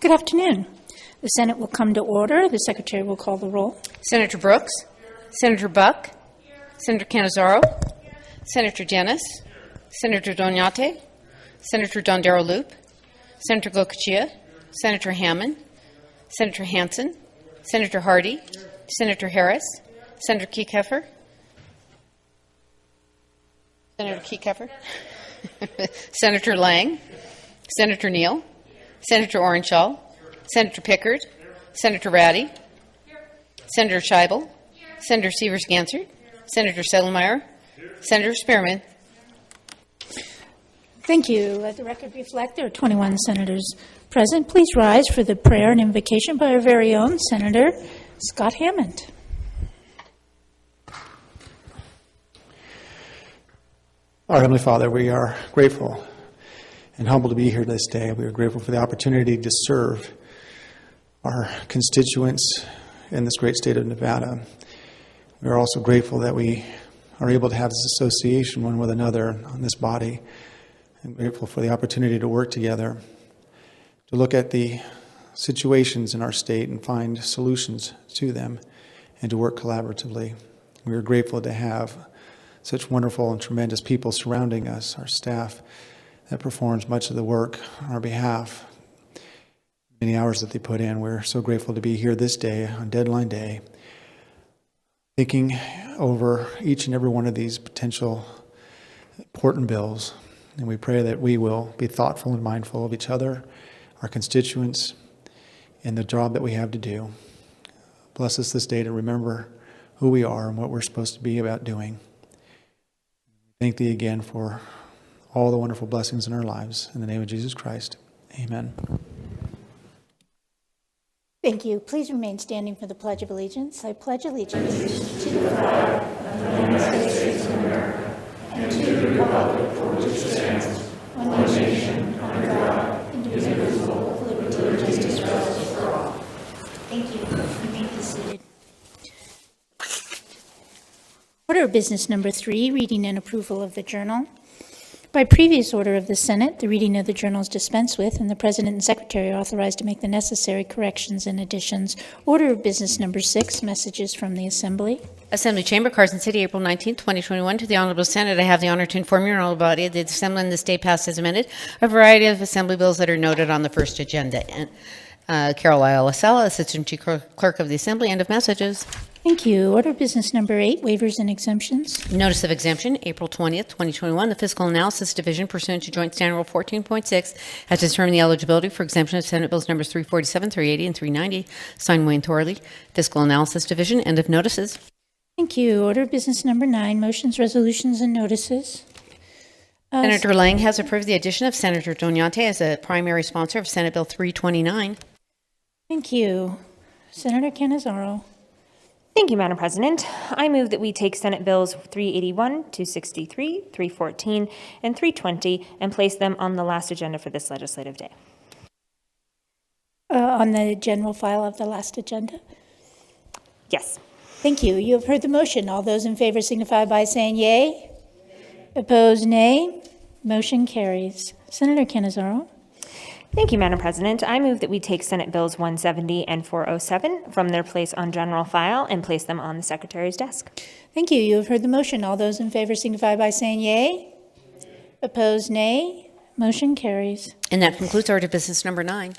Good afternoon. The Senate will come to order. The Secretary will call the roll. Senator Brooks, Senator Buck, Senator Cannizzaro, Senator Dennis, Senator Doñate, Senator Dondero Loop, Senator Gokachia, Senator Hammond, Senator Hansen, Senator Hardy, Senator Harris, Senator Kieckhofer, Senator Lang, Senator Neal, Senator Orenshaw, Senator Pickard, Senator Ratty, Senator Scheibel, Senator Sievers-Gansert, Senator Settlemeyer, Senator Spearman. Thank you. Let the record reflect there are 21 senators present. Please rise for the prayer and invocation by our very own Senator Scott Hammond. Our Heavenly Father, we are grateful and humbled to be here this day. We are grateful for the opportunity to serve our constituents in this great state of Nevada. We are also grateful that we are able to have this association one with another on this body. I'm grateful for the opportunity to work together, to look at the situations in our state and find solutions to them, and to work collaboratively. We are grateful to have such wonderful and tremendous people surrounding us, our staff that performs much of the work on our behalf, many hours that they put in. We're so grateful to be here this day, on deadline day, thinking over each and every one of these potential important bills. And we pray that we will be thoughtful and mindful of each other, our constituents, and the job that we have to do. Bless us this day to remember who we are and what we're supposed to be about doing. Thank Thee again for all the wonderful blessings in our lives. In the name of Jesus Christ, amen. Thank you. Please remain standing for the Pledge of Allegiance. I pledge allegiance to the flag of the United States of America and to the republic for which it stands, one nation, under God, indivisible, with liberty and justice for all. Thank you. You may be seated. Order of business number 3, reading and approval of the journal. By previous order of the Senate, the reading of the journal is dispensed with, and the President and Secretary are authorized to make the necessary corrections and additions. Order of business number 6, messages from the Assembly. Assembly Chamber, Carson City, April 19, 2021. To the Honorable Senate, I have the honor to inform your Honorable Body that the Assembly in this day passed as amended a variety of Assembly bills that are noted on the first agenda. Carol Ayala-Sala, Assistant Chief Clerk of the Assembly. End of messages. Thank you. Order of business number 8, waivers and exemptions. Notice of exemption, April 20th, 2021. The Fiscal Analysis Division, pursuant to Joint Standard Rule 14.6, has determined the eligibility for exemption of Senate Bills numbers 347, 380, and 390. Signed, Wayne Thorley, Fiscal Analysis Division. End of notices. Thank you. Order of business number 9, motions, resolutions, and notices. Senator Lang has approved the addition of Senator Doñate as a primary sponsor of Senate Bill 329. Thank you. Senator Cannizzaro. Thank you, Madam President. I move that we take Senate Bills 381, 263, 314, and 320 and place them on the last agenda for this legislative day. On the general file of the last agenda? Yes. Thank you. You have heard the motion. All those in favor signify by saying yea. Opposed, nay. Motion carries. Senator Cannizzaro. Thank you, Madam President. I move that we take Senate Bills 170 and 407 from their place on general file and place them on the Secretary's desk. Thank you. You have heard the motion. All those in favor signify by saying yea. Opposed, nay. Motion carries. And that concludes order of business number 9.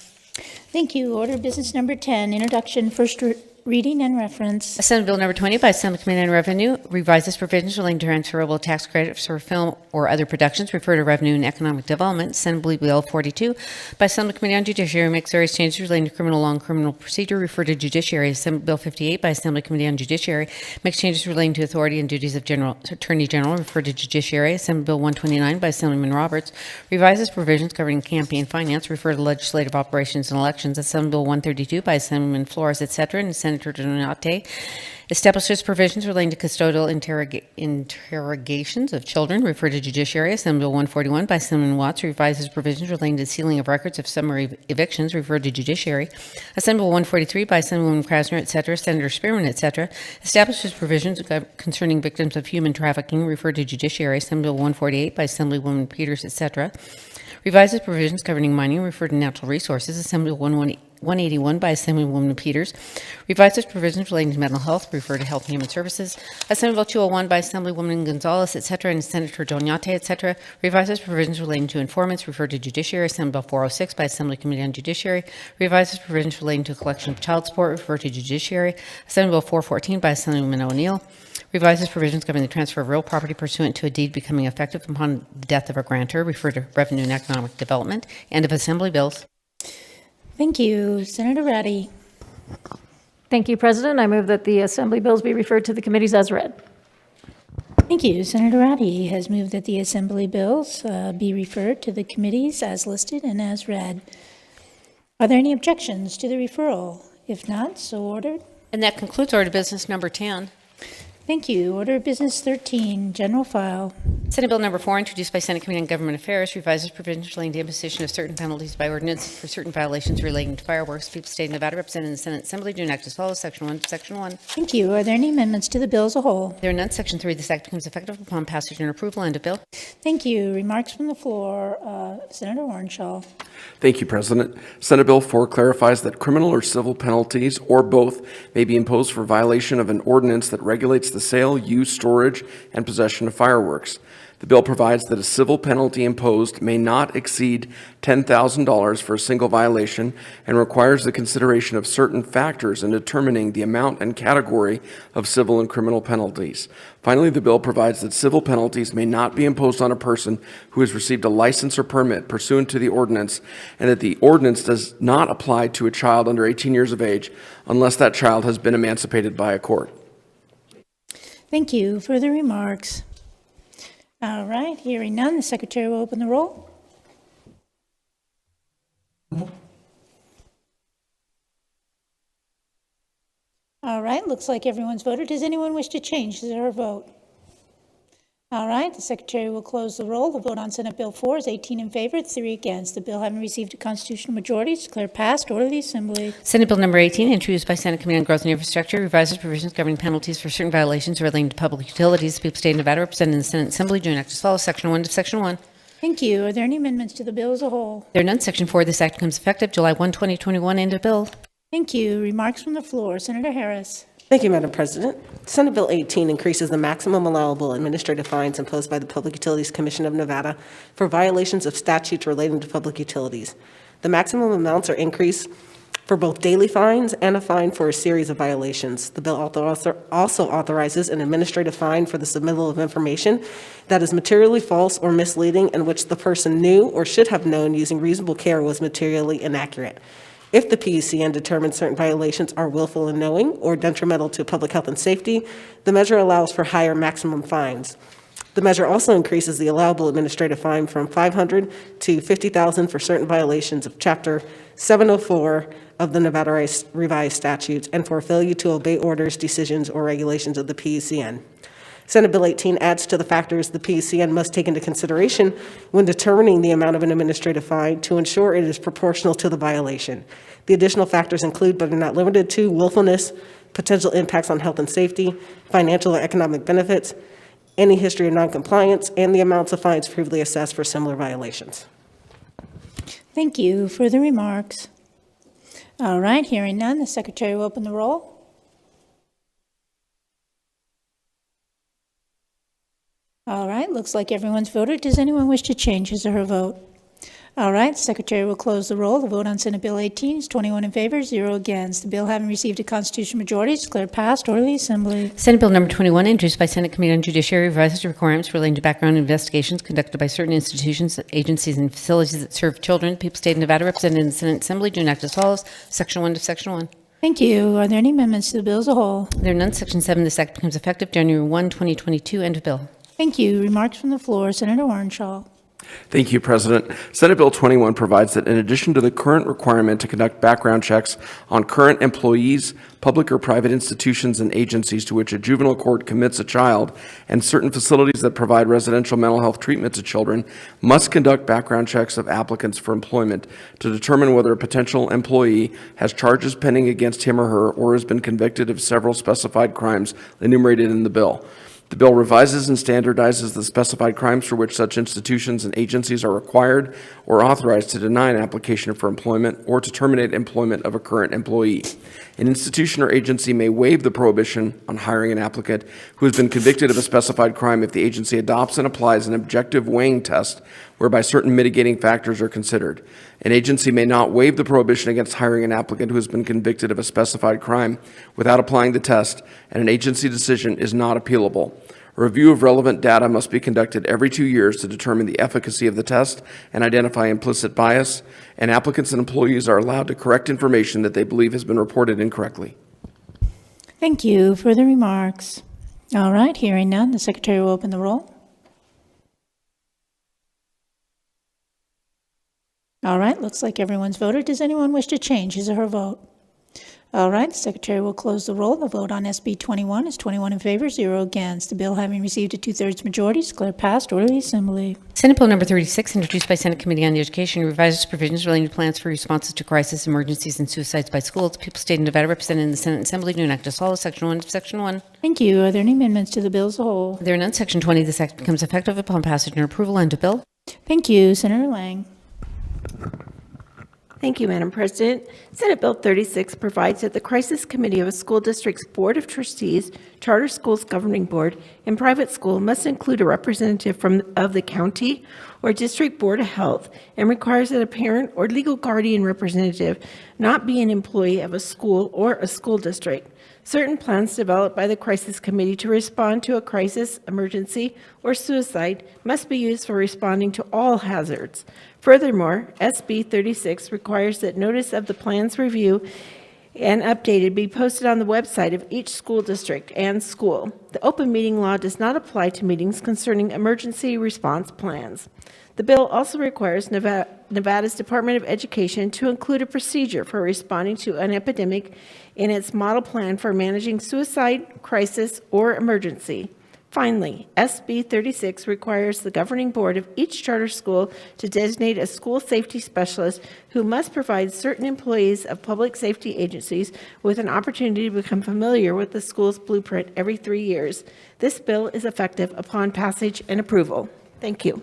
Thank you. Order of business number 10, introduction, first reading and reference. Senate Bill number 20 by Assembly Committee on Revenue revises provisions relating to transferable tax credits for film or other productions. Refer to Revenue and Economic Development. Senate Bill 42 by Assembly Committee on Judiciary makes various changes relating to criminal law and criminal procedure. Refer to Judiciary. Senate Bill 58 by Assembly Committee on Judiciary makes changes relating to authority and duties of Attorney General. Refer to Judiciary. Senate Bill 129 by Assemblyman Roberts revises provisions governing campaign finance. Refer to Legislative Operations and Elections. Assembly Bill 132 by Assemblyman Flores, etc., and Senator Doñate establishes provisions relating to custodial interrogations of children. Refer to Judiciary. Assembly Bill 141 by Assemblyman Watts revises provisions relating to sealing of records of summary evictions. Refer to Judiciary. Assembly Bill 143 by Assemblywoman Krasner, etc., Senator Spearman, etc., establishes provisions concerning victims of human trafficking. Refer to Judiciary. Assembly Bill 148 by Assemblywoman Peters, etc., revises provisions governing mining, referred to natural resources, Assembly Bill 181 by Assemblywoman Peters, revises provisions relating to mental health, referred to Health and Human Services, Assembly Bill 201 by Assemblywoman Gonzalez, etc., and Senator Doñate, etc., revises provisions relating to informants, referred to Judiciary, Assembly Bill 406 by Assembly Committee on Judiciary, revises provisions relating to collection of child support, referred to Judiciary, Assembly Bill 414 by Assemblywoman O'Neill, revises provisions governing the transfer of real property pursuant to a deed becoming effective upon the death of a grantor, referred to Revenue and Economic Development. End of Assembly Bills. Thank you. Senator Ratty. Thank you, President. I move that the Assembly bills be referred to the committees as read. Thank you. Senator Ratty has moved that the Assembly bills be referred to the committees as listed and as read. Are there any objections to the referral? If not, so ordered. And that concludes order of business number 10. Thank you. Order of Business 13, General File. Senate Bill number 4, introduced by Senate Committee on Government Affairs, revises provisions relating to imposition of certain penalties by ordinance for certain violations relating to fireworks. People State of Nevada, represented in the Senate Assembly, do enact as follows. Section 1, Section 1. Thank you. Are there any amendments to the bill as a whole? There are none. Section 3, this act becomes effective upon passage and approval. End of bill. Thank you. Remarks from the floor. Senator Warrenshaw. Thank you, President. Senate Bill 4 clarifies that criminal or civil penalties, or both, may be imposed for violation of an ordinance that regulates the sale, use, storage, and possession of fireworks. The bill provides that a civil penalty imposed may not exceed $10,000 for a single violation and requires the consideration of certain factors in determining the amount and category of civil and criminal penalties. Finally, the bill provides that civil penalties may not be imposed on a person who has received a license or permit pursuant to the ordinance, and that the ordinance does not apply to a child under 18 years of age unless that child has been emancipated by a court. Thank you. Further remarks? All right. Hearing none, the Secretary will open the roll. All right. Looks like everyone's voted. Does anyone wish to change their vote? All right. The Secretary will close the roll. The vote on Senate Bill 4 is 18 in favor, 3 against. The bill having received a constitutional majority is declared passed. Order the Assembly. Senate Bill number 18, introduced by Senate Committee on Growth and Infrastructure, revises provisions governing penalties for certain violations relating to public utilities. The people of the State of Nevada, represented in the Senate Assembly, do enact as follows. Section 1 to Section 1. Thank you. Are there any amendments to the bill as a whole? There are none. Section 4, this act becomes effective July 1, 2021. End of bill. Thank you. Remarks from the floor. Senator Harris. Thank you, Madam President. Senate Bill 18 increases the maximum allowable administrative fines imposed by the Public Utilities Commission of Nevada for violations of statutes relating to public utilities. The maximum amounts are increased for both daily fines and a fine for a series of violations. The bill also authorizes an administrative fine for the submittal of information that is materially false or misleading and which the person knew or should have known using reasonable care was materially inaccurate. If the PUCN determines certain violations are willful and knowing or detrimental to public health and safety, the measure allows for higher maximum fines. The measure also increases the allowable administrative fine from $500 to $50,000 for certain violations of Chapter 704 of the Nevada Revised Statutes and for failure to obey orders, decisions, or regulations of the PUCN. Senate Bill 18 adds to the factors the PUCN must take into consideration when determining the amount of an administrative fine to ensure it is proportional to the violation. The additional factors include, but are not limited to, willfulness, potential impacts on health and safety, financial or economic benefits, any history of noncompliance, and the amounts of fines previously assessed for similar violations. Thank you. Further remarks? All right. Hearing none, the Secretary will open the roll. All right, looks like everyone's voted. Does anyone wish to change his or her vote? All right, the Secretary will close the roll. The vote on Senate Bill 18 is 21 in favor, 0 against. The bill having received a constitutional majority is declared passed. Order the Assembly. Senate Bill number 21, introduced by Senate Committee on Judiciary, revises requirements relating to background investigations conducted by certain institutions, agencies, and facilities that serve children. People of the State of Nevada, represented in the Senate Assembly, do enact as follows. Section 1 to Section 1. Thank you. Are there any amendments to the bill as a whole? There are none. Section 7, this act becomes effective January 1, 2022. End of bill. Thank you. Remarks from the floor. Senator Warrenshaw. Thank you, President. Senate Bill 21 provides that in addition to the current requirement to conduct background checks on current employees, public or private institutions and agencies to which a juvenile court commits a child, and certain facilities that provide residential mental health treatment to children, must conduct background checks of applicants for employment to determine whether a potential employee has charges pending against him or her or has been convicted of several specified crimes enumerated in the bill. The bill revises and standardizes the specified crimes for which such institutions and agencies are required or authorized to deny an application for employment or to terminate employment of a current employee. An institution or agency may waive the prohibition on hiring an applicant who has been convicted of a specified crime if the agency adopts and applies an objective weighing test whereby certain mitigating factors are considered. An agency may not waive the prohibition against hiring an applicant who has been convicted of a specified crime without applying the test, and an agency decision is not appealable. A review of relevant data must be conducted every 2 years to determine the efficacy of the test and identify implicit bias, and applicants and employees are allowed to correct information that they believe has been reported incorrectly. Thank you. Further remarks? All right, hearing none, the Secretary will open the roll. All right, looks like everyone's voted. Does anyone wish to change his or her vote? All right, the Secretary will close the roll. The vote on SB 21 is 21 in favor, 0 against. The bill having received a 2/3 majority is declared passed. Order the Assembly. Senate Bill number 36, introduced by Senate Committee on Education, revises provisions relating to plans for responses to crisis, emergencies, and suicides by schools. The people of the state of Nevada represented in the Senate Assembly do enact as follows. Section 1 of Section 1. Thank you. Are there any amendments to the bill as a whole? There are none. Section 20, this act becomes effective upon passage and approval. End of bill. Thank you. Senator Lang. Thank you, Madam President. Senate Bill 36 provides that the Crisis Committee of a school district's Board of Trustees, Charter Schools Governing Board, and private school must include a representative of the county or district Board of Health, and requires that a parent or legal guardian representative not be an employee of a school or a school district. Certain plans developed by the Crisis Committee to respond to a crisis, emergency, or suicide must be used for responding to all hazards. Furthermore, SB 36 requires that notice of the plan's review and updated be posted on the website of each school district and school. The open meeting law does not apply to meetings concerning emergency response plans. The bill also requires Nevada's Department of Education to include a procedure for responding to an epidemic in its model plan for managing suicide, crisis, or emergency. Finally, SB 36 requires the governing board of each charter school to designate a school safety specialist who must provide certain employees of public safety agencies with an opportunity to become familiar with the school's blueprint every 3 years. This bill is effective upon passage and approval. Thank you.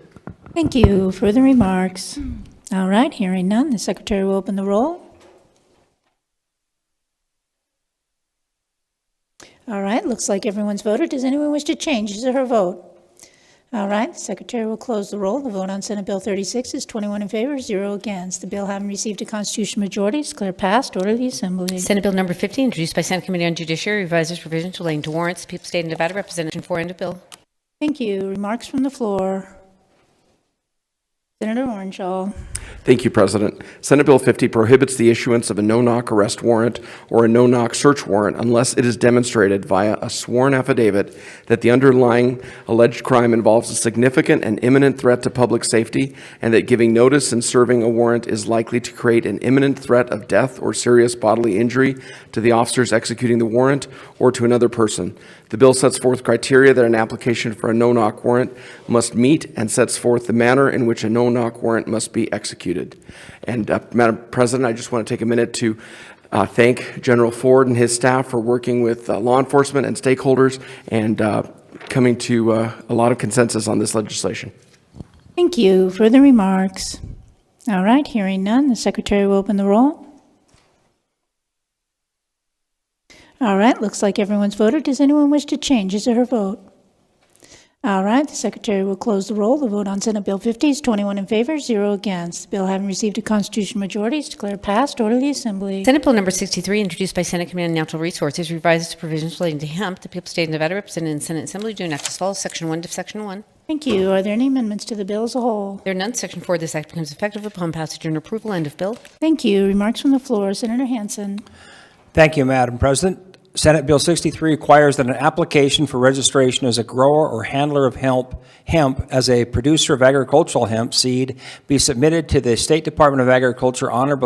Thank you. Further remarks? All right, hearing none, the Secretary will open the roll. All right, looks like everyone's voted. Does anyone wish to change his or her vote? All right, the Secretary will close the roll. The vote on Senate Bill 36 is 21 in favor, 0 against. The bill having received a constitutional majority is declared passed. Order the Assembly. Senate Bill number 50, introduced by Senate Committee on Judiciary, revises provisions relating to warrants. The people of the state of Nevada represented in 4. End of bill. Thank you. Remarks from the floor. Senator Orangel. Thank you, President. Senate Bill 50 prohibits the issuance of a no-knock arrest warrant or a no-knock search warrant unless it is demonstrated via a sworn affidavit that the underlying alleged crime involves a significant and imminent threat to public safety, and that giving notice and serving a warrant is likely to create an imminent threat of death or serious bodily injury to the officers executing the warrant or to another person. The bill sets forth criteria that an application for a no-knock warrant must meet and sets forth the manner in which a no-knock warrant must be executed. And Madam President, I just want to take a minute to thank General Ford and his staff for working with law enforcement and stakeholders and coming to a lot of consensus on this legislation. Thank you. Further remarks? All right, hearing none, the Secretary will open the roll. All right, looks like everyone's voted. Does anyone wish to change his or her vote? All right, the Secretary will close the roll. The vote on Senate Bill 50 is 21 in favor, 0 against. The bill having received a constitutional majority is declared passed. Order the Assembly. Senate Bill number 63, introduced by Senate Committee on Natural Resources, revises provisions relating to hemp. The people of the state of Nevada represented in the Senate Assembly do enact as follows. Section 1 of Section 1. Thank you. Are there any amendments to the bill as a whole? There are none. Section 4 of this act becomes effective upon passage and approval. End of bill. Thank you. Remarks from the floor. Senator Hansen. Thank you, Madam President. Senate Bill 63 requires that an application for registration as a grower or handler of hemp as a producer of agricultural hemp seed be submitted to the State Department of Agriculture on or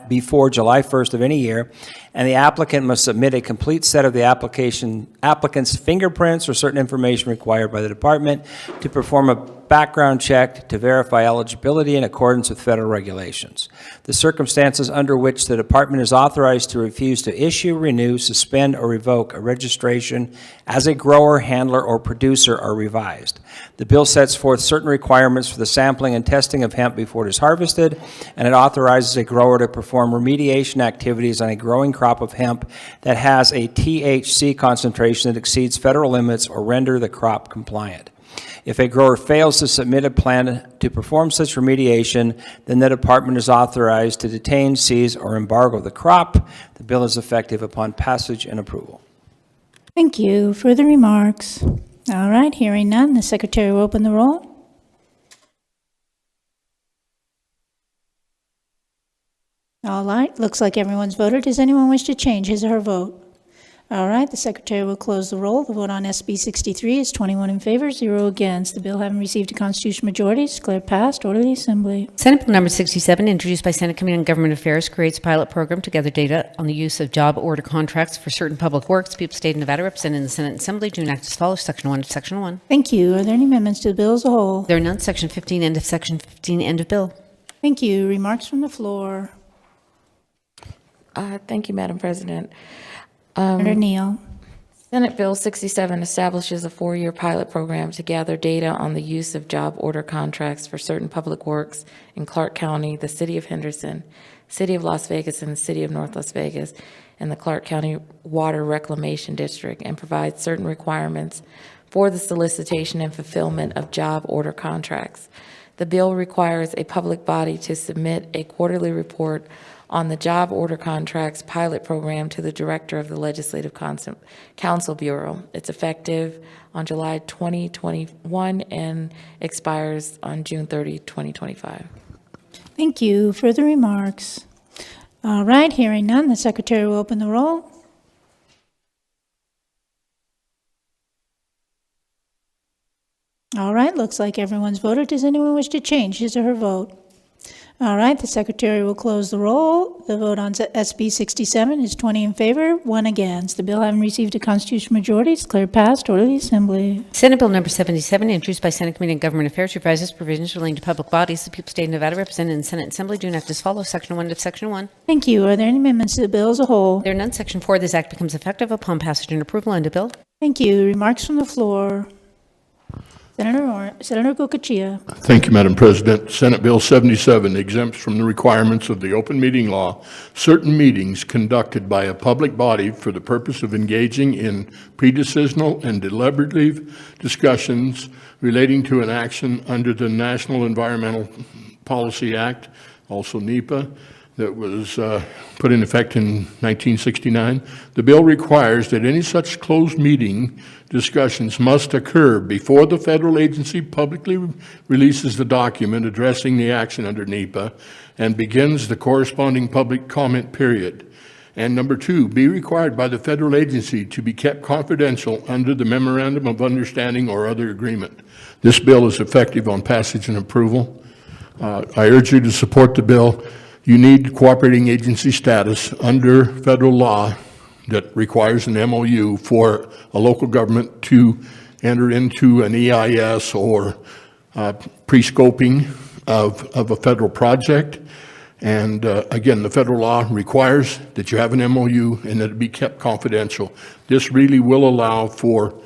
before July 1st of any year, and the applicant must submit a complete set of the application applicants' fingerprints or certain information required by the department to perform a background check to verify eligibility in accordance with federal regulations. The circumstances under which the department is authorized to refuse to issue, renew, suspend, or revoke a registration as a grower, handler, or producer are revised. The bill sets forth certain requirements for the sampling and testing of hemp before it is harvested, and it authorizes a grower to perform remediation activities on a growing crop of hemp that has a THC concentration that exceeds federal limits or render the crop compliant. If a grower fails to submit a plan to perform such remediation, then the department is authorized to detain, seize, or embargo the crop. The bill is effective upon passage and approval. Thank you. Further remarks? All right, hearing none, the secretary will open the roll. All right, looks like everyone's voted. Does anyone wish to change his or her vote? All right, the secretary will close the roll. The vote on SB 63 is 21 in favor, 0 against. The bill having received a constitutional majority is declared passed. Order the assembly. Senate Bill number 67, introduced by Senate Committee on Government Affairs, creates a pilot program to gather data on the use of job order contracts for certain public works. People of the State of Nevada represented in the Senate Assembly do enact as follows. Section 1 of Section 1. Thank you. Are there any amendments to the bill as a whole? There are none. Section 15, end of Section 15, end of bill. Thank you. Remarks from the floor. Thank you, Madam President. Senator Neal. Senate Bill 67 establishes a 4-year pilot program to gather data on the use of job order contracts for certain public works in Clark County, the City of Henderson, City of Las Vegas, and the City of North Las Vegas, and the Clark County Water Reclamation District, and provides certain requirements for the solicitation and fulfillment of job order contracts. The bill requires a public body to submit a quarterly report on the job order contracts pilot program to the director of the Legislative Council Bureau. It's effective on July 2021 and expires on June 30, 2025. Thank you. Further remarks? All right, hearing none, the secretary will open the roll. All right, looks like everyone's voted. Does anyone wish to change his or her vote? All right, the secretary will close the roll. The vote on SB 67 is 20 in favor, 1 against. The bill having received a constitutional majority is declared passed. Order the assembly. Senate Bill number 77, introduced by Senate Committee on Government Affairs, revises provisions relating to public bodies. The people of the State of Nevada represented in the Senate Assembly do enact as follows. Section 1 of Section 1. Thank you. Are there any amendments to the bill as a whole? There are none. Section 4 of this act becomes effective upon passage and approval. End of bill. Thank you. Remarks from the floor. Senator Gokachia. Thank you, Madam President. Senate Bill 77 exempts from the requirements of the open meeting law certain meetings conducted by a public body for the purpose of engaging in pre-decisional and deliberative discussions relating to an action under the National Environmental Policy Act, also NEPA, that was put in effect in 1969. The bill requires that any such closed meeting discussions must occur before the federal agency publicly releases the document addressing the action under NEPA and begins the corresponding public comment period. And number 2, be required by the federal agency to be kept confidential under the Memorandum of Understanding or other agreement. This bill is effective on passage and approval. I urge you to support the bill. You need cooperating agency status under federal law that requires an MOU for a local government to enter into an EIS or pre-scoping of a federal project. And again, the federal law requires that you have an MOU and that it be kept confidential. This really will allow for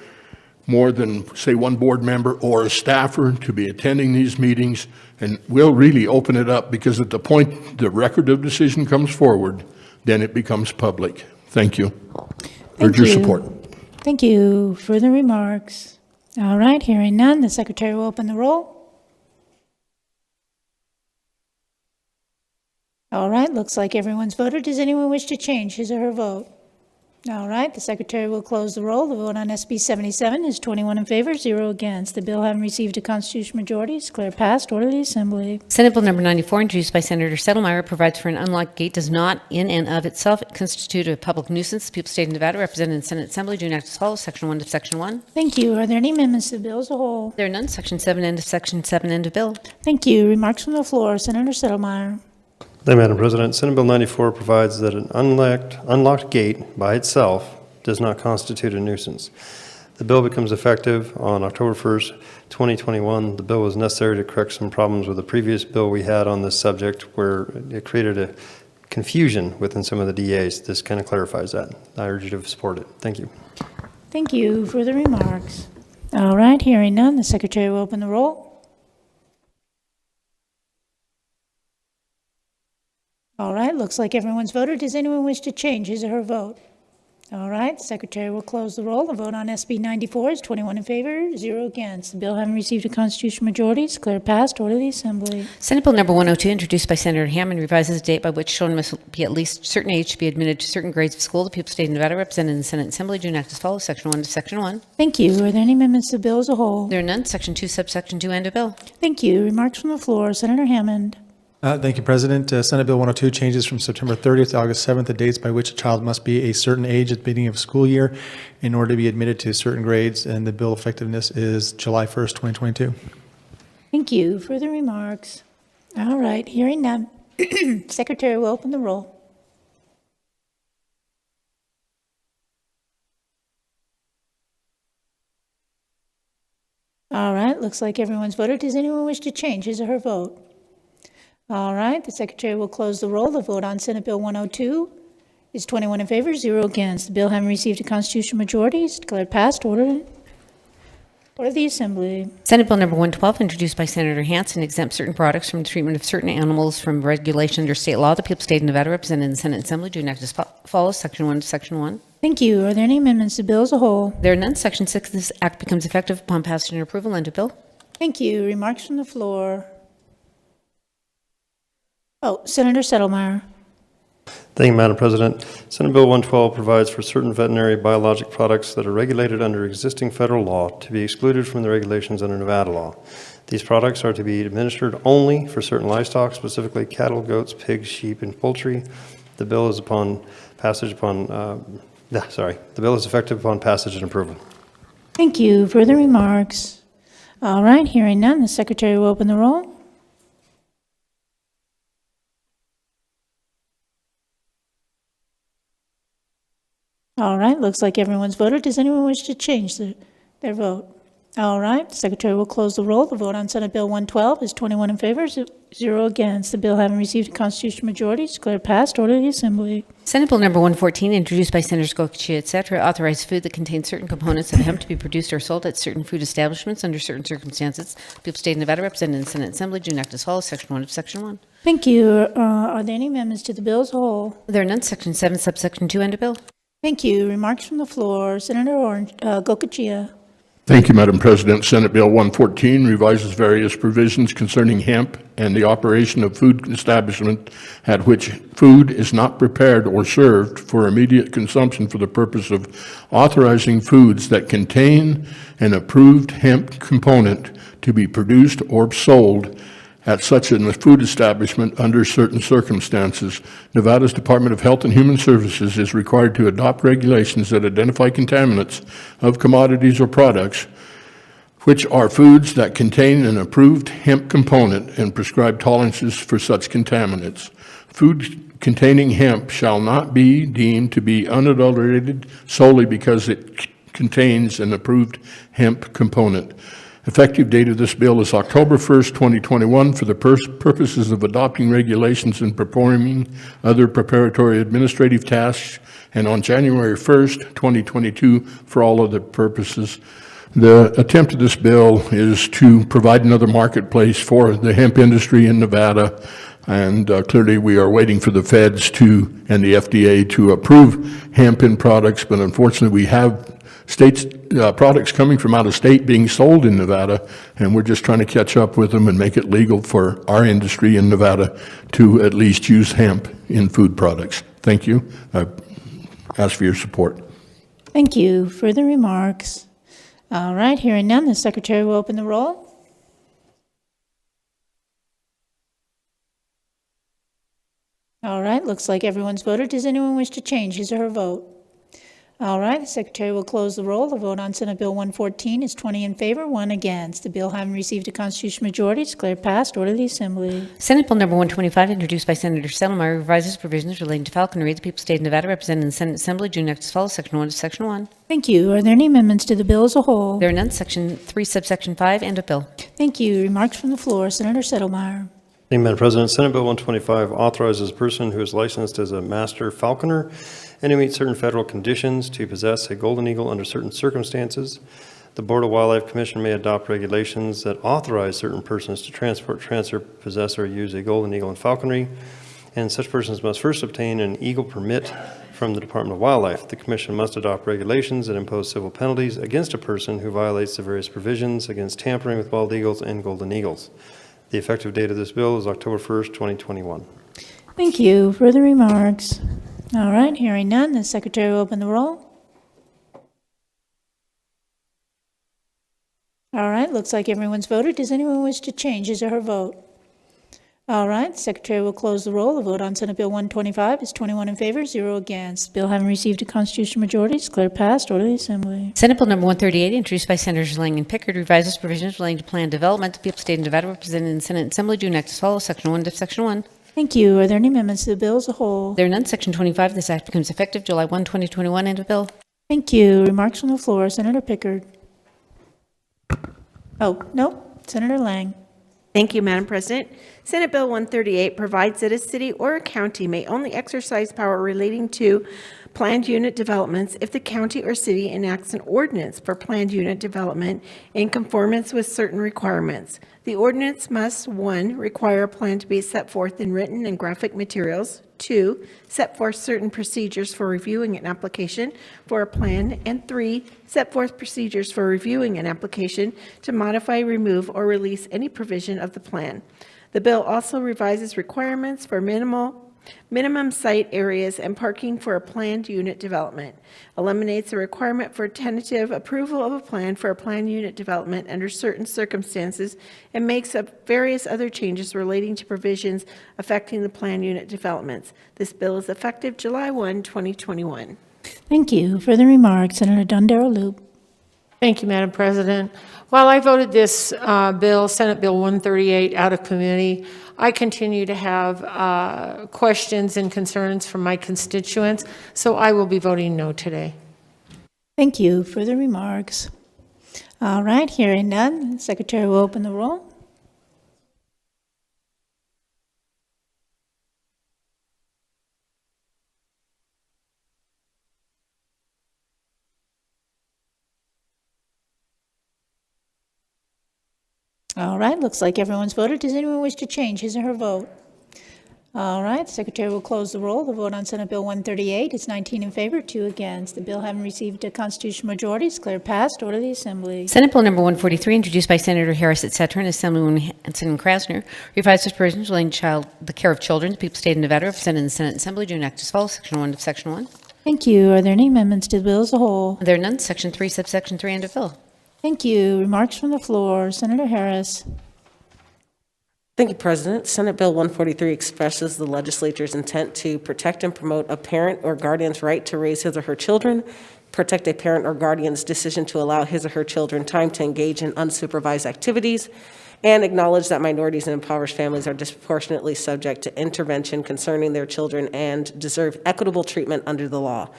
more than, say, one board member or a staffer to be attending these meetings, and we'll really open it up because at the point the record of decision comes forward, then it becomes public. Thank you. Urge your support. Thank you. Further remarks? All right, hearing none, the secretary will open the roll. All right, looks like everyone's voted. Does anyone wish to change his or her vote? All right, the secretary will close the roll. The vote on SB 77 is 21 in favor, 0 against. The bill having received a constitutional majority is declared passed. Order the assembly. Senate Bill number 94, introduced by Senator Settlemyre, provides for an unlocked gate does not, in and of itself, constitute a public nuisance. The people of the State of Nevada, represented in the Senate Assembly, do enact as follows. Section 1 of Section 1. Thank you. Are there any amendments to the bill as a whole? There are none. Section 7, end of Section 7, end of bill. Thank you. Remarks from the floor. Senator Settlemyre. Thank you, Madam President. Senate Bill 94 provides that an unlocked gate by itself does not constitute a nuisance. The bill becomes effective on October 1st, 2021. The bill was necessary to correct some problems with the previous bill we had on this subject where it created a confusion within some of the DAs. This kind of clarifies that. I urge you to support it. Thank you. Thank you for the remarks. All right, hearing none, the secretary will open the roll. All right, looks like everyone's voted. Does anyone wish to change his or her vote? All right, the secretary will close the roll. The vote on SB 94 is 21 in favor, 0 against. The bill having received a constitutional majority is declared passed. Order the assembly. Senate Bill number 102, introduced by Senator Hammond, revises the date by which children must be at least a certain age to be admitted to certain grades of school. The people of the state of Nevada, represented in the Senate Assembly, do enact as follows. Section 1 to Section 1. Thank you. Are there any amendments to the bill as a whole? There are none. Section 2, subsection 2, and a bill. Thank you. Remarks from the floor. Senator Hammond. Thank you, President. Senate Bill 102 changes from September 30th to August 7th the dates by which a child must be a certain age at the beginning of a school year in order to be admitted to certain grades, and the bill effectiveness is July 1st, 2022. Thank you for the remarks. All right, hearing none, secretary will open the roll. All right, looks like everyone's voted. Does anyone wish to change his or her vote? All right, the secretary will close the roll. The vote on Senate Bill 102 is 21 in favor, 0 against. The bill having received a constitutional majority is declared passed. Order the assembly. Senate Bill number 112, introduced by Senator Hansen, exempts certain products from the treatment of certain animals from regulation under state law. The people of the state of Nevada, represented in the Senate Assembly, do enact as follows. Section 1 to Section 1. Thank you. Are there any amendments to the bill as a whole? There are none. Section 6, this act becomes effective upon passage and approval. End of bill. Thank you. Remarks from the floor. Oh, Senator Settlemeyer. Thank you, Madam President. Senate Bill 112 provides for certain veterinary biologic products that are regulated under existing federal law to be excluded from the regulations under Nevada law. These products are to be administered only for certain livestock, specifically cattle, goats, pigs, sheep, and poultry. The bill is effective upon passage and approval. Thank you for the remarks. All right, hearing none, the secretary will open the roll. All right, looks like everyone's voted. Does anyone wish to change their vote? All right, the secretary will close the roll. The vote on Senate Bill 112 is 21 in favor, 0 against. The bill having received a constitutional majority is declared passed. Order the assembly. Senate Bill number 114, introduced by Senators Gokochia, etc., authorizes food that contains certain components of hemp to be produced or sold at certain food establishments under certain circumstances. People of the state of Nevada, represented in the Senate Assembly, do enact as follows. Section 1 of Section 1. Thank you. Are there any amendments to the bill as a whole? There are none. Section 7, subsection 2, and a bill. Thank you. Remarks from the floor. Senator Gokochia. Thank you, Madam President. Senate Bill 114 revises various provisions concerning hemp and the operation of food establishment at which food is not prepared or served for immediate consumption for the purpose of authorizing foods that contain an approved hemp component to be produced or sold at such a food establishment under certain circumstances. Nevada's Department of Health and Human Services is required to adopt regulations that identify contaminants of commodities or products which are foods that contain an approved hemp component and prescribe tolerances for such contaminants. Food containing hemp shall not be deemed to be unadulterated solely because it contains an approved hemp component. Effective date of this bill is October 1st, 2021 for the purposes of adopting regulations and performing other preparatory administrative tasks, and on January 1st, 2022 for all other purposes. The attempt of this bill is to provide another marketplace for the hemp industry in Nevada, and clearly we are waiting for the feds and the FDA to approve hemp in products, but unfortunately we have products coming from out of state being sold in Nevada, and we're just trying to catch up with them and make it legal for our industry in Nevada to at least use hemp in food products. Thank you. I ask for your support. Thank you for the remarks. All right, hearing none, the secretary will open the roll. All right, looks like everyone's voted. Does anyone wish to change his or her vote? All right, the Secretary will close the roll. The vote on Senate Bill 114 is 20 in favor, 1 against. The bill having received a constitutional majority is declared passed. Order the Assembly. Senate Bill number 125, introduced by Senator Settlemeyer, revises provisions relating to falconry. The people of the state of Nevada, represented in the Senate Assembly, do next as follows, Section 1 of Section 1. Thank you. Are there any amendments to the bill as a whole? There are none. Section 3, subsection 5, end of bill. Thank you. Remarks from the floor. Senator Settlemeyer. Thank you, Madam President. Senate Bill 125 authorizes a person who is licensed as a master falconer and who meets certain federal conditions to possess a golden eagle under certain circumstances. The Board of Wildlife Commission may adopt regulations that authorize certain persons to transport, transfer, possess, or use a golden eagle in falconry, and such persons must first obtain an eagle permit from the Department of Wildlife. The Commission must adopt regulations that impose civil penalties against a person who violates the various provisions against tampering with bald eagles and golden eagles. The effective date of this bill is October 1st, 2021. Thank you. Further remarks? All right, hearing none, the Secretary will open the roll. All right, looks like everyone's voted. Does anyone wish to change his or her vote? All right, the Secretary will close the roll. The vote on Senate Bill 125 is 21 in favor, 0 against. Bill having received a constitutional majority is declared passed. Order the Assembly. Senate Bill number 138, introduced by Senators Lang and Pickard, revises provisions relating to planned development. The people of the state of Nevada, represented in the Senate Assembly, do next as follows, Section 1 of Section 1. Thank you. Are there any amendments to the bill as a whole? There are none. Section 25, this act becomes effective July 1, 2021, end of bill. Thank you. Remarks from the floor. Senator Pickard. Oh, no. Senator Lang. Thank you, Madam President. Senate Bill 138 provides that a city or a county may only exercise power relating to planned unit developments if the county or city enacts an ordinance for planned unit development in conformance with certain requirements. The ordinance must, 1, require a plan to be set forth in written and graphic materials, 2, set forth certain procedures for reviewing an application for a plan, and 3, set forth procedures for reviewing an application to modify, remove, or release any provision of the plan. The bill also revises requirements for minimum site areas and parking for a planned unit development, eliminates the requirement for tentative approval of a plan for a planned unit development under certain circumstances, and makes up various other changes relating to provisions affecting the planned unit developments. This bill is effective July 1, 2021. Thank you. Further remarks. Senator Dondero-Loop. Thank you, Madam President. While I voted this bill, Senate Bill 138, out of committee, I continue to have questions and concerns from my constituents, so I will be voting no today. Thank you. Further remarks? All right, hearing none, the Secretary will open the roll. All right, looks like everyone's voted. Does anyone wish to change his or her vote? All right, the Secretary will close the roll. The vote on Senate Bill 138 is 19 in favor, 2 against. The bill having received a constitutional majority is declared passed. Order the Assembly. Senate Bill number 143, introduced by Senator Harris, etc., and Assemblywoman Hanson and Krasner, revises provisions relating to the care of children. The people of the state of Nevada, represented in the Senate Assembly, do enact as follows, Section 1 of Section 1. Thank you. Are there any amendments to the bill as a whole? There are none. Section 3, subsection 3, end of bill. Thank you. Remarks from the floor. Senator Harris. Thank you, President. Senate Bill 143 expresses the legislature's intent to protect and promote a parent or guardian's right to raise his or her children, protect a parent or guardian's decision to allow his or her children time to engage in unsupervised activities, and acknowledge that minorities and impoverished families are disproportionately subject to intervention concerning their children and deserve equitable treatment under the law.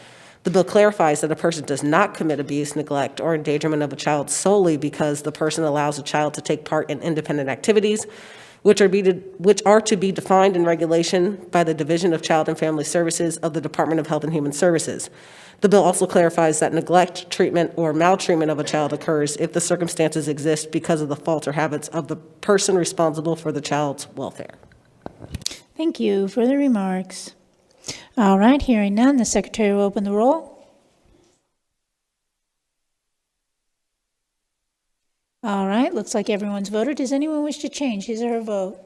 The bill clarifies that a person does not commit abuse, neglect, or endangerment of a child solely because the person allows a child to take part in independent activities, which are to be defined in regulation by the Division of Child and Family Services of the Department of Health and Human Services. The bill also clarifies that neglect, treatment, or maltreatment of a child occurs if the circumstances exist because of the faults or habits of the person responsible for the child's welfare. Thank you. Further remarks? All right, hearing none, the Secretary will open the roll. All right, looks like everyone's voted. Does anyone wish to change his or her vote?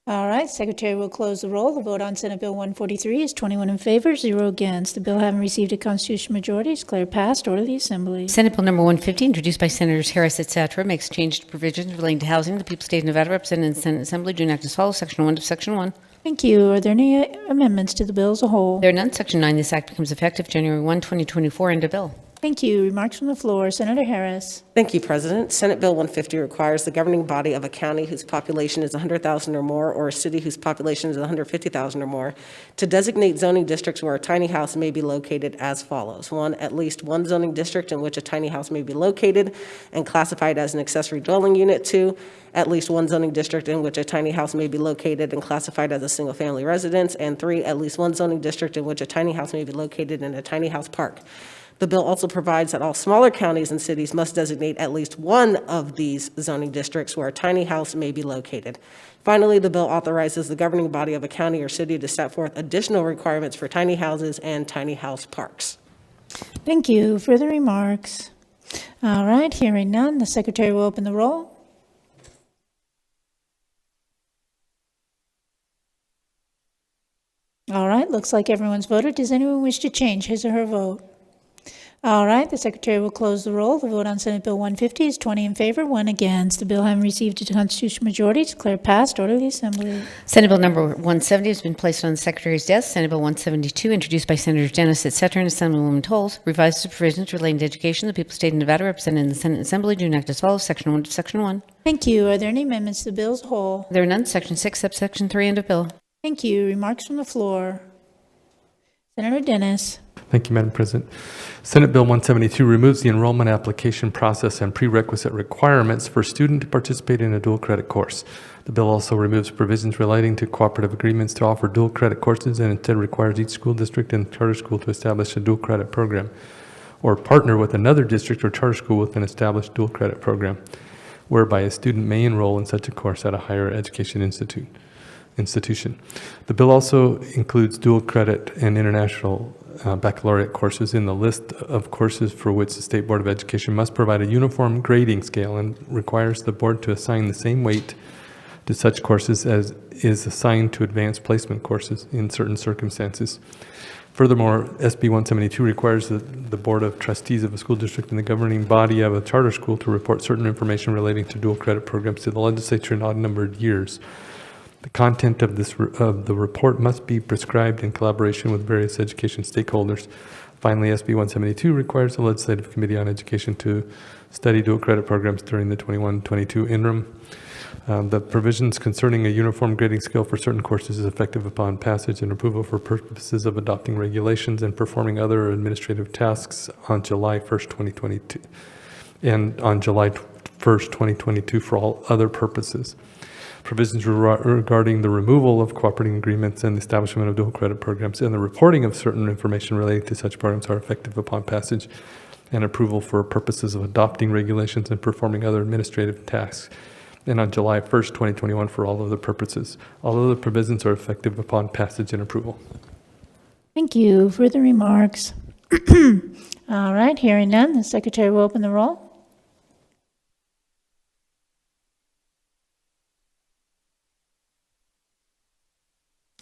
All right, Secretary will close the roll. The vote on Senate Bill 143 is 21 in favor, 0 against. The bill having received a constitutional majority is declared passed. Order the Assembly. Senate Bill number 150, introduced by Senators Harris, etc., makes change to provisions relating to housing. The people of the state of Nevada, represented in the Senate Assembly, do enact as follows. Section 1 of Section 1. Thank you. Are there any amendments to the bill as a whole? There are none. Section 9, this act becomes effective January 1, 2024. End of bill. Thank you. Remarks from the floor. Senator Harris. Thank you, President. Senate Bill 150 requires the governing body of a county whose population is 100,000 or more, or a city whose population is 150,000 or more, to designate zoning districts where a tiny house may be located as follows. 1, at least one zoning district in which a tiny house may be located and classified as an accessory dwelling unit. 2, at least one zoning district in which a tiny house may be located and classified as a single-family residence. And 3, at least one zoning district in which a tiny house may be located in a tiny house park. The bill also provides that all smaller counties and cities must designate at least one of these zoning districts where a tiny house may be located. Finally, the bill authorizes the governing body of a county or city to set forth additional requirements for tiny houses and tiny house parks. Thank you. Further remarks? All right, hearing none, the Secretary will open the roll. All right, looks like everyone's voted. Does anyone wish to change his or her vote? All right, the Secretary will close the roll. The vote on Senate Bill 150 is 20 in favor, 1 against. The bill having received a constitutional majority is declared passed. Order the Assembly. Senate Bill number 170 has been placed on the Secretary's desk. Senate Bill 172, introduced by Senators Dennis, etc., and Assemblywoman Tolles, revises the provisions relating to education. The people of the state of Nevada, represented in the Senate Assembly, do enact as follows. Section 1 of Section 1. Thank you. Are there any amendments to the bill as a whole? There are none. Section 6, subsection 3, end of bill. Thank you. Remarks from the floor. Senator Dennis. Thank you, Madam President. Senate Bill 172 removes the enrollment application process and prerequisite requirements for a student to participate in a dual credit course. The bill also removes provisions relating to cooperative agreements to offer dual credit courses and instead requires each school district and charter school to establish a dual credit program or partner with another district or charter school with an established dual credit program, whereby a student may enroll in such a course at a higher education institution. The bill also includes dual credit and international baccalaureate courses in the list of courses for which the State Board of Education must provide a uniform grading scale and requires the board to assign the same weight to such courses as is assigned to advanced placement courses in certain circumstances. Furthermore, SB 172 requires the Board of Trustees of a school district and the governing body of a charter school to report certain information relating to dual credit programs to the legislature in odd-numbered years. The content of the report must be prescribed in collaboration with various education stakeholders. Finally, SB 172 requires the Legislative Committee on Education to study dual credit programs during the 21-22 interim. The provisions concerning a uniform grading scale for certain courses is effective upon passage and approval for purposes of adopting regulations and performing other administrative tasks on July 1st, 2022, and on July 1st, 2022 for all other purposes. Provisions regarding the removal of cooperating agreements and the establishment of dual credit programs and the reporting of certain information relating to such programs are effective upon passage and approval for purposes of adopting regulations and performing other administrative tasks, and on July 1st, 2021 for all other purposes. All other provisions are effective upon passage and approval. Thank you. Further remarks? All right, hearing none, the Secretary will open the roll.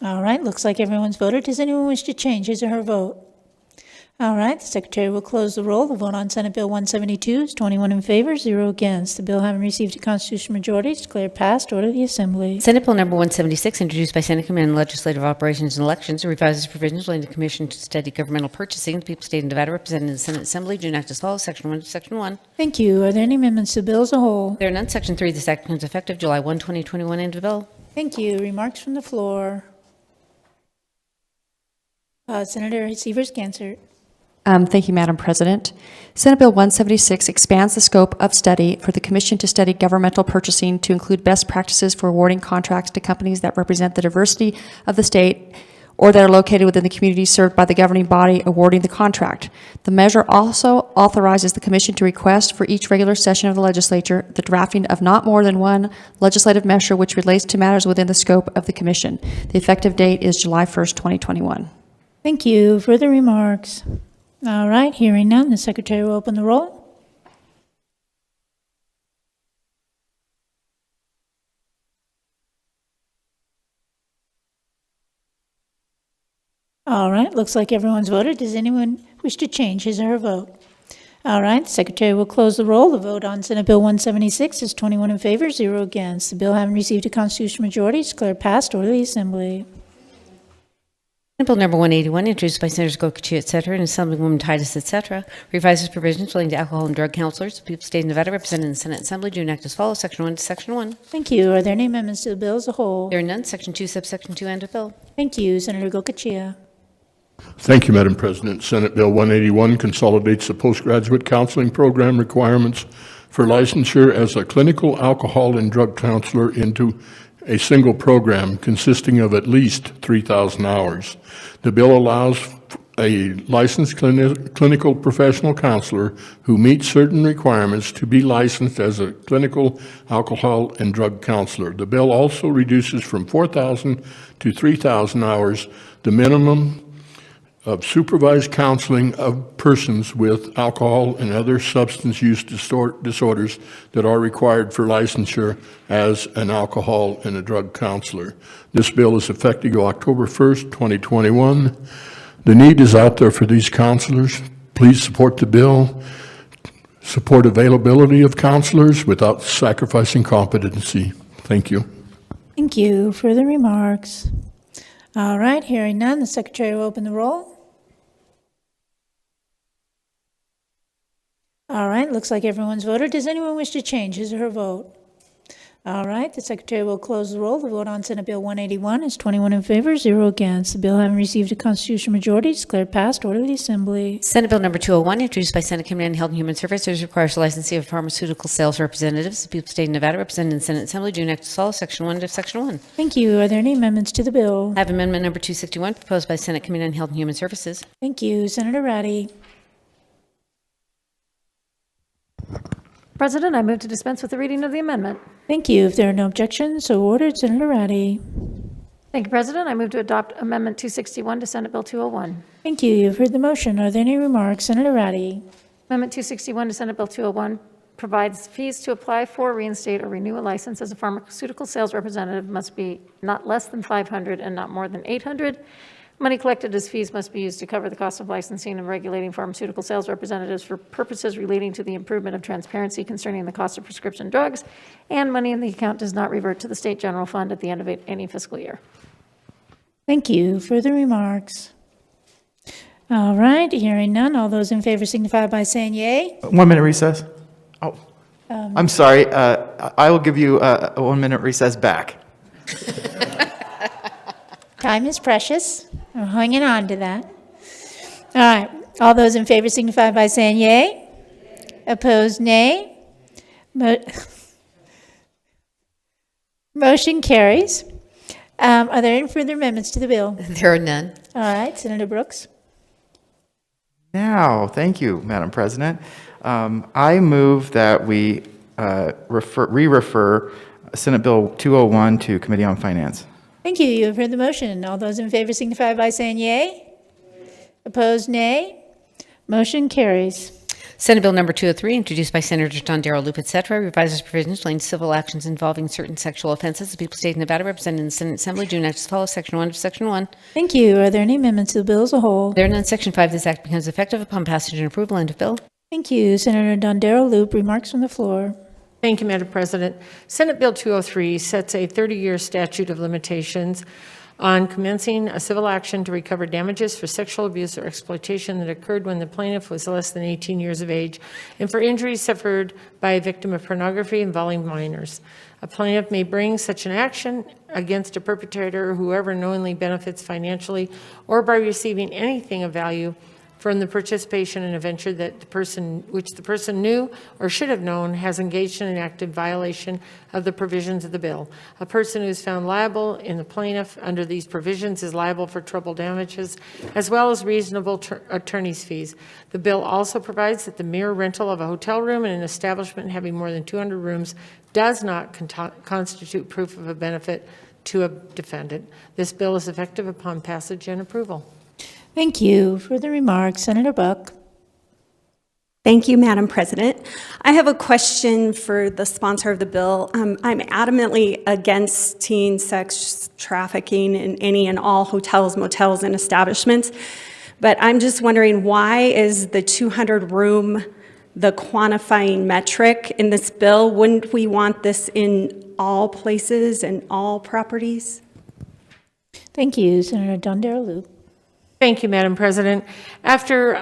All right, looks like everyone's voted. Does anyone wish to change his or her vote? All right, the Secretary will close the roll. The vote on Senate Bill 172 is 21 in favor, 0 against. The bill having received a constitutional majority is declared passed. Order the Assembly. Senate Bill number 176, introduced by Senate Committee on Legislative Operations and Elections, revises provisions relating to the Commission to Study Governmental Purchasing. The people of the state of Nevada, represented in the Senate Assembly, do enact as follows. Section 1 of Section 1. Thank you. Are there any amendments to the bill as a whole? There are none. Section 3, this act becomes effective July 1, 2021. End of bill. Thank you. Remarks from the floor. Senator Severs-Gansert. Thank you, Madam President. Senate Bill 176 expands the scope of study for the Commission to Study Governmental Purchasing to include best practices for awarding contracts to companies that represent the diversity of the state or that are located within the community served by the governing body awarding the contract. The measure also authorizes the Commission to request for each regular session of the legislature the drafting of not more than one legislative measure which relates to matters within the scope of the Commission. The effective date is July 1st, 2021. Thank you. Further remarks? All right, hearing none, the Secretary will open the roll. All right, looks like everyone's voted. Does anyone wish to change his or her vote? All right, the Secretary will close the roll. The vote on Senate Bill 176 is 21 in favor, 0 against. The bill having received a constitutional majority is declared passed. Order the Assembly. Senate Bill number 181, introduced by Senators Gokachia, et cetera, and Assemblywoman Titus, et cetera, revises provisions relating to alcohol and drug counselors of the people of the state of Nevada represented in the Senate Assembly. Do enact as follows, Section 1 to Section 1. Thank you. Are there any amendments to the bill as a whole? There are none. Section 2, subsection 2, and of bill. Thank you. Senator Gokachia. Thank you, Madam President. Senate Bill 181 consolidates the postgraduate counseling program requirements for licensure as a clinical alcohol and drug counselor into a single program consisting of at least 3,000 hours. The bill allows a licensed clinical professional counselor who meets certain requirements to be licensed as a clinical alcohol and drug counselor. The bill also reduces from 4,000 to 3,000 hours the minimum of supervised counseling of persons with alcohol and other substance use disorders that are required for licensure as an alcohol and a drug counselor. This bill is effective October 1st, 2021. The need is out there for these counselors. Please support the bill. Support availability of counselors without sacrificing competency. Thank you. Thank you. Further remarks? All right, hearing none, the Secretary will open the roll. All right, looks like everyone's voted. Does anyone wish to change his or her vote? All right, the Secretary will close the roll. The vote on Senate Bill 181 is 21 in favor, 0 against. The bill having received a constitutional majority is declared passed. Order the Assembly. Senate Bill number 201, introduced by Senate Committee on Health and Human Services, requires the licensing of pharmaceutical sales representatives of the people of the state of Nevada represented in the Senate Assembly. Do enact as follows, Section 1 to Section 1. Thank you. Are there any amendments to the bill? I have amendment number 261, proposed by Senate Committee on Health and Human Services. Thank you. Senator Ratty. President, I move to dispense with the reading of the amendment. Thank you. If there are no objections, so ordered. Senator Ratty. Thank you, President. I move to adopt Amendment 261 to Senate Bill 201. Thank you. You've heard the motion. Are there any remarks? Senator Ratty. Amendment 261 to Senate Bill 201 provides fees to apply for, reinstate, or renew a license as a pharmaceutical sales representative must be not less than $500 and not more than $800. Money collected as fees must be used to cover the cost of licensing and regulating pharmaceutical sales representatives for purposes relating to the improvement of transparency concerning the cost of prescription drugs, and money in the account does not revert to the state general fund at the end of any fiscal year. Thank you. Further remarks? All right, hearing none. All those in favor signify by saying yay. 1 minute recess. Oh, I'm sorry. I will give you a 1 minute recess back. Time is precious. I'm hanging on to that. All right. All those in favor signify by saying yay. Opposed, nay. Motion carries. Are there any further amendments to the bill? There are none. All right. Senator Brooks. Now, thank you, Madam President. I move that we re-refer Senate Bill 201 to Committee on Finance. Thank you. You have heard the motion. All those in favor signify by saying yay. Opposed, nay. Motion carries. Senate Bill number 203, introduced by Senator Tondero Loop, et cetera, revises provisions relating to civil actions involving certain sexual offenses. The people of the state of Nevada represented in the Senate Assembly do enact as follows, Section 1 to Section 1. Thank you. Are there any amendments to the bill as a whole? There are none. Section 5, this act becomes effective upon passage and approval. End of bill. Thank you. Senator Tondero Loop, remarks from the floor. Thank you, Madam President. Senate Bill 203 sets a 30-year statute of limitations on commencing a civil action to recover damages for sexual abuse or exploitation that occurred when the plaintiff was less than 18 years of age and for injuries suffered by a victim of pornography involving minors. A plaintiff may bring such an action against a perpetrator or whoever knowingly benefits financially or by receiving anything of value from the participation in a venture that which the person knew or should have known has engaged in an active violation of the provisions of the bill. A person who is found liable in the plaintiff under these provisions is liable for treble damages as well as reasonable attorney's fees. The bill also provides that the mere rental of a hotel room in an establishment having more than 200 rooms does not constitute proof of a benefit to a defendant. This bill is effective upon passage and approval. Thank you. Further remarks? Senator Buck. Thank you, Madam President. I have a question for the sponsor of the bill. I'm adamantly against teen sex trafficking in any and all hotels, motels, and establishments, but I'm just wondering, why is the 200 room the quantifying metric in this bill? Wouldn't we want this in all places and all properties? Thank you, Senator Dondarello. Thank you, Madam President. After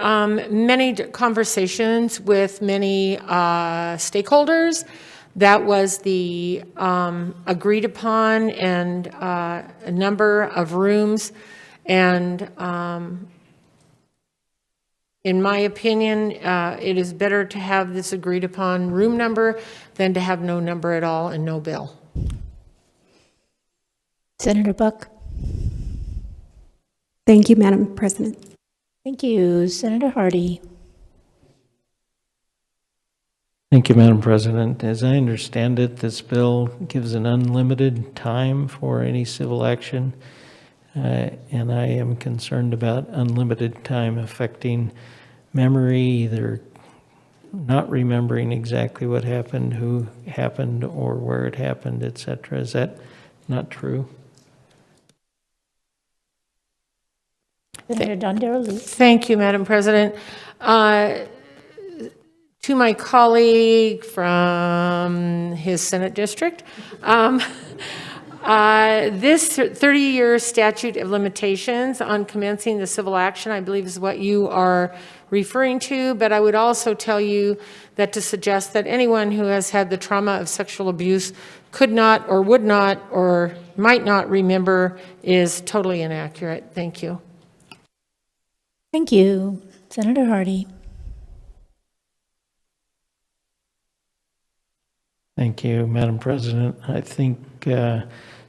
many conversations with many stakeholders, that was the agreed upon and a number of rooms. And in my opinion, it is better to have this agreed upon room number than to have no number at all and no bill. Senator Buck. Thank you, Madam President. Thank you, Senator Hardy. Thank you, Madam President. As I understand it, this bill gives an unlimited time for any civil action, and I am concerned about unlimited time affecting memory, either not remembering exactly what happened, who happened, or where it happened, etc. Is that not true? Senator Dondarello. Thank you, Madam President. To my colleague from his Senate district, this 30-year statute of limitations on commencing the civil action, I believe, is what you are referring to, but I would also tell you that to suggest that anyone who has had the trauma of sexual abuse could not or would not or might not remember is totally inaccurate. Thank you. Thank you, Senator Hardy. Thank you, Madam President. I think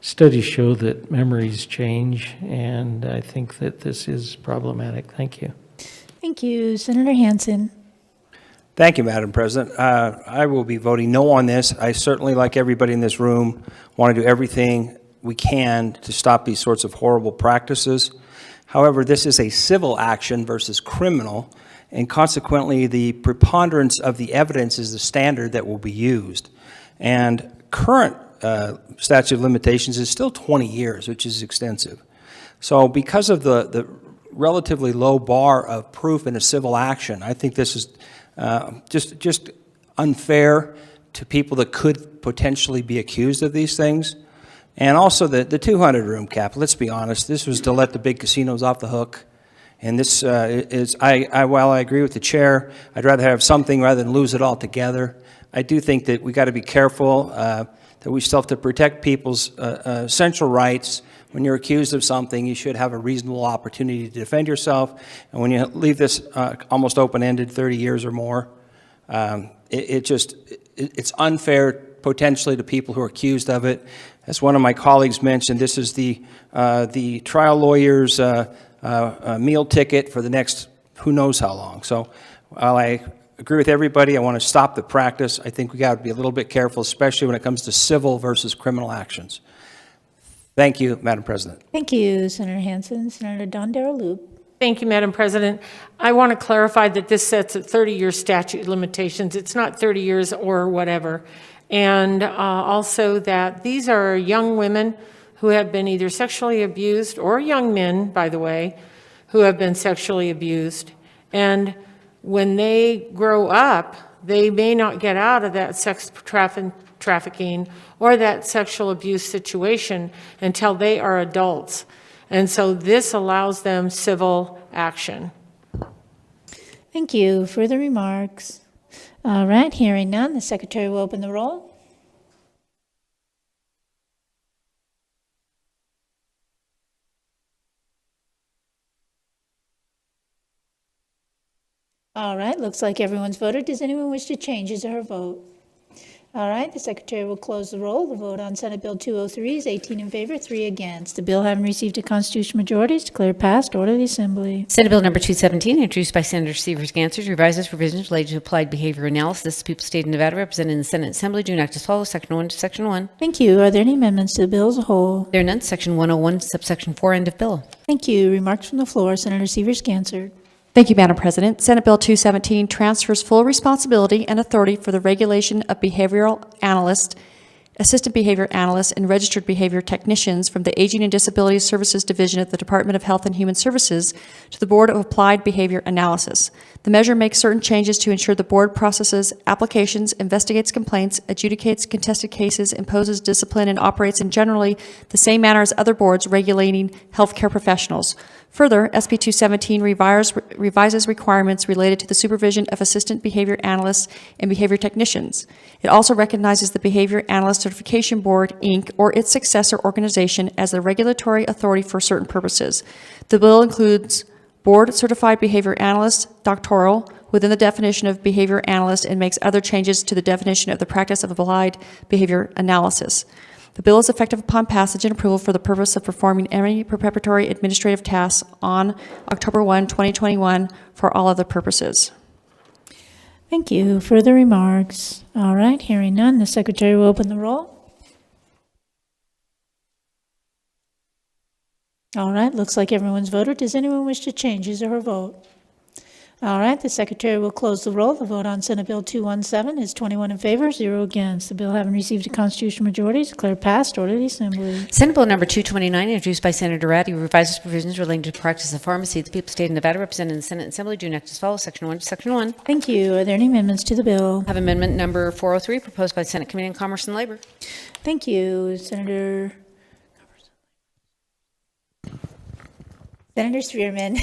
studies show that memories change, and I think that this is problematic. Thank you. Thank you, Senator Hansen. Thank you, Madam President. I will be voting no on this. I certainly, like everybody in this room, want to do everything we can to stop these sorts of horrible practices. However, this is a civil action versus criminal, and consequently, the preponderance of the evidence is the standard that will be used. And current statute of limitations is still 20 years, which is extensive. So because of the relatively low bar of proof in a civil action, I think this is just unfair to people that could potentially be accused of these things. And also the 200-room cap, let's be honest, this was to let the big casinos off the hook. And this while I agree with the chair, I'd rather have something rather than lose it altogether. I do think that we got to be careful, that we still have to protect people's essential rights. When you're accused of something, you should have a reasonable opportunity to defend yourself. And when you leave this almost open-ended 30 years or more, it's unfair potentially to people who are accused of it. As one of my colleagues mentioned, this is the trial lawyer's meal ticket for the next who knows how long. So while I agree with everybody, I want to stop the practice. I think we got to be a little bit careful, especially when it comes to civil versus criminal actions. Thank you, Madam President. Thank you, Senator Hansen. Senator Dondarello. Thank you, Madam President. I want to clarify that this sets a 30-year statute of limitations. It's not 30 years or whatever. And also that these are young women who have been either sexually abused, or young men, by the way, who have been sexually abused. And when they grow up, they may not get out of that sex trafficking or that sexual abuse situation until they are adults. And so this allows them civil action. Thank you. Further remarks? All right, hearing none, the Secretary will open the roll. All right, looks like everyone's voted. Does anyone wish to change his or her vote? All right, the Secretary will close the roll. The vote on Senate Bill 203 is 18 in favor, 3 against. The bill, having received a constitutional majority, is declared passed. Order of the Assembly. Senate Bill number 217, introduced by Senator Severs-Gansers, revises provisions related to applied behavior analysis. The people of the state of Nevada, represented in the Senate Assembly, do enact as follows. Section 1 to Section 1. Thank you. Are there any amendments to the bill as a whole? There are none. Section 101, subsection 4, end of bill. Thank you. Remarks from the floor. Senator Severs-Gansers. Thank you, Madam President. Senate Bill 217 transfers full responsibility and authority for the regulation of behavioral analysts, assistant behavior analysts, and registered behavior technicians from the Aging and Disability Services Division of the Department of Health and Human Services to the Board of Applied Behavior Analysis. The measure makes certain changes to ensure the board processes applications, investigates complaints, adjudicates contested cases, imposes discipline, and operates in generally the same manner as other boards regulating healthcare professionals. Further, SB 217 revises requirements related to the supervision of assistant behavior analysts and behavior technicians. It also recognizes the Behavior Analyst Certification Board, Inc., or its successor organization as the regulatory authority for certain purposes. The bill includes Board Certified Behavior Analyst, doctoral, within the definition of behavior analyst, and makes other changes to the definition of the practice of applied behavior analysis. The bill is effective upon passage and approval for the purpose of performing any preparatory administrative tasks on October 1, 2021, for all other purposes. Thank you. Further remarks? All right, hearing none, the secretary will open the roll. All right, looks like everyone's voted. Does anyone wish to change his or her vote? All right, the secretary will close the roll. The vote on Senate Bill 217 is 21 in favor, 0 against. The bill having received a constitutional majority is declared passed. Order the Assembly. Senate Bill number 229, introduced by Senator Ratty, revises provisions relating to the practice of pharmacy. The people of the state of Nevada, represented in the Senate and Assembly, do next as follows. Section 1 to Section 1. Thank you. Are there any amendments to the bill? I have amendment number 403, proposed by the Senate Committee on Commerce and Labor. Thank you, Senator Spearman.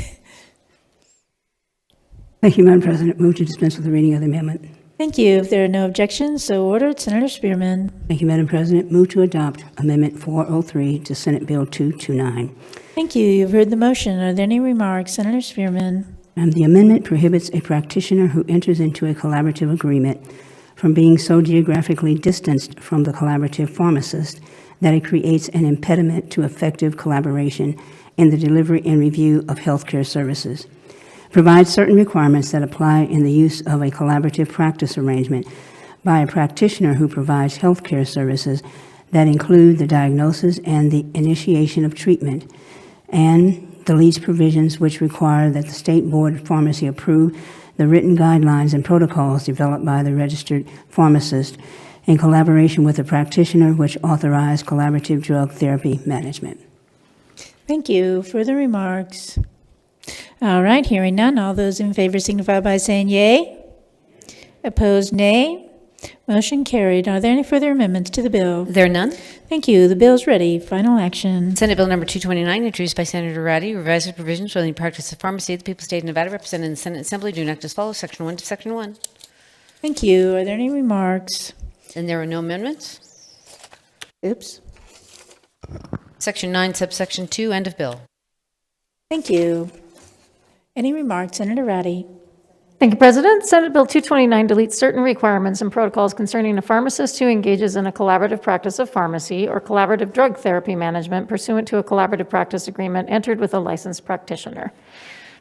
Thank you, Madam President. Move to dispense with the reading of the amendment. Thank you. If there are no objections, so ordered. Senator Spearman. Thank you, Madam President. Move to adopt Amendment 403 to Senate Bill 229. Thank you. You've heard the motion. Are there any remarks? Senator Spearman. The amendment prohibits a practitioner who enters into a collaborative agreement from being so geographically distanced from the collaborative pharmacist that it creates an impediment to effective collaboration in the delivery and review of healthcare services. Provides certain requirements that apply in the use of a collaborative practice arrangement by a practitioner who provides healthcare services that include the diagnosis and the initiation of treatment, and deletes provisions which require that the State Board of Pharmacy approve the written guidelines and protocols developed by the registered pharmacist in collaboration with the practitioner which authorize collaborative drug therapy management. Thank you. Further remarks? All right, hearing none. All those in favor signify by saying yea. Opposed, nay. Motion carried. Are there any further amendments to the bill? There are none. Thank you. The bill is ready. Final action. Senate Bill number 229, introduced by Senator Ratty, revises provisions relating to the practice of pharmacy. The people of the state of Nevada, represented in the Senate and Assembly, do enact as follows. Section 1 to Section 1. Thank you. Are there any remarks? And there are no amendments. Oops. Section 9, subsection 2, end of bill. Thank you. Any remarks? Senator Ratty. Thank you, President. Senate Bill 229 deletes certain requirements and protocols concerning a pharmacist who engages in a collaborative practice of pharmacy or collaborative drug therapy management pursuant to a collaborative practice agreement entered with a licensed practitioner.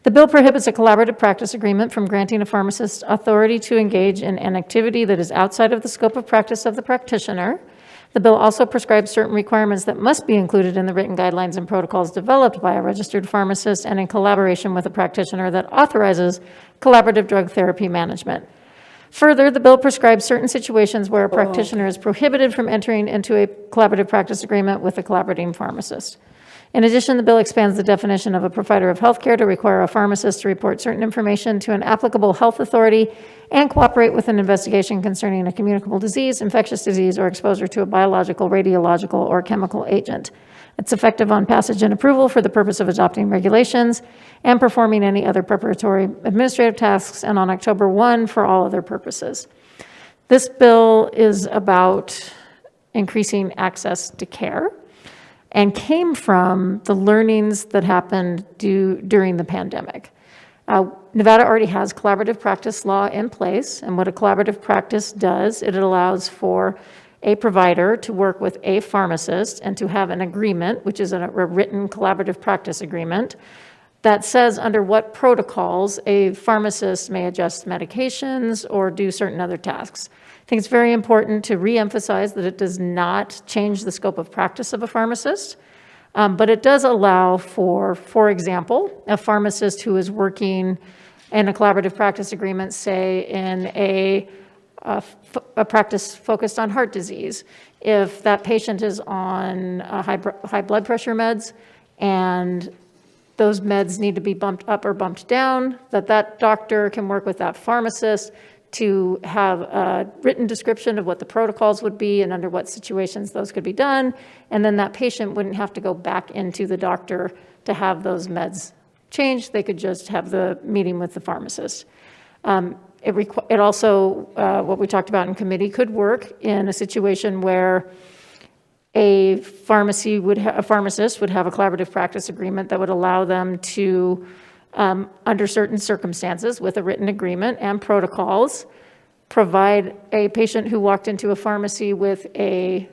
The bill prohibits a collaborative practice agreement from granting a pharmacist authority to engage in an activity that is outside of the scope of practice of the practitioner. The bill also prescribes certain requirements that must be included in the written guidelines and protocols developed by a registered pharmacist and in collaboration with a practitioner that authorizes collaborative drug therapy management. Further, the bill prescribes certain situations where a practitioner is prohibited from entering into a collaborative practice agreement with a collaborating pharmacist. In addition, the bill expands the definition of a provider of health care to require a pharmacist to report certain information to an applicable health authority and cooperate with an investigation concerning a communicable disease, infectious disease, or exposure to a biological, radiological, or chemical agent. It's effective on passage and approval for the purpose of adopting regulations and performing any other preparatory administrative tasks, and on October 1 for all other purposes. This bill is about increasing access to care and came from the learnings that happened during the pandemic. Nevada already has collaborative practice law in place, and what a collaborative practice does, it allows for a provider to work with a pharmacist and to have an agreement, which is a written collaborative practice agreement, that says under what protocols a pharmacist may adjust medications or do certain other tasks. I think it's very important to reemphasize that it does not change the scope of practice of a pharmacist. But it does allow for example, a pharmacist who is working in a collaborative practice agreement, say in a practice focused on heart disease. If that patient is on high blood pressure meds and those meds need to be bumped up or bumped down, that doctor can work with that pharmacist to have a written description of what the protocols would be and under what situations those could be done. And then that patient wouldn't have to go back into the doctor to have those meds changed. They could just have the meeting with the pharmacist. It also, what we talked about in committee, could work in a situation where a pharmacist would have a collaborative practice agreement that would allow them to, under certain circumstances, with a written agreement and protocols, provide a patient who walked into a pharmacy with a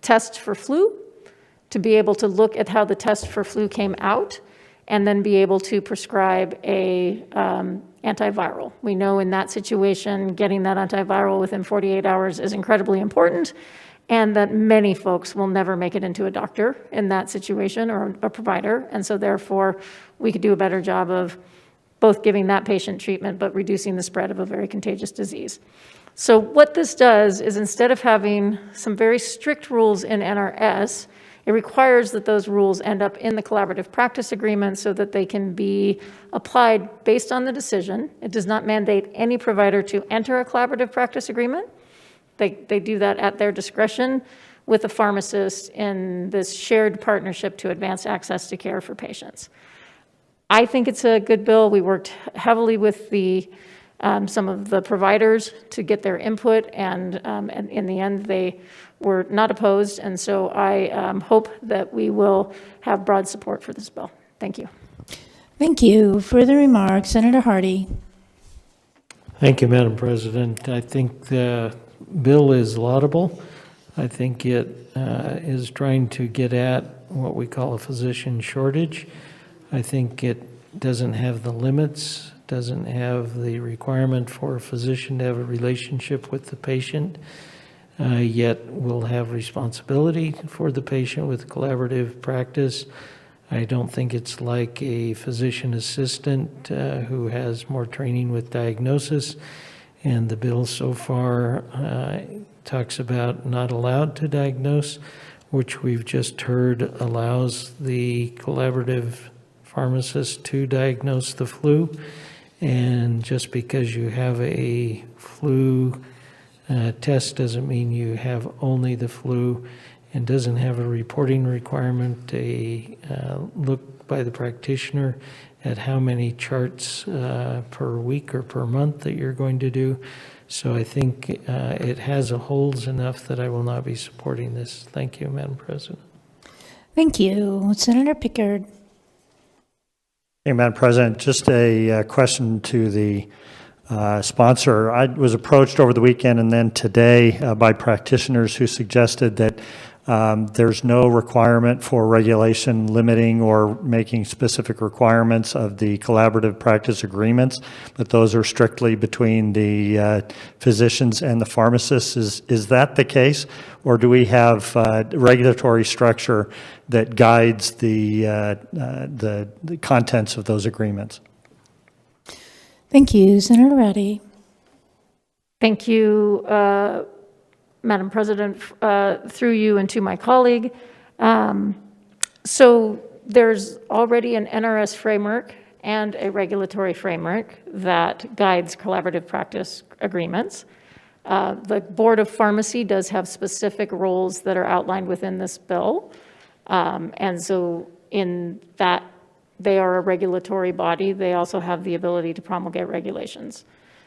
test for flu to be able to look at how the test for flu came out and then be able to prescribe a antiviral. We know in that situation, getting that antiviral within 48 hours is incredibly important, and that many folks will never make it into a doctor in that situation or a provider. And so therefore, we could do a better job of both giving that patient treatment, but reducing the spread of a very contagious disease. So what this does is, instead of having some very strict rules in NRS, it requires that those rules end up in the collaborative practice agreement so that they can be applied based on the decision. It does not mandate any provider to enter a collaborative practice agreement. They do that at their discretion with a pharmacist in this shared partnership to advance access to care for patients. I think it's a good bill. We worked heavily with some of the providers to get their input, and in the end, they were not opposed. And so I hope that we will have broad support for this bill. Thank you. Thank you. Further remarks, Senator Hardy. Thank you, Madam President. I think the bill is laudable. I think it is trying to get at what we call a physician shortage. I think it doesn't have the limits, doesn't have the requirement for a physician to have a relationship with the patient, yet will have responsibility for the patient with collaborative practice. I don't think it's like a physician assistant who has more training with diagnosis. And the bill so far talks about not allowed to diagnose, which we've just heard allows the collaborative pharmacist to diagnose the flu. And just because you have a flu test doesn't mean you have only the flu, and doesn't have a reporting requirement, a look by the practitioner at how many charts per week or per month that you're going to do. So I think it has holes enough that I will not be supporting this. Thank you, Madam President. Thank you. Senator Pickard. Hey, Madam President, just a question to the sponsor. I was approached over the weekend and then today by practitioners who suggested that there's no requirement for regulation limiting or making specific requirements of the collaborative practice agreements, but those are strictly between the physicians and the pharmacists. Is that the case? Or do we have regulatory structure that guides the contents of those agreements? Thank you. Senator Reddy. Thank you, Madam President, through you and to my colleague. So there's already an NRS framework and a regulatory framework that guides collaborative practice agreements. The Board of Pharmacy does have specific roles that are outlined within this bill. And so in that, they are a regulatory body. They also have the ability to promulgate regulations.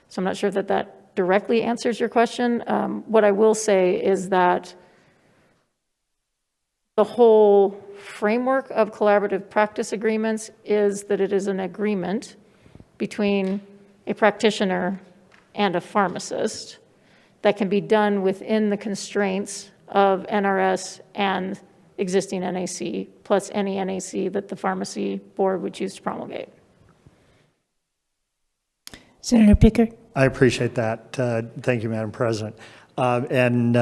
So I'm not sure that that directly answers your question. What I will say is that the whole framework of collaborative practice agreements is that it is an agreement between a practitioner and a pharmacist that can be done within the constraints of NRS and existing NAC, plus any NAC that the pharmacy board would choose to promulgate. Senator Pickard. I appreciate that. Thank you, Madam President. And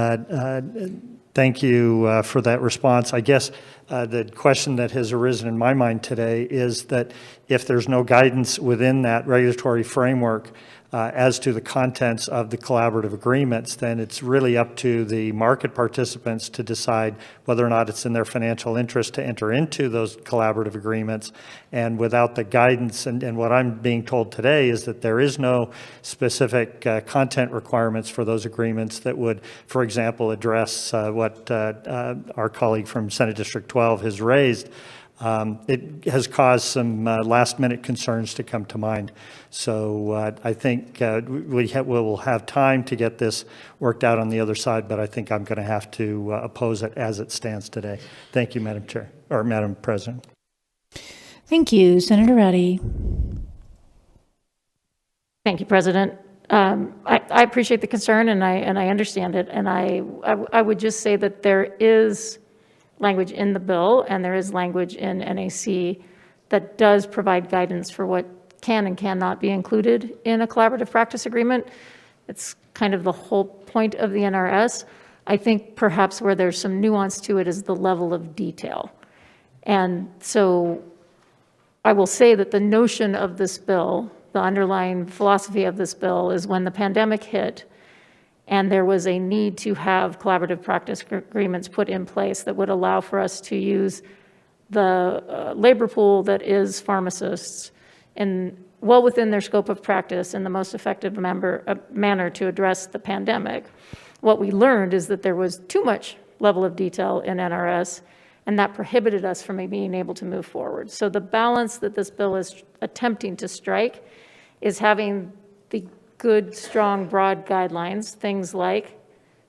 Thank you for that response. I guess the question that has arisen in my mind today is that if there's no guidance within that regulatory framework as to the contents of the collaborative agreements, then it's really up to the market participants to decide whether or not it's in their financial interest to enter into those collaborative agreements. And without the guidance, and what I'm being told today is that there is no specific content requirements for those agreements that would, for example, address what our colleague from Senate District 12 has raised. It has caused some last-minute concerns to come to mind. So I think we'll have time to get this worked out on the other side, but I think I'm going to have to oppose it as it stands today. Thank you, Madam Chair, or Madam President. Thank you. Senator Reddy. Thank you, President. I appreciate the concern, and I understand it. And I would just say that there is language in the bill, and there is language in NAC that does provide guidance for what can and cannot be included in a collaborative practice agreement. It's kind of the whole point of the NRS. I think perhaps where there's some nuance to it is the level of detail. And so I will say that the notion of this bill, the underlying philosophy of this bill, is when the pandemic hit and there was a need to have collaborative practice agreements put in place that would allow for us to use the labor pool that is pharmacists and well within their scope of practice in the most effective manner to address the pandemic. What we learned is that there was too much level of detail in NRS, and that prohibited us from being able to move forward. So the balance that this bill is attempting to strike is having the good, strong, broad guidelines, things like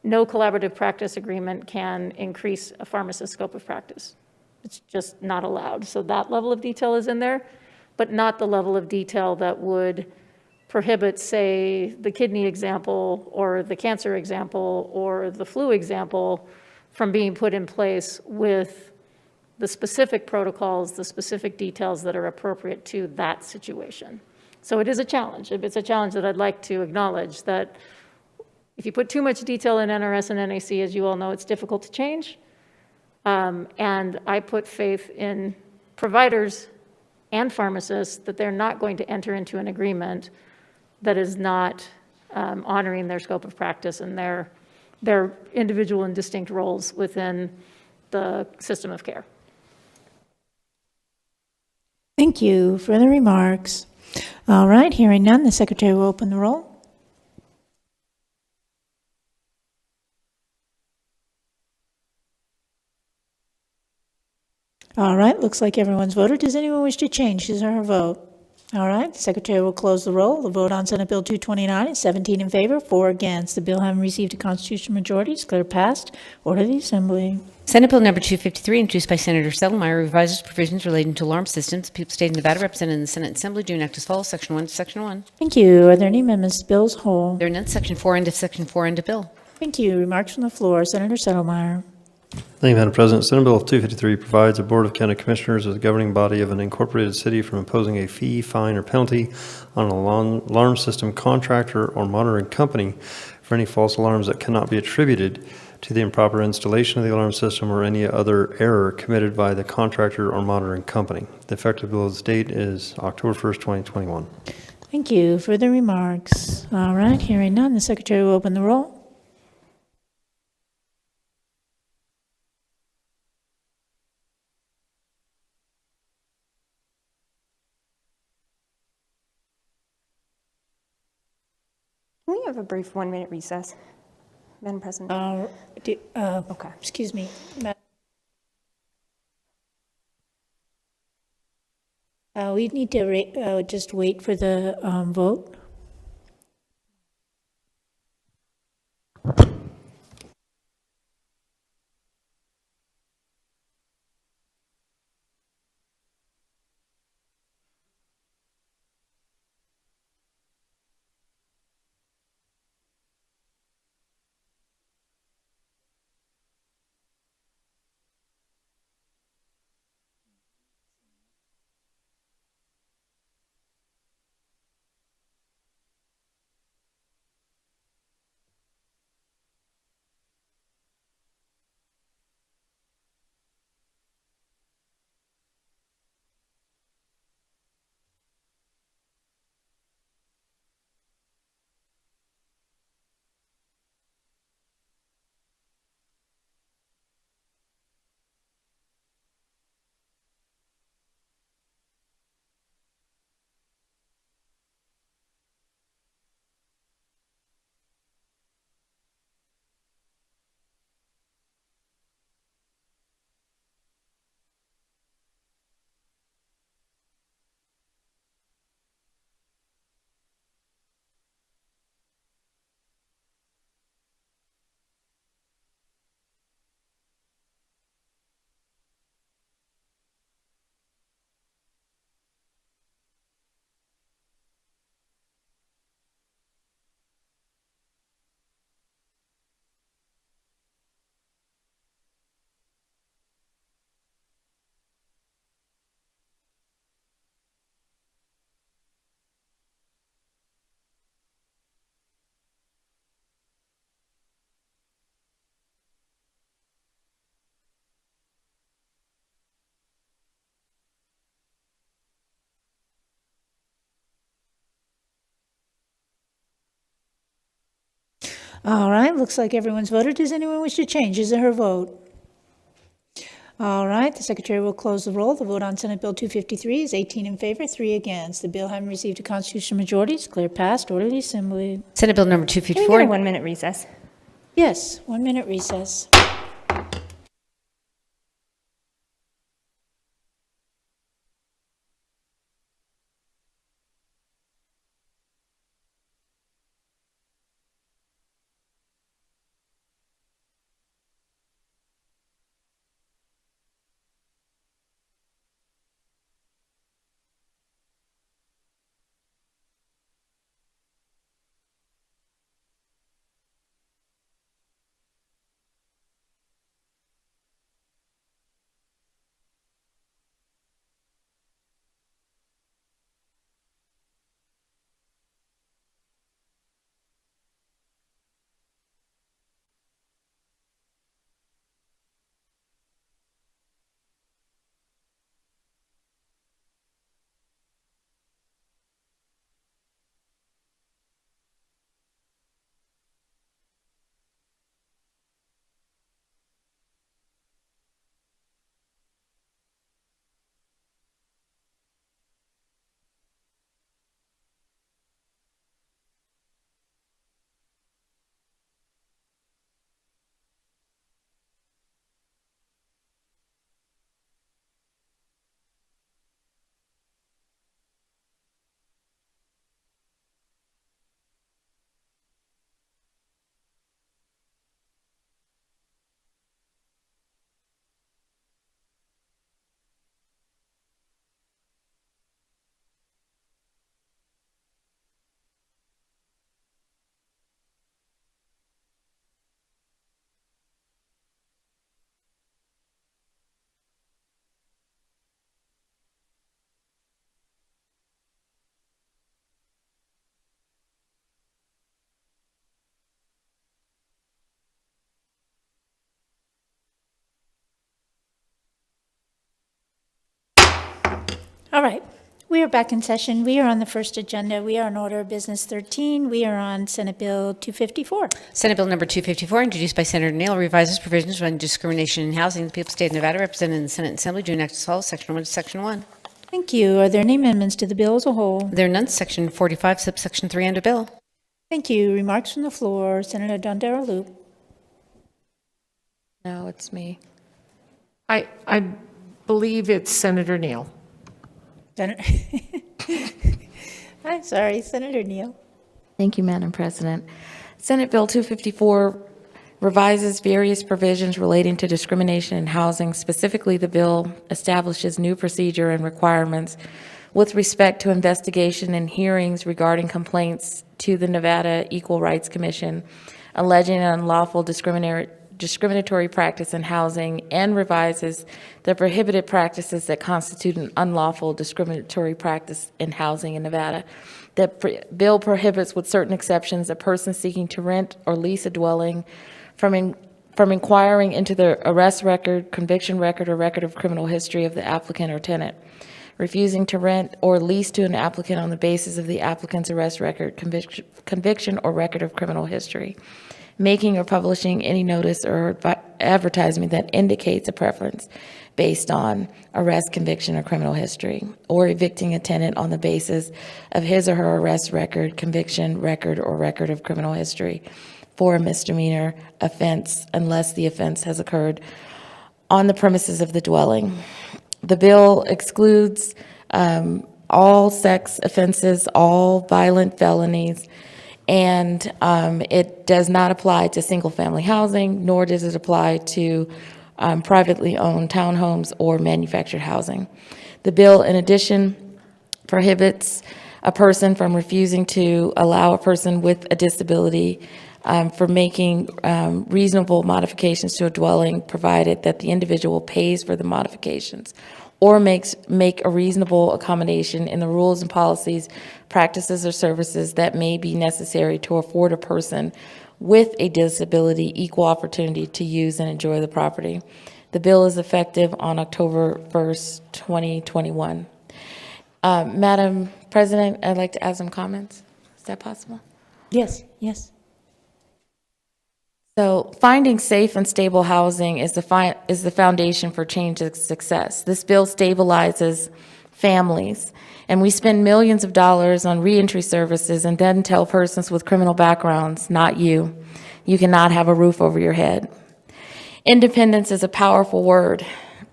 no collaborative practice agreement can increase a pharmacist's scope of practice. It's just not allowed. So that level of detail is in there, but not the level of detail that would prohibit, say, the kidney example or the cancer example or the flu example from being put in place with the specific protocols, the specific details that are appropriate to that situation. So it is a challenge. It's a challenge that I'd like to acknowledge, that if you put too much detail in NRS and NAC, as you all know, it's difficult to change. And I put faith in providers and pharmacists that they're not going to enter into an agreement that is not honoring their scope of practice and their individual and distinct roles within the system of care. Thank you. Further remarks? All right, hearing none, the Secretary will open the roll. All right, looks like everyone's voted. Does anyone wish to change his or her vote? All right, the Secretary will close the roll. The vote on Senate Bill 229 is 17 in favor, 4 against. The bill having received a constitutional majority is declared passed. Order the Assembly. Senate Bill number 253, introduced by Senator Settlemyre, revises provisions relating to alarm systems. The people of the state of Nevada represented in the Senate Assembly do enact as follows. Section 1 to Section 1. Thank you. Are there any amendments to bills whole? There are none. Section 4 into Section 4 into bill. Thank you. Remarks from the floor. Senator Settlemyre. Thank you, Madam President. Senate Bill 253 provides the Board of County Commissioners as the governing body of an incorporated city from imposing a fee, fine, or penalty on an alarm system contractor or monitoring company for any false alarms that cannot be attributed to the improper installation of the alarm system or any other error committed by the contractor or monitoring company. The effective bill's date is October 1st, 2021. Thank you. Further remarks? All right, hearing none, the Secretary will open the roll. Can we have a brief 1-minute recess, Madam President? Okay. Excuse me. We need to just wait for the vote. All right, looks like everyone's voted. Does anyone wish to change his or her vote? All right, the secretary will close the roll. The vote on Senate Bill 253 is 18 in favor, 3 against. The bill having received a constitutional majority is declared passed. Orderly assembly. Senate Bill number Can we 254. get a 1-minute recess? Yes, 1 minute recess. All right, we are back in session. We are on the first agenda. We are on order of business 13. We are on Senate Bill 254. Senate Bill number 254, introduced by Senator Neal, revises provisions on discrimination in housing in the people's state of Nevada, represented in the Senate Assembly, due next as follows, Section 1 to Section 1. Thank you. Are there any amendments to the bill as a whole? There are none. Section 45, subsection 3 under bill. Thank you. Remarks from the floor. Senator Dondero Loop. No, it's me. I believe it's Senator Neal. I'm sorry, Senator Neal. Thank you, Madam President. Senate Bill 254 revises various provisions relating to discrimination in housing. Specifically, the bill establishes new procedure and requirements with respect to investigation and hearings regarding complaints to the Nevada Equal Rights Commission alleging an unlawful discriminatory practice in housing, and revises the prohibited practices that constitute an unlawful discriminatory practice in housing in Nevada. The bill prohibits, with certain exceptions, a person seeking to rent or lease a dwelling from inquiring into the arrest record, conviction record, or record of criminal history of the applicant or tenant, refusing to rent or lease to an applicant on the basis of the applicant's arrest record, conviction, or record of criminal history, making or publishing any notice or advertisement that indicates a preference based on arrest, conviction, or criminal history, or evicting a tenant on the basis of his or her arrest record, conviction, record, or record of criminal history for a misdemeanor offense unless the offense has occurred on the premises of the dwelling. The bill excludes all sex offenses, all violent felonies, and it does not apply to single-family housing, nor does it apply to privately owned townhomes or manufactured housing. The bill, in addition, prohibits a person from refusing to allow a person with a disability for making reasonable modifications to a dwelling, provided that the individual pays for the modifications or make a reasonable accommodation in the rules and policies, practices, or services that may be necessary to afford a person with a disability equal opportunity to use and enjoy the property. The bill is effective on October 1st, 2021. Madam President, I'd like to add some comments. Is that possible? Yes, yes. So finding safe and stable housing is the foundation for change and success. This bill stabilizes families, and we spend millions of dollars on reentry services and then tell persons with criminal backgrounds, not you. You cannot have a roof over your head. Independence is a powerful word.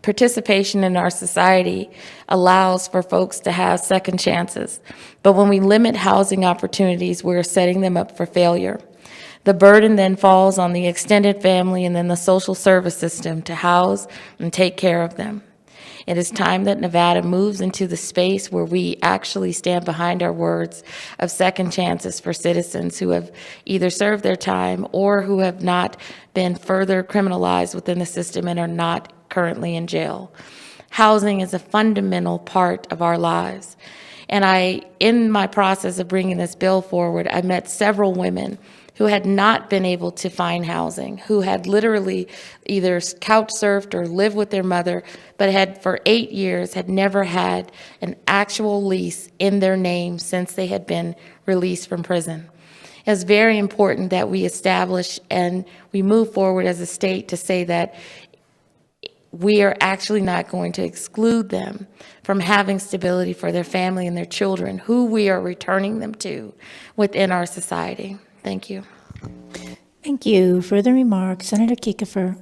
Participation in our society allows for folks to have second chances. But when we limit housing opportunities, we're setting them up for failure. The burden then falls on the extended family and then the social service system to house and take care of them. It is time that Nevada moves into the space where we actually stand behind our words of second chances for citizens who have either served their time or who have not been further criminalized within the system and are not currently in jail. Housing is a fundamental part of our lives. And in my process of bringing this bill forward, I met several women who had not been able to find housing, who had literally either couch surfed or lived with their mother, but had for 8 years had never had an actual lease in their name since they had been released from prison. It's very important that we establish and we move forward as a state to say that we are actually not going to exclude them from having stability for their family and their children, who we are returning them to within our society. Thank you. Thank you. Further remarks, Senator Kiefer.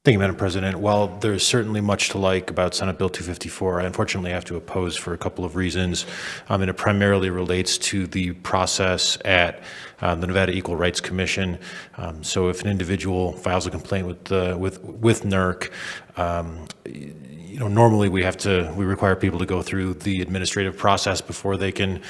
Thank you, Madam President. While there's certainly much to like about Senate Bill 254, I unfortunately have to oppose for a couple of reasons. And it primarily relates to the process at the Nevada Equal Rights Commission. So if an individual files a complaint with NERC, normally we require people to go through the administrative process before they can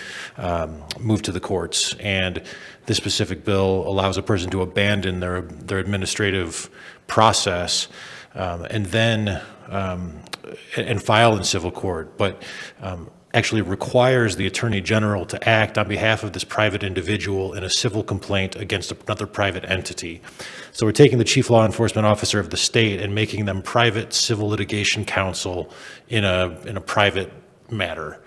move to the courts. And this specific bill allows a person to abandon their administrative process and then and file in civil court, but actually requires the Attorney General to act on behalf of this private individual in a civil complaint against another private entity. So we're taking the Chief Law Enforcement Officer of the state and making them private civil litigation counsel in a private matter,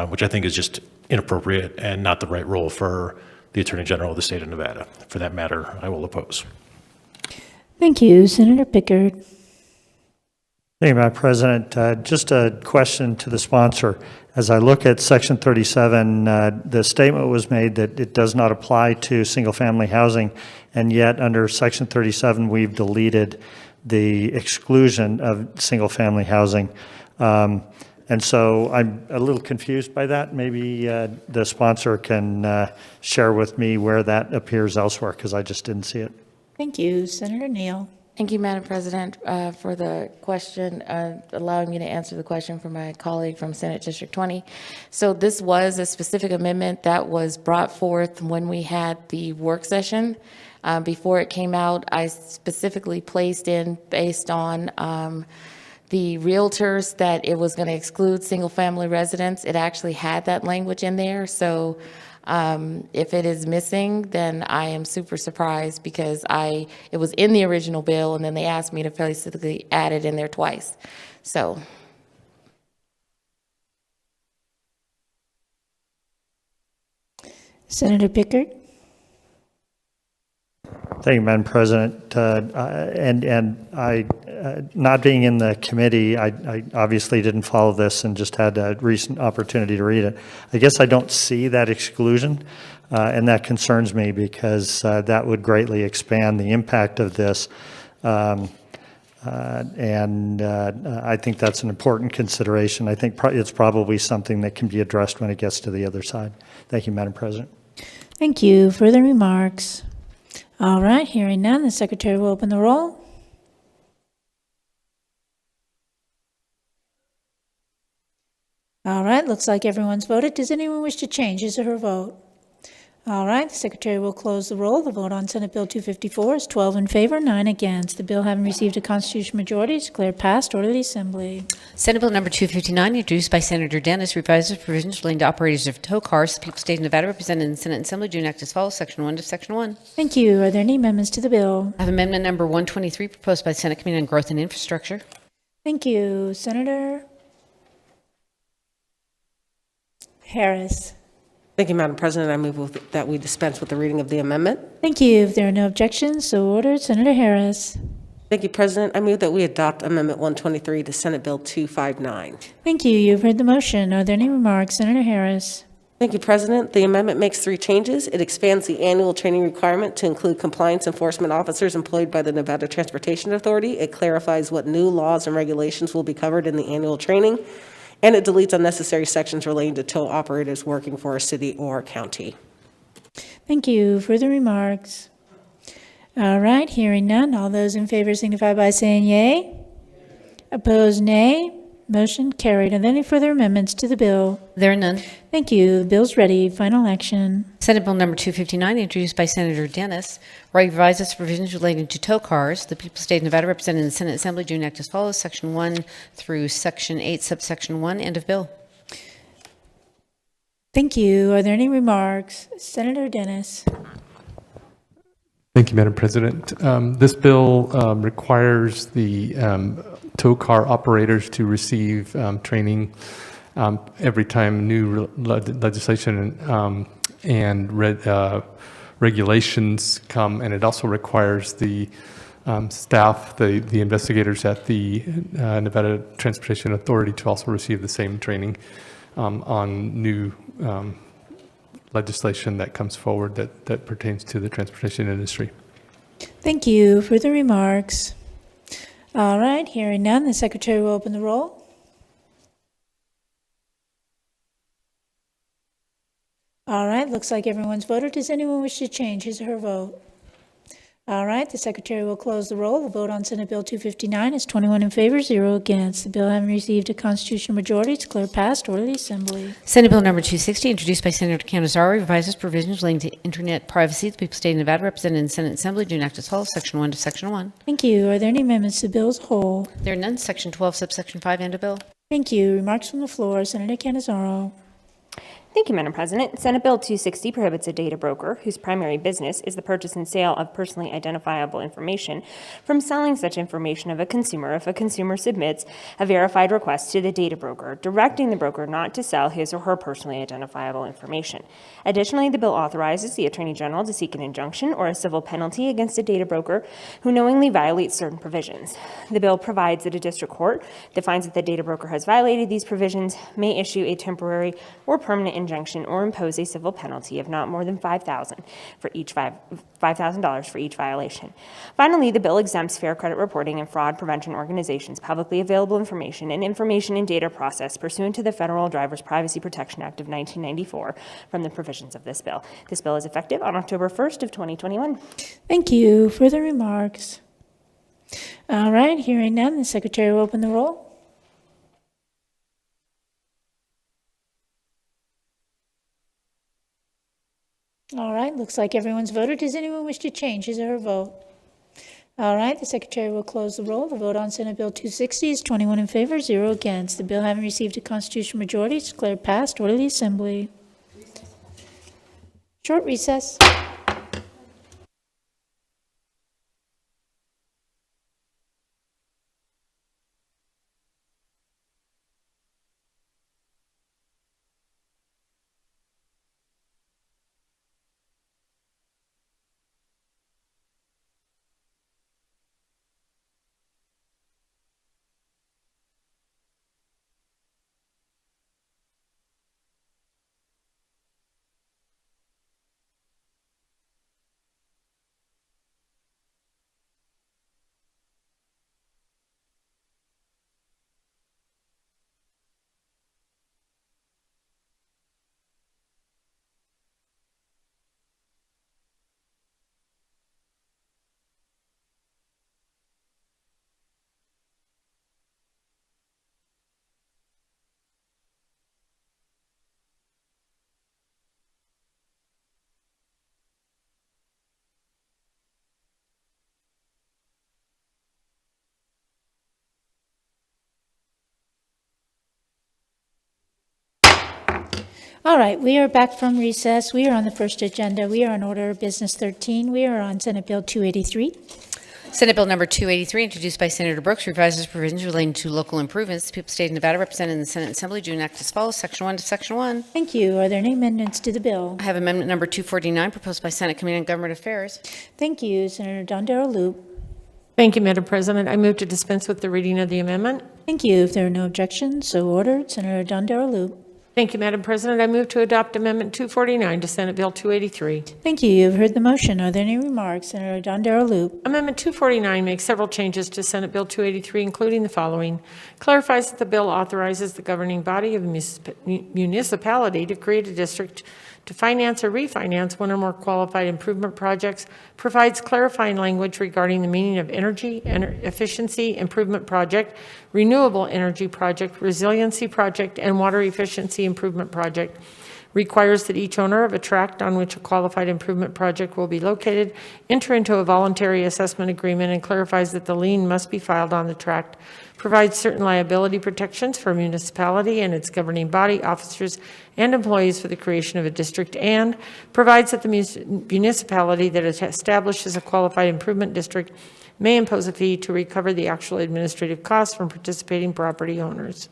which I think is just inappropriate and not the right role for the Attorney General of the state of Nevada. For that matter, I will oppose. Thank you. Senator Pickard. Thank you, Madam President. Just a question to the sponsor. As I look at Section 37, the statement was made that it does not apply to single-family housing, and yet under Section 37, we've deleted the exclusion of single-family housing. And so I'm a little confused by that. Maybe the sponsor can share with me where that appears elsewhere, because I just didn't see it. Thank you. Senator Neal. Thank you, Madam President, for the question, allowing me to answer the question from my colleague from Senate District 20. So this was a specific amendment that was brought forth when we had the work session. Before it came out, I specifically placed in, based on the realtors, that it was going to exclude single-family residents. It actually had that language in there. So if it is missing, then I am super surprised, because it was in the original bill, and then they asked me to basically add it in there twice. So. Senator Pickard. Thank you, Madam President. And I, not being in the committee, I obviously didn't follow this and just had a recent opportunity to read it. I guess I don't see that exclusion, and that concerns me, because that would greatly expand the impact of this. And I think that's an important consideration. I think it's probably something that can be addressed when it gets to the other side. Thank you, Madam President. Thank you. Further remarks? All right, hearing none, the Secretary will open the roll. All right, looks like everyone's voted. Does anyone wish to change his or her vote? All right, the Secretary will close the roll. The vote on Senate Bill 254 is 12 in favor, 9 against. The bill, having received a constitutional majority, is declared passed. Order the Assembly. Senate Bill number 259, introduced by Senator Dennis, revises provisions relating to operators of tow cars. The people of the state of Nevada, represented in the Senate and Assembly, do enact as follows. Section 1 to Section 1. Thank you. Are there any amendments to the bill? I have amendment number 123, proposed by the Senate Committee on Growth and Infrastructure. Thank you. Senator Harris. Thank you, Madam President. I move that we dispense with the reading of the amendment. Thank you. If there are no objections, so ordered. Senator Harris. Thank you, President. I move that we adopt Amendment 123 to Senate Bill 259. Thank you. You've heard the motion. Are there any remarks? Senator Harris. Thank you, President. The amendment makes 3 changes. It expands the annual training requirement to include compliance enforcement officers employed by the Nevada Transportation Authority. It clarifies what new laws and regulations will be covered in the annual training, and it deletes unnecessary sections relating to tow operators working for a city or county. Thank you. Further remarks? All right, hearing none. All those in favor signify by saying yea. Opposed, nay. Motion carried. Are there any further amendments to the bill? There are none. Thank you. The bill's ready. Final action. Senate Bill number 259, introduced by Senator Dennis, revises provisions relating to tow cars. The people of the state of Nevada represented in the Senate Assembly do enact as follows: Section 1 through Section 8, subsection 1. End of bill. Thank you. Are there any remarks? Senator Dennis. Thank you, Madam President. This bill requires the tow car operators to receive training every time new legislation and regulations come, and it also requires the staff, the investigators at the Nevada Transportation Authority to also receive the same training on new legislation that comes forward that pertains to the transportation industry. Thank you. Further remarks? All right, hearing none, the secretary will open the roll. All right, looks like everyone's voted. Does anyone wish to change his or her vote? All right, the secretary will close the roll. The vote on Senate Bill 259 is 21 in favor, 0 against. The bill having received a constitutional majority, it's declared passed. Order the assembly. Senate Bill number 260, introduced by Senator Canizaro, revises provisions relating to internet privacy. The people of the state of Nevada represented in the Senate Assembly do enact as follows: Section 1 to Section 1. Thank you. Are there any amendments to the bill as a whole? There are none. Section 12, subsection 5. End of bill. Thank you. Remarks from the floor. Senator Canizaro. Thank you, Madam President. Senate Bill 260 prohibits a data broker whose primary business is the purchase and sale of personally identifiable information from selling such information of a consumer if a consumer submits a verified request to the data broker, directing the broker not to sell his or her personally identifiable information. Additionally, the bill authorizes the Attorney General to seek an injunction or a civil penalty against a data broker who knowingly violates certain provisions. The bill provides that a district court that finds that the data broker has violated these provisions may issue a temporary or permanent injunction or impose a civil penalty of not more than $5,000 for each $5,000 for each violation. Finally, the bill exempts Fair Credit Reporting and Fraud Prevention Organizations publicly available information and information in data process pursuant to the Federal Driver's Privacy Protection Act of 1994 from the provisions of this bill. This bill is effective on October 1st of 2021. Thank you. Further remarks? All right, hearing none, the secretary will open the roll. All right, looks like everyone's voted. Does anyone wish to change his or her vote? All right, the secretary will close the roll. The vote on Senate Bill 260 is 21 in favor, 0 against. The bill having received a constitutional majority is declared passed. Order the assembly. Short recess. All right, we are back from recess. We are on the first agenda. We are on order of business 13. We are on Senate Bill 283. Senate Bill number 283, introduced by Senator Brooks, revises provisions relating to local improvements. The people of the state of Nevada represented in the Senate Assembly do enact as follows. Section 1 to Section 1. Thank you. Are there any amendments to the bill? I have amendment number 249, proposed by Senate Committee on Government Affairs. Thank you. Senator Dondero Loop. Thank you, Madam President. I move to dispense with the reading of the amendment. Thank you. If there are no objections, so ordered. Senator Dondero Loop. Thank you, Madam President. I move to adopt Amendment 249 to Senate Bill 283. Thank you. You've heard the motion. Are there any remarks? Senator Dondero Loop. Amendment 249 makes several changes to Senate Bill 283, including the following. Clarifies that the bill authorizes the governing body of a municipality to create a district to finance or refinance one or more qualified improvement projects, provides clarifying language regarding the meaning of energy efficiency improvement project, renewable energy project, resiliency project, and water efficiency improvement project, requires that each owner of a tract on which a qualified improvement project will be located enter into a voluntary assessment agreement, and clarifies that the lien must be filed on the tract, provides certain liability protections for a municipality and its governing body, officers, and employees for the creation of a district, and provides that the municipality that is established as a qualified improvement district may impose a fee to recover the actual administrative costs from participating property owners.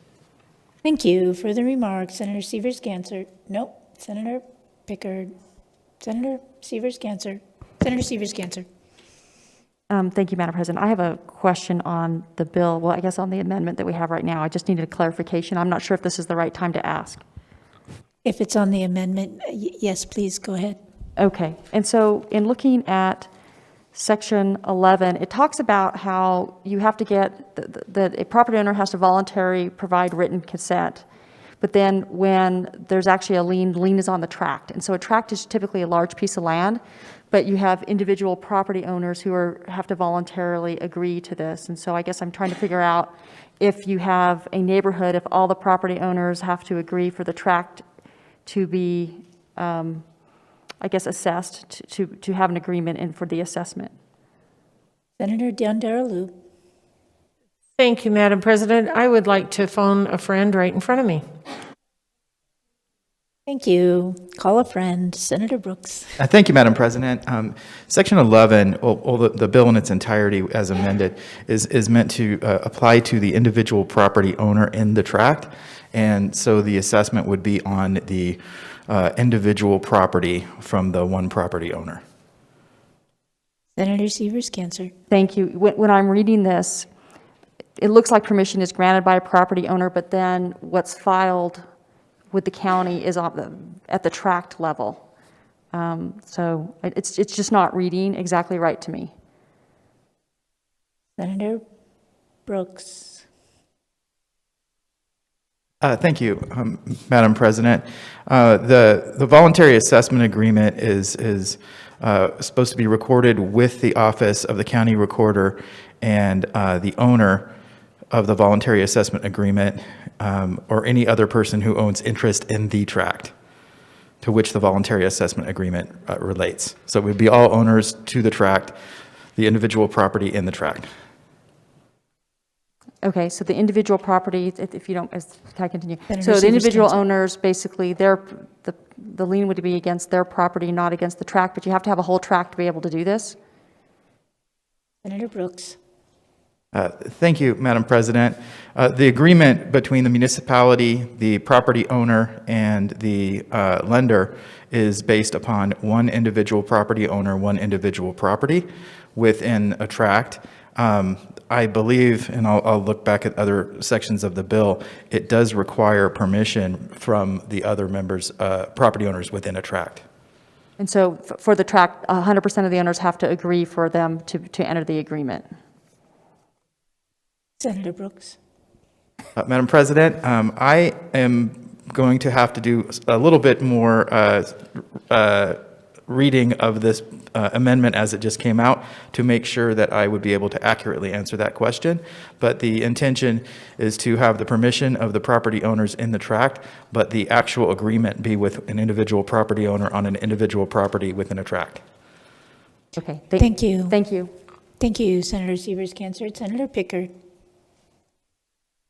Thank you. Further remarks? Senator Severs-Gansert. Nope. Senator Pickard. Senator Severs-Gansert. Senator Severs-Gansert. Thank you, Madam President. I have a question on the bill, well, I guess on the amendment that we have right now. I just needed a clarification. I'm not sure if this is the right time to ask. If it's on the amendment, yes, please go ahead. Okay. And so in looking at Section 11, it talks about how you have to get, that a property owner has to voluntarily provide written consent. But then when there's actually a lien is on the tract. And so a tract is typically a large piece of land, but you have individual property owners who have to voluntarily agree to this. And so I guess I'm trying to figure out if you have a neighborhood, if all the property owners have to agree for the tract to be, I guess, assessed, to have an agreement and for the assessment. Senator Dondero Loop. Thank you, Madam President. I would like to phone a friend right in front of me. Thank you. Call a friend. Senator Brooks. Thank you, Madam President. Section 11, the bill in its entirety as amended, is meant to apply to the individual property owner in the tract. And so the assessment would be on the individual property from the one property owner. Senator Severs-Gansert. Thank you. When I'm reading this, it looks like permission is granted by a property owner, but then what's filed with the county is at the tract level. So it's just not reading exactly right to me. Senator Brooks. Thank you, Madam President. The voluntary assessment agreement is supposed to be recorded with the office of the county recorder, and the owner of the voluntary assessment agreement or any other person who owns interest in the tract to which the voluntary assessment agreement relates. So it would be all owners to the tract, the individual property in the tract. Okay, so the individual property, if you don't, can I continue? Senator So the individual Severs-Gansert. owners, basically, the lien would be against their property, not against the tract, but you have to have a whole tract to be able to do this? Senator Brooks. Thank you, Madam President. The agreement between the municipality, the property owner, and the lender is based upon one individual property owner, one individual property within a tract. I believe, and I'll look back at other sections of the bill, it does require permission from the other members, property owners within a tract. And so for the tract, 100% of the owners have to agree for them to enter the agreement. Senator Brooks. Madam President, I am going to have to do a little bit more reading of this amendment as it just came out to make sure that I would be able to accurately answer that question. But the intention is to have the permission of the property owners in the tract, but the actual agreement be with an individual property owner on an individual property within a tract. Okay. Thank you. Thank you. Thank you, Senator Severs-Gansert. Senator Pickard.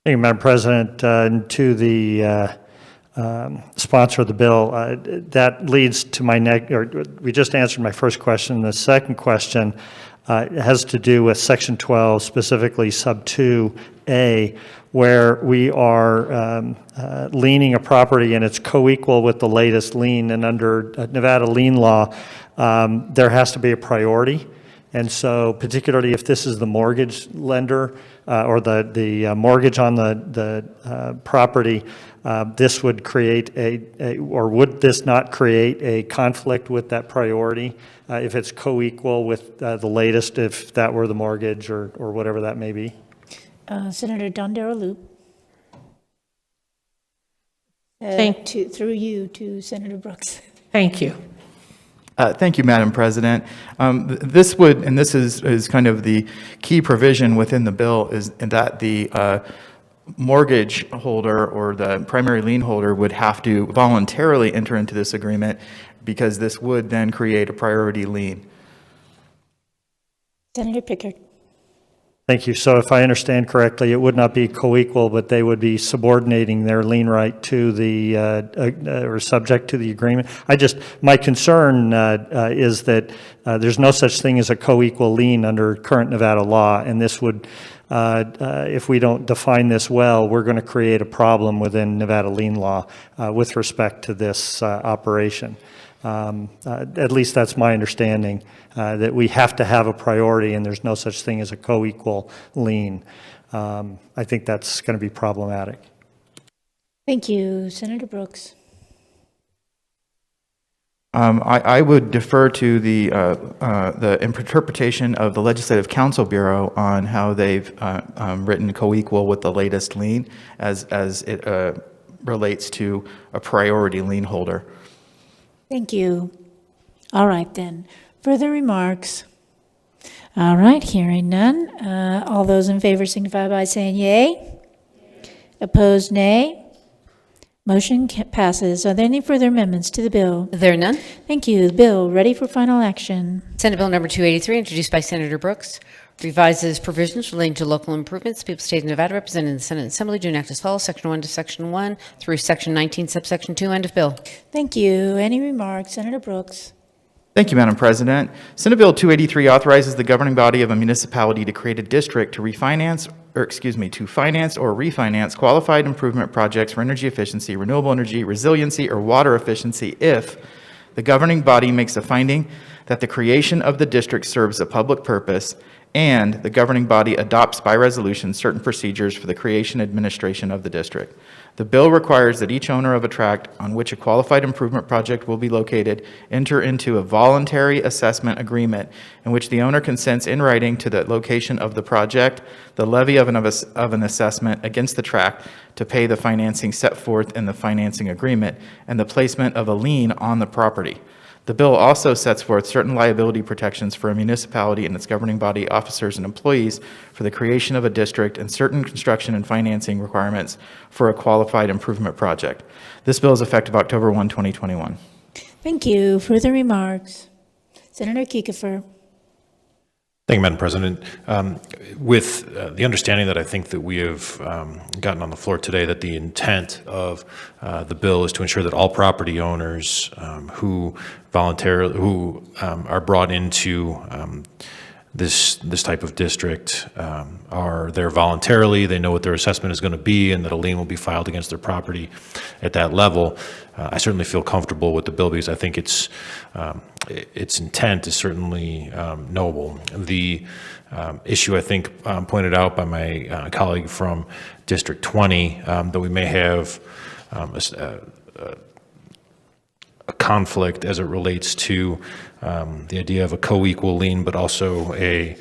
Thank you, Madam President. And to the sponsor of the bill, that leads to we just answered my first question. The second question, It has to do with Section 12, specifically Sub 2A, where we are liening a property and it's co-equal with the latest lien. And under Nevada lien law, there has to be a priority. And so particularly if this is the mortgage lender or the mortgage on the property, this would create or would this not create a conflict with that priority if it's co-equal with the latest, if that were the mortgage or whatever that may be? Senator Dondero Loop. Through you to Senator Brooks. Thank you. Thank you, Madam President. This would, and this is kind of the key provision within the bill, is that the mortgage holder or the primary lien holder would have to voluntarily enter into this agreement, because this would then create a priority lien. Senator Pickard. Thank you. So if I understand correctly, it would not be co-equal, but they would be subordinating their lien right to the, or subject to the agreement. My concern is that there's no such thing as a co-equal lien under current Nevada law, and this would, if we don't define this well, we're going to create a problem within Nevada lien law with respect to this operation. At least that's my understanding, that we have to have a priority and there's no such thing as a co-equal lien. I think that's going to be problematic. Thank you. Senator Brooks. I would defer to the interpretation of the Legislative Counsel Bureau on how they've written co-equal with the latest lien as it relates to a priority lien holder. Thank you. All right, then. Further remarks? All right, hearing none. All those in favor signify by saying yay. Opposed, nay. Motion passes. Are there any further amendments to the bill? There are none. Thank you. The bill ready for final action. Senate Bill number 283, introduced by Senator Brooks, revises provisions relating to local improvements. People state of Nevada represented in the Senate Assembly do enact as follows: Section 1 to Section 1 through Section 19, subsection 2. End of bill. Thank you. Any remarks? Senator Brooks. Thank you, Madam President. Senate Bill 283 authorizes the governing body of a municipality to create a district to finance or refinance qualified improvement projects for energy efficiency, renewable energy, resiliency, or water efficiency if the governing body makes a finding that the creation of the district serves a public purpose, and the governing body adopts by resolution certain procedures for the creation and administration of the district. The bill requires that each owner of a tract on which a qualified improvement project will be located enter into a voluntary assessment agreement in which the owner consents in writing to the location of the project, the levy of an assessment against the tract to pay the financing set forth in the financing agreement, and the placement of a lien on the property. The bill also sets forth certain liability protections for a municipality and its governing body officers and employees for the creation of a district, and certain construction and financing requirements for a qualified improvement project. This bill is effective October 1, 2021. Thank you. Further remarks? Senator Kiefer. Thank you, Madam President. With the understanding that I think that we have gotten on the floor today, that the intent of the bill is to ensure that all property owners who are brought into this type of district are there voluntarily, they know what their assessment is going to be, and that a lien will be filed against their property at that level. I certainly feel comfortable with the bill because I think its intent is certainly noble. The issue, I think, pointed out by my colleague from District 20, that we may have a conflict as it relates to the idea of a co-equal lien, but also a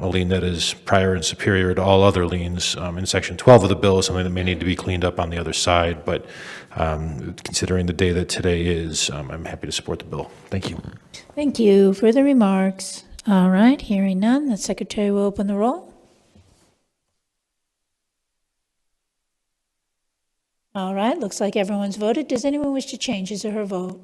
lien that is prior and superior to all other liens in Section 12 of the bill is something that may need to be cleaned up on the other side. But considering the day that today is, I'm happy to support the bill. Thank you. Thank you. Further remarks? All right, hearing none, the Secretary will open the roll. All right, looks like everyone's voted. Does anyone wish to change his or her vote?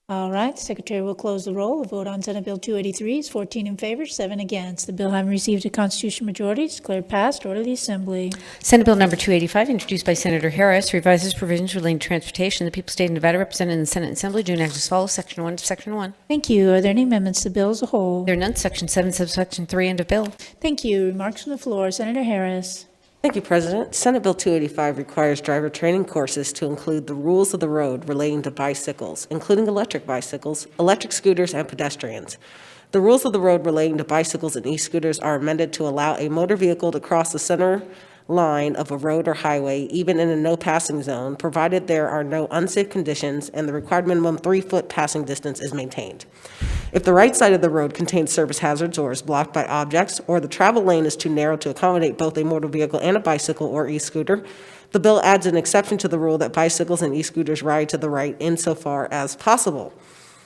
All right, Secretary will close the roll. The vote on Senate Bill 283 is 14 in favor, 7 against. The bill having received a constitutional majority is declared passed. Order the Assembly. Senate Bill number 285, introduced by Senator Harris, revises provisions relating to transportation. The people of the state of Nevada represented in the Senate and Assembly do enact as follows. Section 1 of Section 1. Thank you. Are there any amendments to the bill as a whole? There are none. Section 7, subsection 3, end of bill. Thank you. Remarks from the floor. Senator Harris. Thank you, President. Senate Bill 285 requires driver training courses to include the rules of the road relating to bicycles, including electric bicycles, electric scooters, and pedestrians. The rules of the road relating to bicycles and e-scooters are amended to allow a motor vehicle to cross the center line of a road or highway, even in a no passing zone, provided there are no unsafe conditions and the required minimum 3-foot passing distance is maintained. If the right side of the road contains service hazards or is blocked by objects, or the travel lane is too narrow to accommodate both a motor vehicle and a bicycle or e-scooter, the bill adds an exception to the rule that bicycles and e-scooters ride to the right insofar as possible.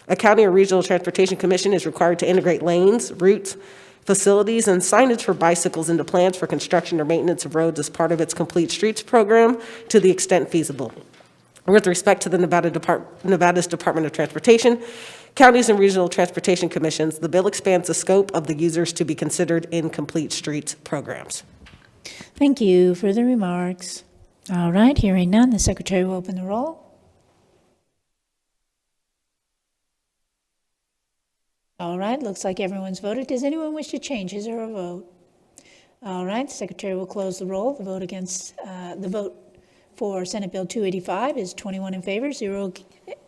A county or regional transportation commission is required to integrate lanes, routes, facilities, and signage for bicycles into plans for construction or maintenance of roads as part of its Complete Streets program to the extent feasible. With respect to the Nevada's Department of Transportation, counties and regional transportation commissions, the bill expands the scope of the users to be considered in Complete Streets programs. Thank you. Further remarks? All right, hearing none, the Secretary will open the roll. All right, looks like everyone's voted. Does anyone wish to change his or her vote? All right, the Secretary will close the roll. The vote for Senate Bill 285 is 21 in favor, 0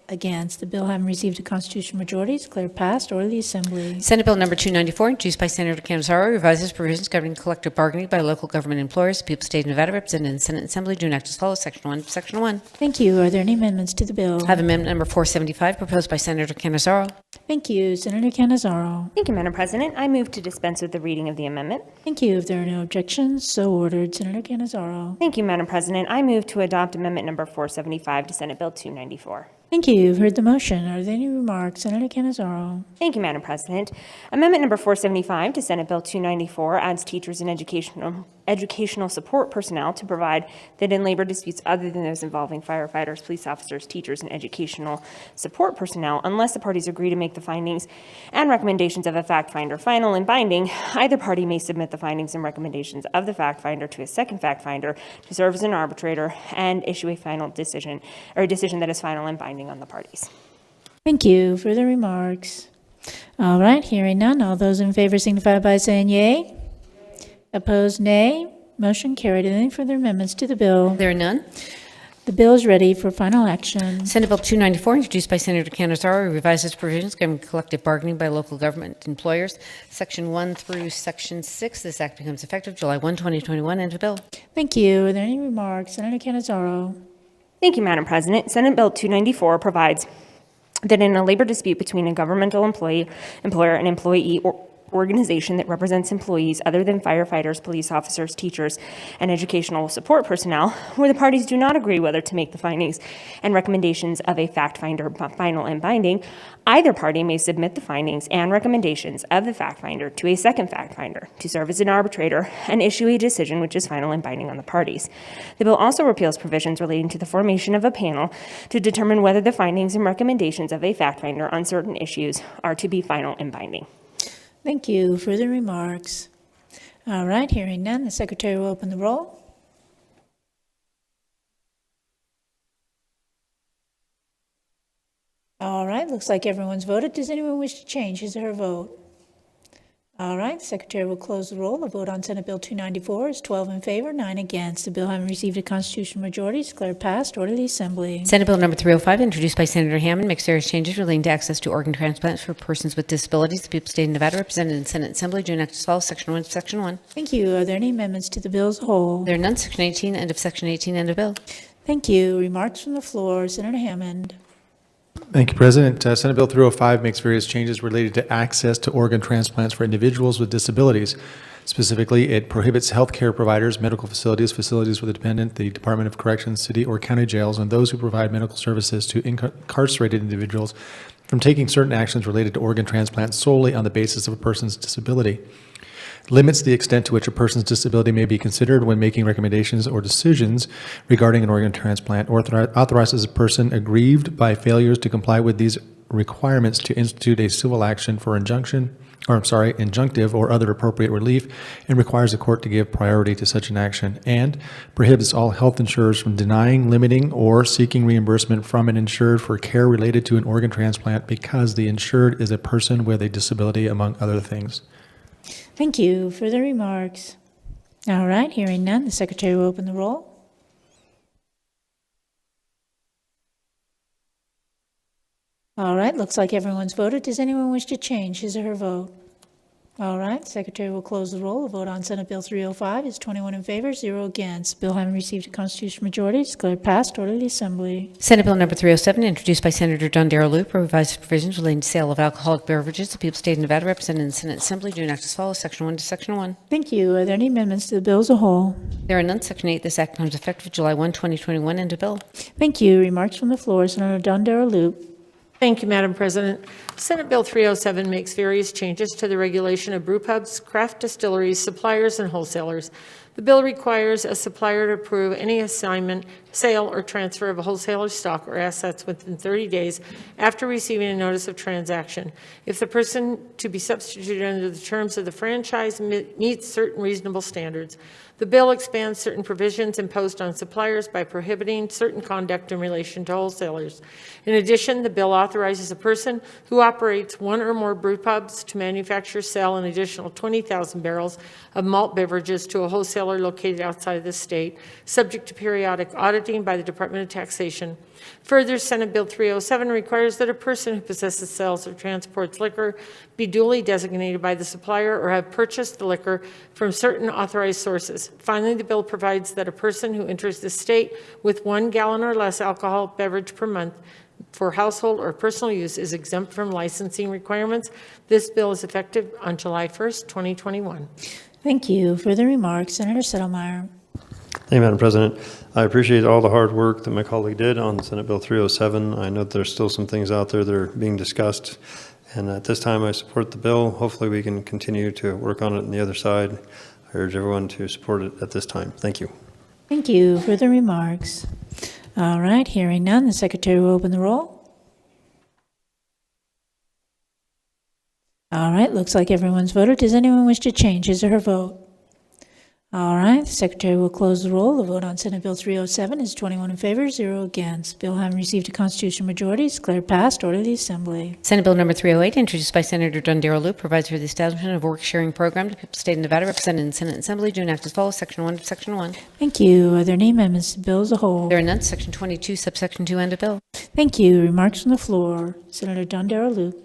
against. The bill having received a constitutional majority is declared passed. Order the Assembly. Senate Bill number 294, introduced by Senator Canizaro, revises provisions governing collective bargaining by local government employers. The people of the state of Nevada represented in the Senate and Assembly do enact as follows. Section 1 of Section 1. Thank you. Are there any amendments to the bill? I have amendment number 475, proposed by Senator Canizaro. Thank you. Senator Canizaro. Thank you, Madam President. I move to dispense with the reading of the amendment. Thank you. If there are no objections, so ordered. Senator Canizaro. Thank you, Madam President. I move to adopt amendment number 475 to Senate Bill 294. Thank you. You've heard the motion. Are there any remarks? Senator Canizaro. Thank you, Madam President. Amendment number 475 to Senate Bill 294 adds teachers and educational support personnel to provide that in labor disputes other than those involving firefighters, police officers, teachers, and educational support personnel, unless the parties agree to make the findings and recommendations of a fact finder final and binding, either party may submit the findings and recommendations of the fact finder to a second fact finder to serve as an arbitrator and issue a final decision, or a decision that is final and binding on the parties. Thank you. Further remarks? All right, hearing none. All those in favor signify by saying yea. Opposed, nay. Motion carried. Any further amendments to the bill? There are none. The bill is ready for final action. Senate Bill 294, introduced by Senator Canizaro, revises provisions governing collective bargaining by local government employers. Section 1 through Section 6. This act becomes effective July 1, 2021. End of bill. Thank you. Are there any remarks? Senator Canizaro. Thank you, Madam President. Senate Bill 294 provides that in a labor dispute between a governmental employer, and employee organization that represents employees other than firefighters, police officers, teachers, and educational support personnel, where the parties do not agree whether to make the findings and recommendations of a fact finder final and binding, either party may submit the findings and recommendations of the fact finder to a second fact finder to serve as an arbitrator and issue a decision which is final and binding on the parties. The bill also repeals provisions relating to the formation of a panel to determine whether the findings and recommendations of a fact finder on certain issues are to be final and binding. Thank you. Further remarks? All right, hearing none, the Secretary will open the roll. All right, looks like everyone's voted. Does anyone wish to change his or her vote? All right, the Secretary will close the roll. The vote on Senate Bill 294 is 12 in favor, 9 against. The bill having received a constitutional majority is declared passed. Order the Assembly. Senate Bill number 305, introduced by Senator Hammond, makes various changes relating to access to organ transplants for persons with disabilities. The people of the state of Nevada represented in the Senate and Assembly do enact as follows. Section 1 of Section 1. Thank you. Are there any amendments to the bill as a whole? There are none. Section 18, end of Section 18, end of bill. Thank you. Remarks from the floor. Senator Hammond. Thank you, President. Senate Bill 305 makes various changes related to access to organ transplants for individuals with disabilities. Specifically, it prohibits healthcare providers, medical facilities, facilities with a dependent, the Department of Corrections, city or county jails, and those who provide medical services to incarcerated individuals from taking certain actions related to organ transplants solely on the basis of a person's disability. Limits the extent to which a person's disability may be considered when making recommendations or decisions regarding an organ transplant, or authorizes a person aggrieved by failures to comply with these requirements to institute a civil action for injunctive or other appropriate relief, and requires the court to give priority to such an action, and prohibits all health insurers from denying, limiting, or seeking reimbursement from an insured for care related to an organ transplant because the insured is a person with a disability, among other things. Thank you. Further remarks? All right, hearing none, the secretary will open the roll. All right, looks like everyone's voted. Does anyone wish to change his or her vote? All right, secretary will close the roll. The vote on Senate Bill 305 is 21 in favor, 0 against. Bill having received a constitutional majority is declared passed. Order the assembly. Senate Bill number 307, introduced by Senator John Darrell Loop, revised provisions relating to sale of alcoholic beverages. The people of the state of Nevada, represented in the Senate Assembly, do enact as follows, Section 1 to Section 1. Thank you. Are there any amendments to the bill as a whole? There are none. Section 8, this act becomes effective July 1, 2021. End of bill. Thank you. Remarks from the floor. Senator John Darrell Loop. Thank you, Madam President. Senate Bill 307 makes various changes to the regulation of brew pubs, craft distilleries, suppliers, and wholesalers. The bill requires a supplier to approve any assignment, sale, or transfer of a wholesaler's stock or assets within 30 days after receiving a notice of transaction, if the person to be substituted under the terms of the franchise meets certain reasonable standards. The bill expands certain provisions imposed on suppliers by prohibiting certain conduct in relation to wholesalers. In addition, the bill authorizes a person who operates one or more brew pubs to manufacture, sell an additional 20,000 barrels of malt beverages to a wholesaler located outside of the state, subject to periodic auditing by the Department of Taxation. Further, Senate Bill 307 requires that a person who possesses, sells, or transports liquor be duly designated by the supplier or have purchased the liquor from certain authorized sources. Finally, the bill provides that a person who enters the state with 1 gallon or less alcoholic beverage per month for household or personal use is exempt from licensing requirements. This bill is effective on July 1st, 2021. Thank you. Further remarks? Senator Settlemyre. Thank you, Madam President. I appreciate all the hard work that my colleague did on Senate Bill 307. I know there's still some things out there that are being discussed, and at this time I support the bill. Hopefully we can continue to work on it on the other side. I urge everyone to support it at this time. Thank you. Thank you. Further remarks? All right, hearing none, the secretary will open the roll. All right, looks like everyone's voted. Does anyone wish to change his or her vote? All right, the secretary will close the roll. The vote on Senate Bill 307 is 21 in favor, 0 against. Bill having received a constitutional majority is declared passed. Order the assembly. Senate Bill number 308, introduced by Senator John Darrell Loop, provides for the establishment of a work-sharing program to people of the state of Nevada, represented in the Senate Assembly, do enact as follows, Section 1 to Section 1. Thank you. Are there any amendments to the bill as a whole? There are none. Section 22, subsection 2, end of bill. Thank you. Remarks from the floor. Senator John Darrell Loop.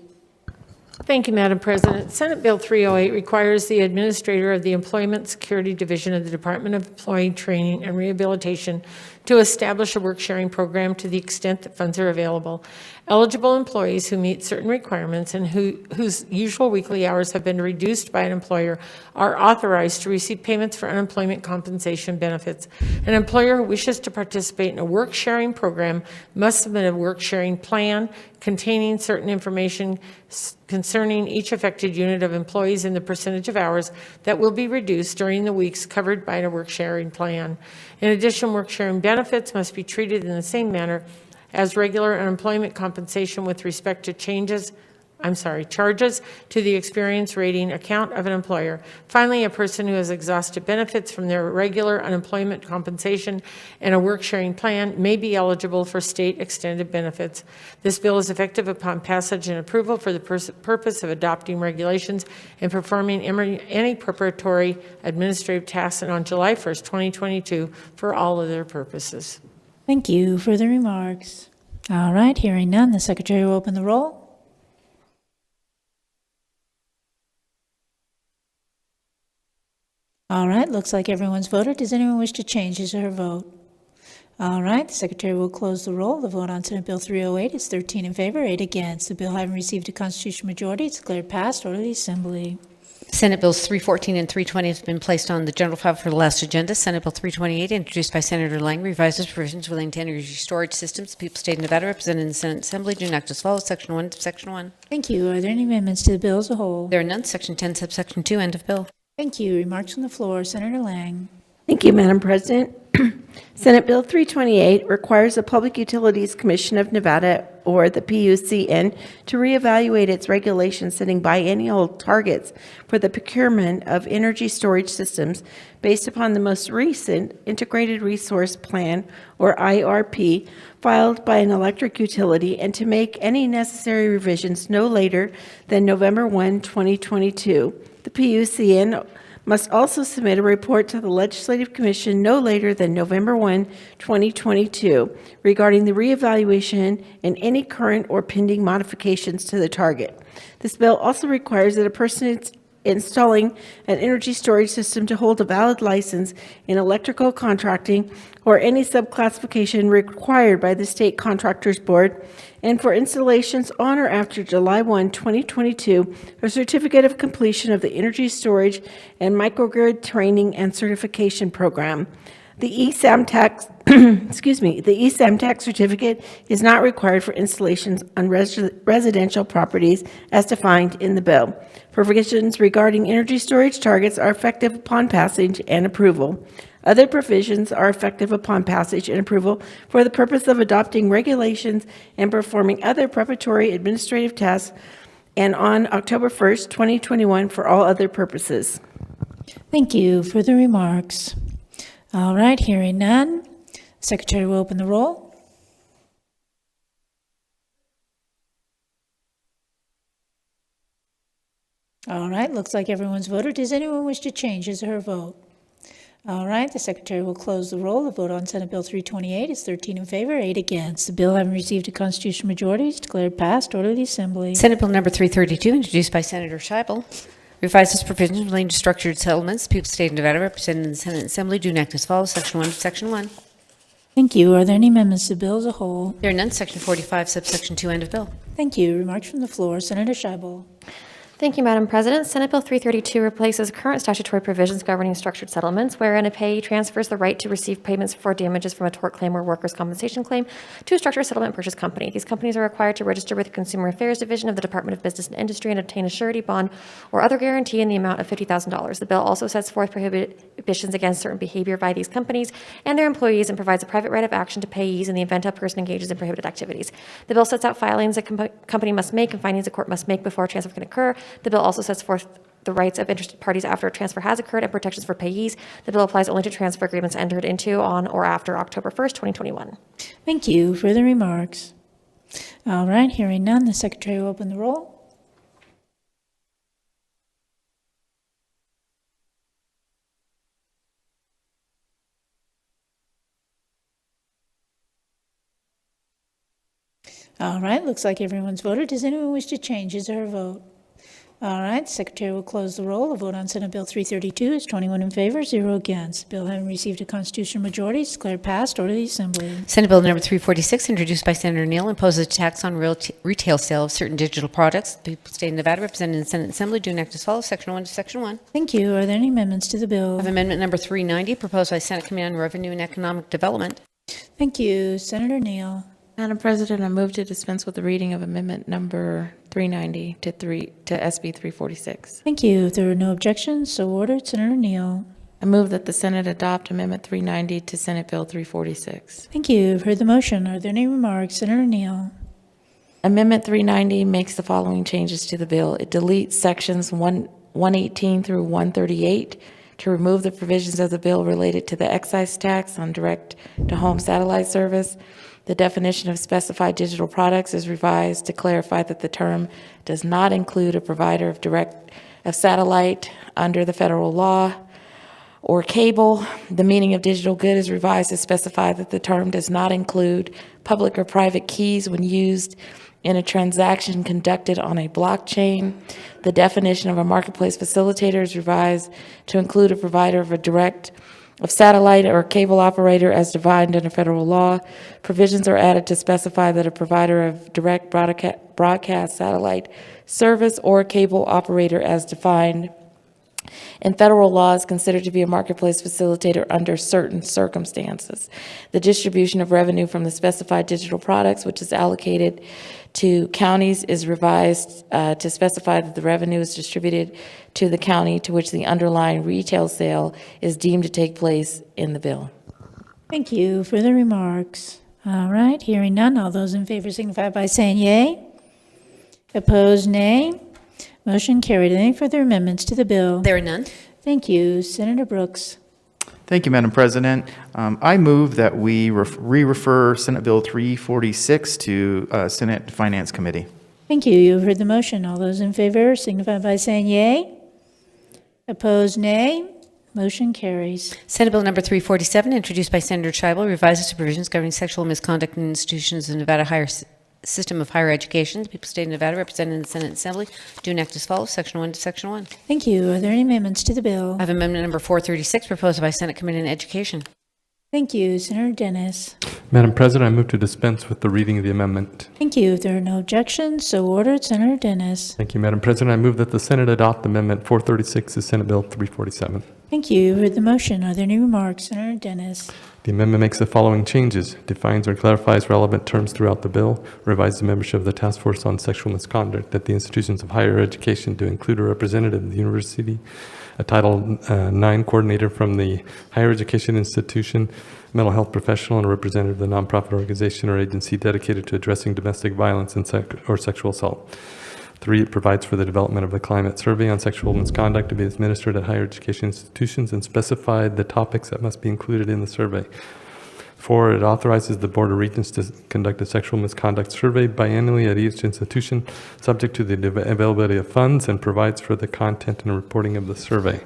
Thank you, Madam President. Senate Bill 308 requires the administrator of the Employment Security Division of the Department of Employee Training and Rehabilitation to establish a work-sharing program to the extent that funds are available. Eligible employees who meet certain requirements and whose usual weekly hours have been reduced by an employer are authorized to receive payments for unemployment compensation benefits. An employer who wishes to participate in a work-sharing program must submit a work-sharing plan containing certain information concerning each affected unit of employees and the percentage of hours that will be reduced during the weeks covered by a work-sharing plan. In addition, work-sharing benefits must be treated in the same manner as regular unemployment compensation with respect to charges to the experience rating account of an employer. Finally, a person who has exhausted benefits from their regular unemployment compensation and a work-sharing plan may be eligible for state extended benefits. This bill is effective upon passage and approval for the purpose of adopting regulations and performing any preparatory administrative tasks, and on July 1st, 2022, for all other purposes. Thank you. Further remarks? All right, hearing none, the secretary will open the roll. All right, looks like everyone's voted. Does anyone wish to change his or her vote? All right, the secretary will close the roll. The vote on Senate Bill 308 is 13 in favor, 8 against. The bill having received a constitutional majority is declared passed. Order the assembly. Senate Bills 314 and 320 have been placed on the general file for the last agenda. Senate Bill 328, introduced by Senator Lang, revises provisions relating to energy storage systems. The people of the state of Nevada, represented in the Senate Assembly, do enact as follows, Section 1 to Section 1. Thank you. Are there any amendments to the bill as a whole? There are none. Section 10, subsection 2, end of bill. Thank you. Remarks from the floor. Senator Lang. Thank you, Madam President. Senate Bill 328 requires the Public Utilities Commission of Nevada, or the PUCN, to reevaluate its regulations setting biennial targets for the procurement of energy storage systems based upon the most recent Integrated Resource Plan, or IRP, filed by an electric utility, and to make any necessary revisions no later than November 1, 2022. The PUCN must also submit a report to the Legislative Commission no later than November 1, 2022, regarding the reevaluation and any current or pending modifications to the target. This bill also requires that a person installing an energy storage system to hold a valid license in electrical contracting or any subclassification required by the State Contractors Board, and for installations on or after July 1, 2022, a certificate of completion of the Energy Storage and Microgrid Training and Certification Program. The ESAM tax, the ESAM tax certificate is not required for installations on residential properties as defined in the bill. Provisions regarding energy storage targets are effective upon passage and approval. Other provisions are effective upon passage and approval for the purpose of adopting regulations and performing other preparatory administrative tasks, and on October 1st, 2021 for all other purposes. Thank you. Further remarks? All right, hearing none. Secretary will open the roll. All right, looks like everyone's voted. Does anyone wish to change his or her vote? All right, the Secretary will close the roll. The vote on Senate Bill 328 is 13 in favor, 8 against. The bill, having received a constitutional majority, is declared passed. Order the Assembly. Senate Bill number 332, introduced by Senator Scheibel, revises provisions relating to structured settlements. People of the State of Nevada, represented in the Senate and Assembly, do enact as follows. Section 1 of Section 1. Thank you. Are there any amendments to the bill as a whole? There are none. Section 45, subsection 2, end of bill. Thank you. Remarks from the floor. Senator Scheibel. Thank you, Madam President. Senate Bill 332 replaces current statutory provisions governing structured settlements, wherein a payee transfers the right to receive payments for damages from a tort claim or workers' compensation claim to a structured settlement purchase company. These companies are required to register with the Consumer Affairs Division of the Department of Business and Industry and obtain a surety bond or other guarantee in the amount of $50,000. The bill also sets forth prohibitions against certain behavior by these companies and their employees and provides a private right of action to payees in the event a person engages in prohibited activities. The bill sets out filings a company must make and findings a court must make before a transfer can occur. The bill also sets forth the rights of interested parties after a transfer has occurred and protections for payees. The bill applies only to transfer agreements entered into on or after October 1st, 2021. Thank you. Further remarks? All right, hearing none, the Secretary will open the roll. All right, looks like everyone's voted. Does anyone wish to change his or her vote? All right, the Secretary will close the roll. The vote on Senate Bill 332 is 21 in favor, 0 against. The bill, having received a constitutional majority, is declared passed. Order the Assembly. Senate Bill number 346, introduced by Senator Neal, imposes a tax on retail sale of certain digital products. The people of the State of Nevada, represented in the Senate and Assembly, do enact as follows. Section 1 to Section 1. Thank you. Are there any amendments to the bill? I have amendment number 390, proposed by Senate Committee on Revenue and Economic Development. Thank you. Senator Neal. Madam President, I move to dispense with the reading of amendment number 390 to SB 346. Thank you. If there are no objections, so ordered. Senator Neal. I move that the Senate adopt amendment 390 to Senate Bill 346. Thank you. You've heard the motion. Are there any remarks? Senator Neal. Amendment 390 makes the following changes to the bill. It deletes sections 118 through 138 to remove the provisions of the bill related to the excise tax on direct-to-home satellite service. The definition of specified digital products is revised to clarify that the term does not include a provider of satellite under the federal law or cable. The meaning of digital good is revised to specify that the term does not include public or private keys when used in a transaction conducted on a blockchain. The definition of a marketplace facilitator is revised to include a provider of satellite or cable operator as defined under federal law. Provisions are added to specify that a provider of direct broadcast satellite service or cable operator as defined in federal law is considered to be a marketplace facilitator under certain circumstances. The distribution of revenue from the specified digital products, which is allocated to counties, is revised to specify that the revenue is distributed to the county to which the underlying retail sale is deemed to take place in the bill. Thank you. Further remarks? All right, hearing none. All those in favor signify by saying yea. Opposed, nay. Motion carried. Any further amendments to the bill? There are none. Thank you. Senator Brooks. Thank you, Madam President. I move that we re-refer Senate Bill 346 to Senate Finance Committee. Thank you. You have heard the motion. All those in favor signify by saying yea. Opposed, nay. Motion carries. Senate Bill number 347, introduced by Senator Scheibel, revises the provisions governing sexual misconduct in institutions of Nevada System of Higher Education. The people of the state of Nevada, represented in the Senate Assembly, do enact as follows, Section 1 to Section 1. Thank you. Are there any amendments to the bill? I have amendment number 436, proposed by Senate Committee on Education. Thank you. Senator Dennis. Madam President, I move to dispense with the reading of the amendment. Thank you. If there are no objections, so ordered. Senator Dennis. Thank you, Madam President. I move that the Senate adopt Amendment 436 to Senate Bill 347. Thank you. You've heard the motion. Are there any remarks? Senator Dennis. The amendment makes the following changes: defines or clarifies relevant terms throughout the bill, revises the membership of the Task Force on Sexual Misconduct at the institutions of higher education to include a representative of the university, a Title IX coordinator from the higher education institution, mental health professional, and a representative of the nonprofit organization or agency dedicated to addressing domestic violence and or sexual assault. 3, it provides for the development of a climate survey on sexual misconduct to be administered at higher education institutions and specified the topics that must be included in the survey. 4, it authorizes the Board of Regents to conduct a sexual misconduct survey biannually at each institution, subject to the availability of funds, and provides for the content and reporting of the survey.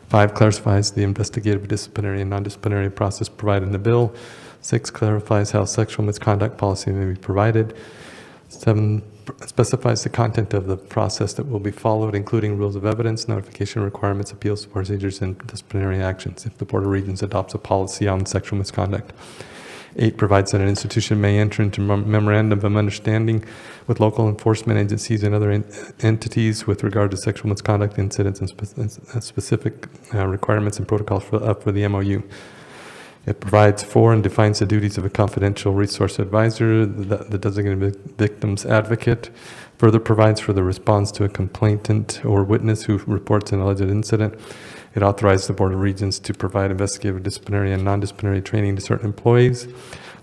5, clarifies the investigative, disciplinary, and non-disciplinary process provided in the bill. 6, clarifies how sexual misconduct policy may be provided. 7, specifies the content of the process that will be followed, including rules of evidence, notification requirements, appeals procedures, and disciplinary actions if the Board of Regents adopts a policy on sexual misconduct. 8, provides that an institution may enter into memorandum of understanding with local enforcement agencies and other entities with regard to sexual misconduct incidents and specific requirements and protocols for the MOU. It provides for and defines the duties of a confidential resource advisor, the designated victim's advocate, further provides for the response to a complainant or witness who reports an alleged incident. It authorizes the Board of Regents to provide investigative, disciplinary, and non-disciplinary training to certain employees,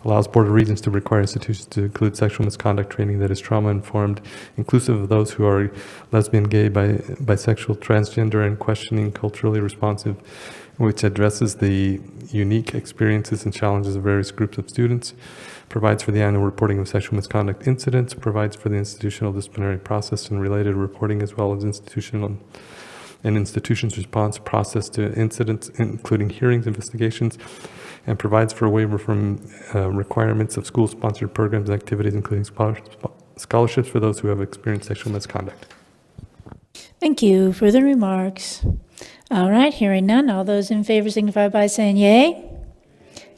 allows Board of Regents to require institutions to include sexual misconduct training that is trauma-informed, inclusive of those who are lesbian, gay, bisexual, transgender, and questioning, culturally responsive, which addresses the unique experiences and challenges of various groups of students, provides for the annual reporting of sexual misconduct incidents, provides for the institutional disciplinary process and related reporting, as well as institutions' response process to incidents, including hearings, investigations, and provides for a waiver from requirements of school-sponsored programs and activities, including scholarships for those who have experienced sexual misconduct. Thank you. Further remarks? All right, hearing none. All those in favor signify by saying yea.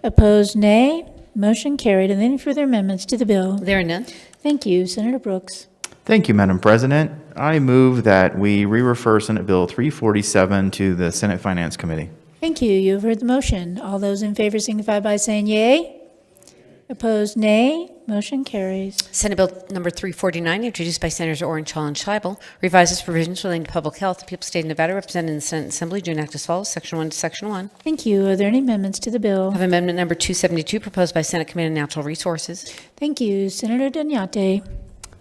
Opposed, nay. Motion carried. And any further amendments to the bill? There are none. Thank you. Senator Brooks. Thank you, Madam President. I move that we re-refer Senate Bill 347 to the Senate Finance Committee. Thank you. You have heard the motion. All those in favor signify by saying yea. Opposed, nay. Motion carries. Senate Bill number 349, introduced by Senators Orange, Hall, and Scheibel, revises provisions relating to public health. The people of the state of Nevada, represented in the Senate Assembly, do enact as follows, Section 1 to Section 1. Thank you. Are there any amendments to the bill? I have amendment number 272, proposed by Senate Committee on Natural Resources. Thank you. Senator Danyate.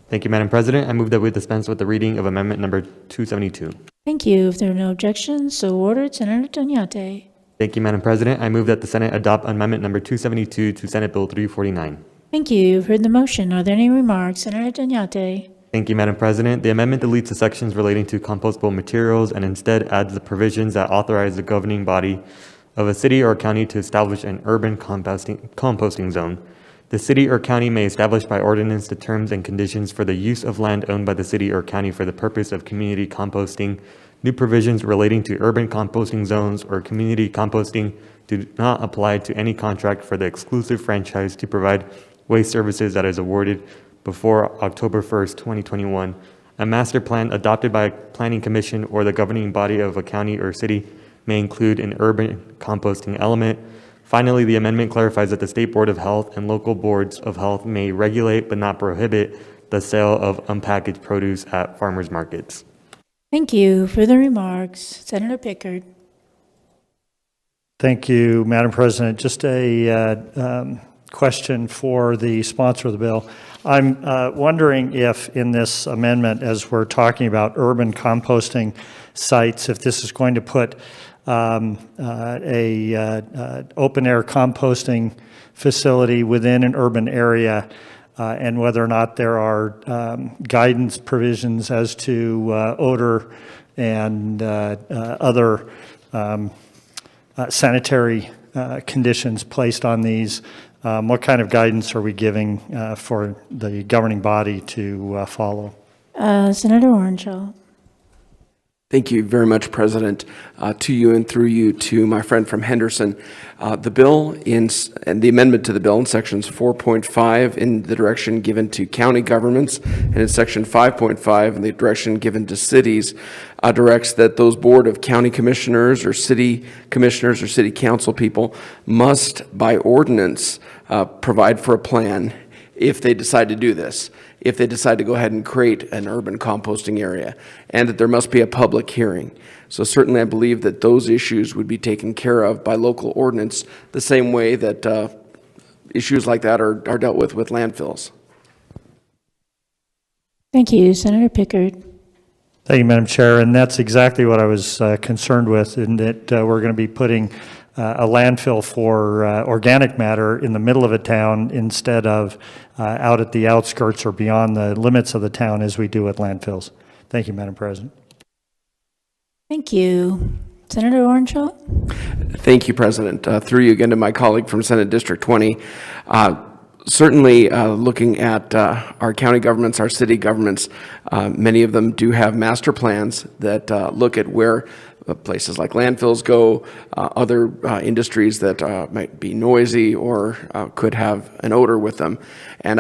Thank you, Madam President. I move that we dispense with the reading of amendment number 272. Thank you. If there are no objections, so ordered. Senator Danyate. Thank you, Madam President. I move that the Senate adopt amendment number 272 to Senate Bill 349. Thank you. You've heard the motion. Are there any remarks? Senator Danyate. Thank you, Madam President. The amendment deletes the sections relating to compostable materials and instead adds the provisions that authorize the governing body of a city or county to establish an urban composting zone. The city or county may establish by ordinance the terms and conditions for the use of land owned by the city or county for the purpose of community composting. New provisions relating to urban composting zones or community composting do not apply to any contract for the exclusive franchise to provide waste services that is awarded before October 1st, 2021. A master plan adopted by a planning commission or the governing body of a county or city may include an urban composting element. Finally, the amendment clarifies that the State Board of Health and local boards of health may regulate but not prohibit the sale of unpackaged produce at farmers markets. Thank you. Further remarks? Senator Pickard. Thank you, Madam President. Just a question for the sponsor of the bill. I'm wondering if in this amendment, as we're talking about urban composting sites, if this is going to put a open-air composting facility within an urban area, and whether or not there are guidance provisions as to odor and other sanitary conditions placed on these. What kind of guidance are we giving for the governing body to follow? Senator Orenshaw. Thank you very much, President. To you and through you to my friend from Henderson. The bill and the amendment to the bill in sections 4.5 in the direction given to county governments and in section 5.5 in the direction given to cities directs that those board of county commissioners or city commissioners or city council people must by ordinance provide for a plan if they decide to do this, if they decide to go ahead and create an urban composting area, and that there must be a public hearing. So certainly I believe that those issues would be taken care of by local ordinance the same way that issues like that are dealt with landfills. Thank you. Senator Pickard. Thank you, Madam Chair. And that's exactly what I was concerned with, in that we're going to be putting a landfill for organic matter in the middle of a town instead of out at the outskirts or beyond the limits of the town as we do with landfills. Thank you, Madam President. Thank you. Senator Orenshaw. Thank you, President. Through you again to my colleague from Senate District 20. Certainly looking at our county governments, our city governments, many of them do have master plans that look at where places like landfills go, other industries that might be noisy or could have an odor with them. And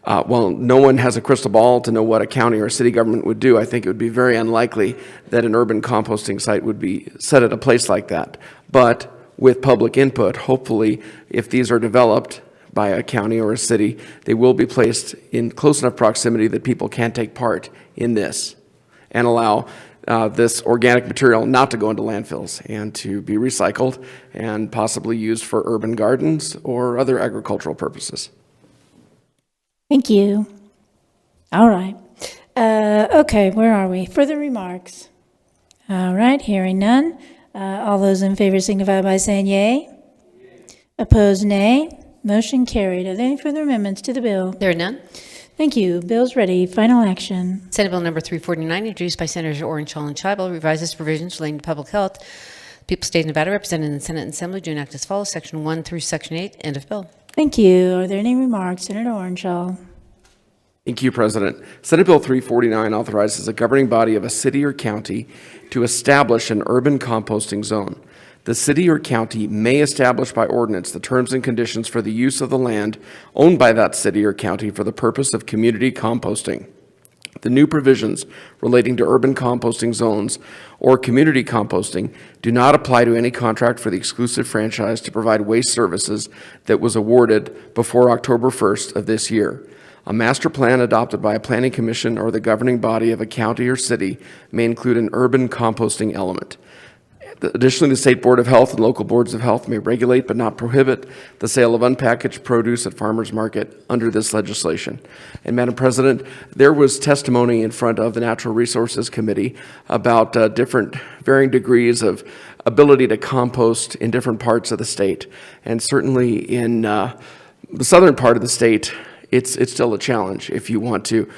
while no one has a crystal ball to know what a county or a city government would do, I think it would be very unlikely that an urban composting site would be set at a place like that. But with public input, hopefully, if these are developed by a county or a city, they will be placed in close enough proximity that people can take part in this and allow this organic material not to go into landfills and to be recycled and possibly used for urban gardens or other agricultural purposes. Thank you. All right. Okay, where are we? Further remarks? All right, hearing none. All those in favor signify by saying yea. Opposed, nay. Motion carried. Are there any further amendments to the bill? There are none. Thank you. Bill's ready. Final action. Senate Bill number 349, introduced by Senators Orenshaw and Scheibel, revises provisions relating to public health. People, State of Nevada, represented in the Senate and Assembly, do enact as follows: Section 1 through Section 8. End of bill. Thank you. Are there any remarks? Senator Orenshaw. Thank you, President. Senate Bill 349 authorizes a governing body of a city or county to establish an urban composting zone. The city or county may establish by ordinance the terms and conditions for the use of the land owned by that city or county for the purpose of community composting. The new provisions relating to urban composting zones or community composting do not apply to any contract for the exclusive franchise to provide waste services that was awarded before October 1st of this year. A master plan adopted by a planning commission or the governing body of a county or city may include an urban composting element. Additionally, the State Board of Health and local boards of health may regulate but not prohibit the sale of unpackaged produce at farmers market under this legislation. And Madam President, there was testimony in front of the Natural Resources Committee about different varying degrees of ability to compost in different parts of the state. And certainly in the southern part of the state, it's still a challenge if you want to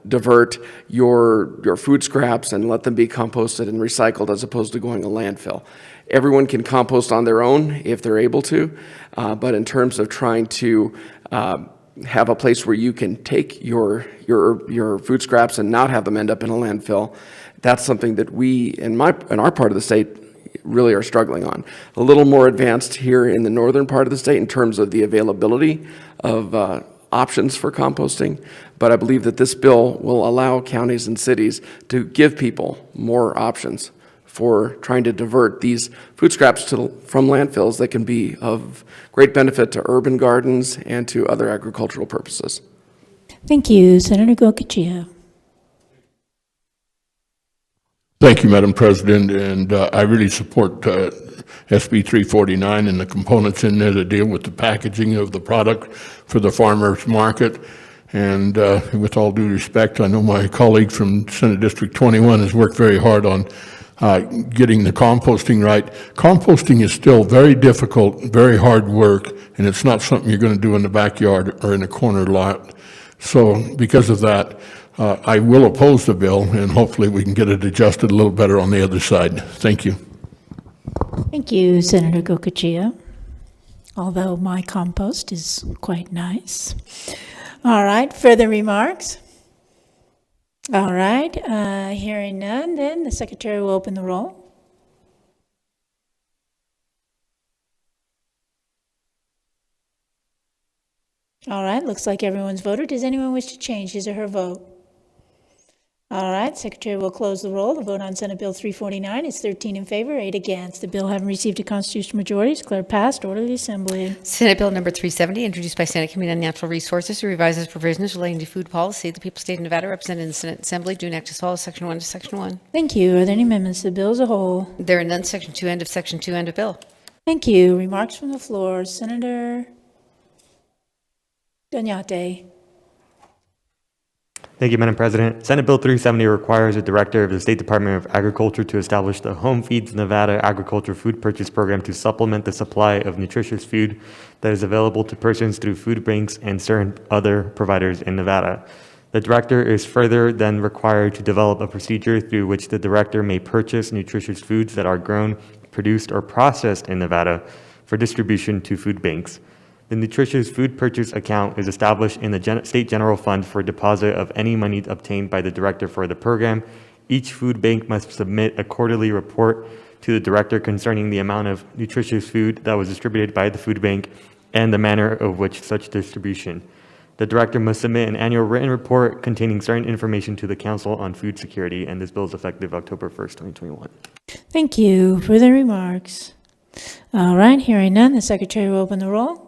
divert your food scraps and let them be composted and recycled as opposed to going to landfill. Everyone can compost on their own if they're able to, but in terms of trying to have a place where you can take your food scraps and not have them end up in a landfill, that's something that we in our part of the state really are struggling on. A little more advanced here in the northern part of the state in terms of the availability of options for composting, but I believe that this bill will allow counties and cities to give people more options for trying to divert these food scraps from landfills that can be of great benefit to urban gardens and to other agricultural purposes. Thank you. Senator Gokachia. Thank you, Madam President, and I really support SB 349 and the components in there that deal with the packaging of the product for the farmers market. And with all due respect, I know my colleague from Senate District 21 has worked very hard on getting the composting right. Composting is still very difficult, very hard work, and it's not something you're going to do in the backyard or in a corner lot. So because of that, I will oppose the bill, and hopefully we can get it adjusted a little better on the other side. Thank you. Thank you, Senator Gokachia, although my compost is quite nice. All right, further remarks? All right, hearing none, then the secretary will open the roll. All right, looks like everyone's voted. Does anyone wish to change his or her vote? All right, secretary will close the roll. The vote on Senate Bill 349 is 13 in favor, 8 against. The bill having received a constitutional majority is declared passed. Order the assembly. Senate Bill number 370, introduced by Senate Committee on Natural Resources, revises provisions relating to food policy. The people of the state of Nevada, represented in the Senate Assembly, do enact as follows, Section 1 to Section 1. Thank you. Are there any amendments to the bill as a whole? There are none. Section 2, end of Section 2, end of bill. Thank you. Remarks from the floor. Senator Danyate. Thank you, Madam President. Senate Bill 370 requires the Director of the State Department of Agriculture to establish the Home Feeds Nevada Agriculture Food Purchase Program to supplement the supply of nutritious food that is available to persons through food banks and certain other providers in Nevada. The Director is further then required to develop a procedure through which the Director may purchase nutritious foods that are grown, produced, or processed in Nevada for distribution to food banks. The nutritious food purchase account is established in the State General Fund for deposit of any money obtained by the Director for the program. Each food bank must submit a quarterly report to the Director concerning the amount of nutritious food that was distributed by the food bank and the manner of which such distribution. The Director must submit an annual written report containing certain information to the Council on Food Security, and this bill is effective October 1st, 2021. Thank you. Further remarks? All right, hearing none, the secretary will open the roll.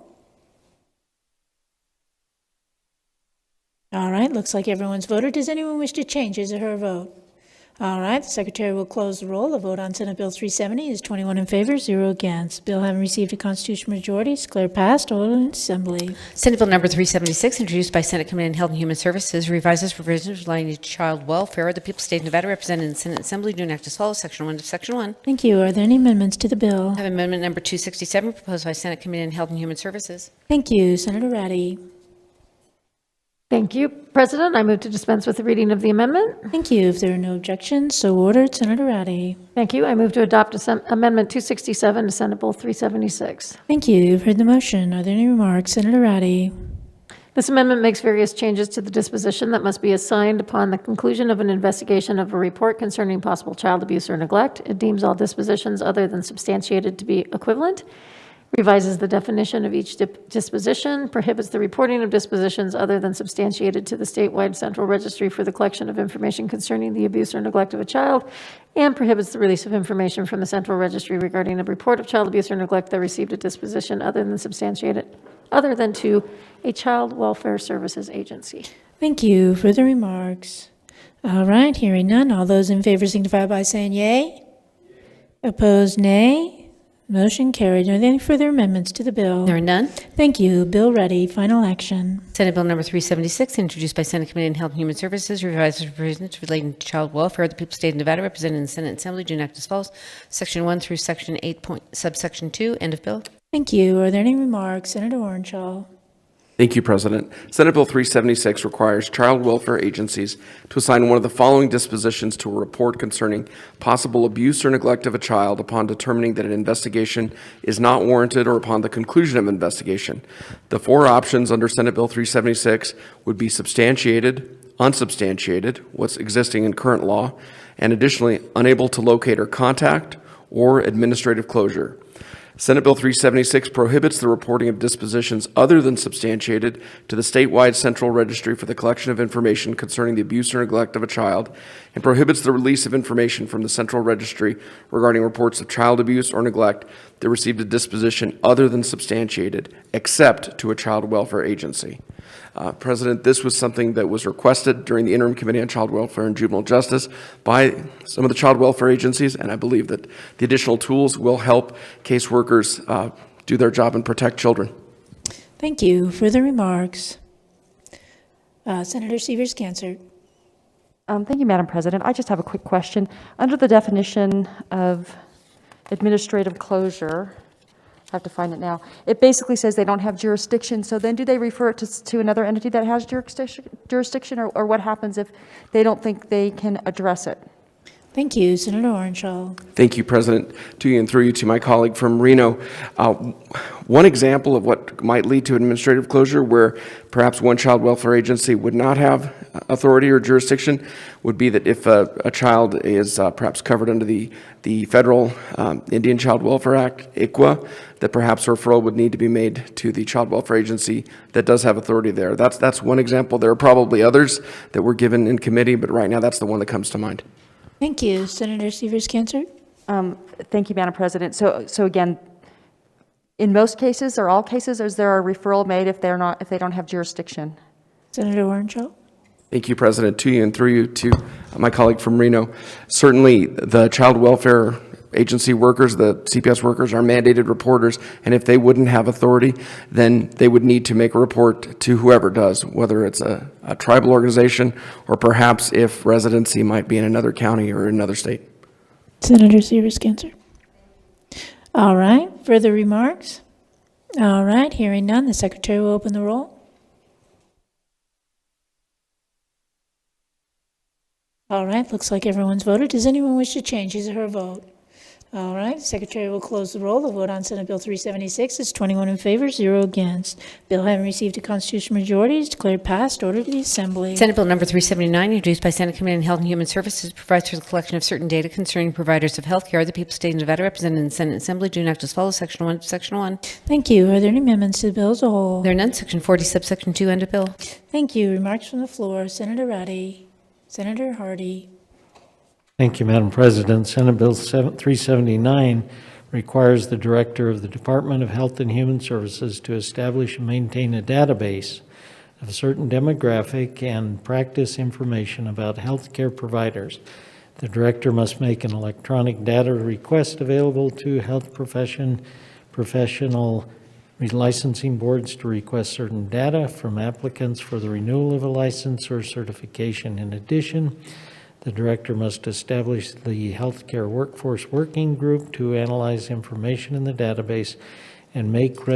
All right, looks like everyone's voted. Does anyone wish to change his or her vote? All right, the secretary will close the roll. The vote on Senate Bill 370 is 21 in favor, 0 against. Bill having received a constitutional majority is declared passed. Order in assembly. Senate Bill number 376, introduced by Senate Committee on Health and Human Services, revises provisions relating to child welfare. The people of the state of Nevada, represented in the Senate Assembly, do enact as follows, Section 1 to Section 1. Thank you. Are there any amendments to the bill? I have amendment number 267, proposed by Senate Committee on Health and Human Services. Thank you. Senator Ratty. Thank you, President. I move to dispense with the reading of the amendment. Thank you. If there are no objections, so ordered. Senator Ratty. Thank you. I move to adopt Amendment 267 to Senate Bill 376. Thank you. You've heard the motion. Are there any remarks? Senator Ratty. This amendment makes various changes to the disposition that must be assigned upon the conclusion of an investigation of a report concerning possible child abuse or neglect. It deems all dispositions other than substantiated to be equivalent, revises the definition of each disposition, prohibits the reporting of dispositions other than substantiated to the statewide central registry for the collection of information concerning the abuse or neglect of a child, and prohibits the release of information from the central registry regarding a report of child abuse or neglect that received a disposition other than substantiated, other than to a child welfare services agency. Thank you. Further remarks? All right, hearing none. All those in favor signify by saying yay. Opposed, nay. Motion carried. Are there any further amendments to the bill? There are none. Thank you. Bill ready. Final action. Senate Bill number 376, introduced by Senate Committee on Health and Human Services, revises provisions relating to child welfare of the people of the state of Nevada, represented in the Senate Assembly, do enact as follows, Section 1 through Section 8, subsection 2, end of bill. Thank you. Are there any remarks? Senator Orenshaw. Thank you, President. Senate Bill 376 requires child welfare agencies to assign one of the following dispositions to a report concerning possible abuse or neglect of a child upon determining that an investigation is not warranted or upon the conclusion of an investigation. The four options under Senate Bill 376 would be substantiated, unsubstantiated, what's existing in current law, and additionally, unable to locate or contact, or administrative closure. Senate Bill 376 prohibits the reporting of dispositions other than substantiated to the statewide central registry for the collection of information concerning the abuse or neglect of a child, and prohibits the release of information from the central registry regarding reports of child abuse or neglect that received a disposition other than substantiated, except to a child welfare agency. President, this was something that was requested during the Interim Committee on Child Welfare and Juvenile Justice by some of the child welfare agencies, and I believe that the additional tools will help caseworkers do their job and protect children. Thank you. Further remarks? Senator Severs-Cancer. Thank you, Madam President. I just have a quick question. Under the definition of administrative closure, I have to find it now, it basically says they don't have jurisdiction. So then do they refer it to another entity that has jurisdiction, or what happens if they don't think they can address it? Thank you. Senator Orenshaw. Thank you, President. To you and through you to my colleague from Reno. One example of what might lead to administrative closure where perhaps one child welfare agency would not have authority or jurisdiction would be that if a child is perhaps covered under the Federal Indian Child Welfare Act, ICWA, that perhaps a referral would need to be made to the child welfare agency that does have authority there. That's one example. There are probably others that were given in committee, but right now that's the one that comes to mind. Thank you. Senator Severs-Cancer. Thank you, Madam President. So again, in most cases or all cases, is there a referral made if they don't have jurisdiction? Senator Orenshaw. Thank you, President. To you and through you to my colleague from Reno. Certainly, the child welfare agency workers, the CPS workers, are mandated reporters, and if they wouldn't have authority, then they would need to make a report to whoever does, whether it's a tribal organization or perhaps if residency might be in another county or another state. Senator Severs-Cancer. All right. Further remarks? All right. Hearing none, the Secretary will open the roll. All right. Looks like everyone's voted. Does anyone wish to change his or her vote? All right, the Secretary will close the roll. The vote on Senate Bill 376 is 21 in favor, 0 against. Bill having received a constitutional majority is declared passed. Order to the Assembly. Senate Bill number 379, introduced by Senate Committee on Health and Human Services, provides for the collection of certain data concerning providers of health care. The people of the state of Nevada represented in the Senate Assembly do enact as follows. Section 1, Section 1. Thank you. Are there any amendments to the bill as a whole? There are none. Section 40, subsection 2, end of bill. Thank you. Remarks from the floor. Senator Ratty. Senator Hardy. Thank you, Madam President. Senate Bill 379 requires the Director of the Department of Health and Human Services to establish and maintain a database of certain demographic and practice information about healthcare providers. The Director must make an electronic data request available to health professional licensing boards to request certain data from applicants for the renewal of a license or certification. In addition, the Director must establish the Healthcare Workforce Working Group to analyze information in the database and make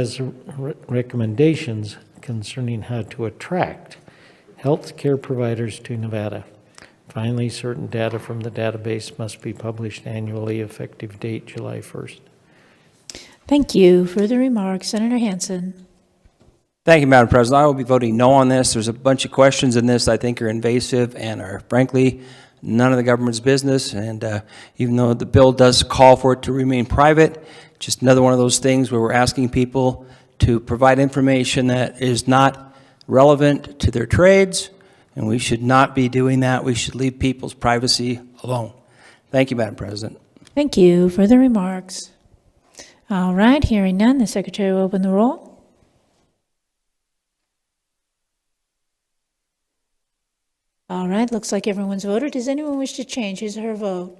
recommendations concerning how to attract healthcare providers to Nevada. Finally, certain data from the database must be published annually, effective date July 1st. Thank you. Further remarks. Senator Hansen. Thank you, Madam President. I will be voting no on this. There's a bunch of questions in this I think are invasive and are, frankly, none of the government's business, and even though the bill does call for it to remain private, just another one of those things where we're asking people to provide information that is not relevant to their trades, and we should not be doing that. We should leave people's privacy alone. Thank you, Madam President. Thank you. Further remarks? All right, hearing none, the Secretary will open the roll. All right, looks like everyone's voted. Does anyone wish to change his or her vote?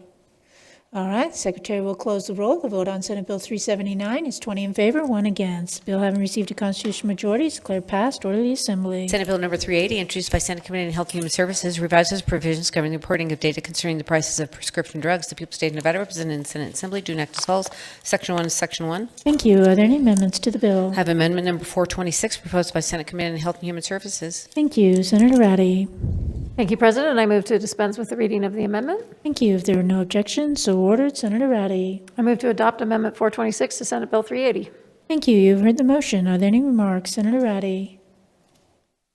All right, the Secretary will close the roll. The vote on Senate Bill 379 is 20 in favor, 1 against. Bill having received a constitutional majority is declared passed. Order to the Assembly. Senate Bill number 380, introduced by Senate Committee on Health and Human Services, revises provisions governing the reporting of data concerning the prices of prescription drugs. The people of the state of Nevada represented in the Senate Assembly do enact as follows. Section 1 is Section 1. Thank you. Are there any amendments to the bill? I have amendment number 426 proposed by Senate Committee on Health and Human Services. Thank you. Senator Ratty. Thank you, President. I move to dispense with the reading of the amendment. Thank you. If there are no objections, so ordered. Senator Ratty. I move to adopt Amendment 426 to Senate Bill 380. Thank you. You've heard the motion. Are there any remarks? Senator Ratty.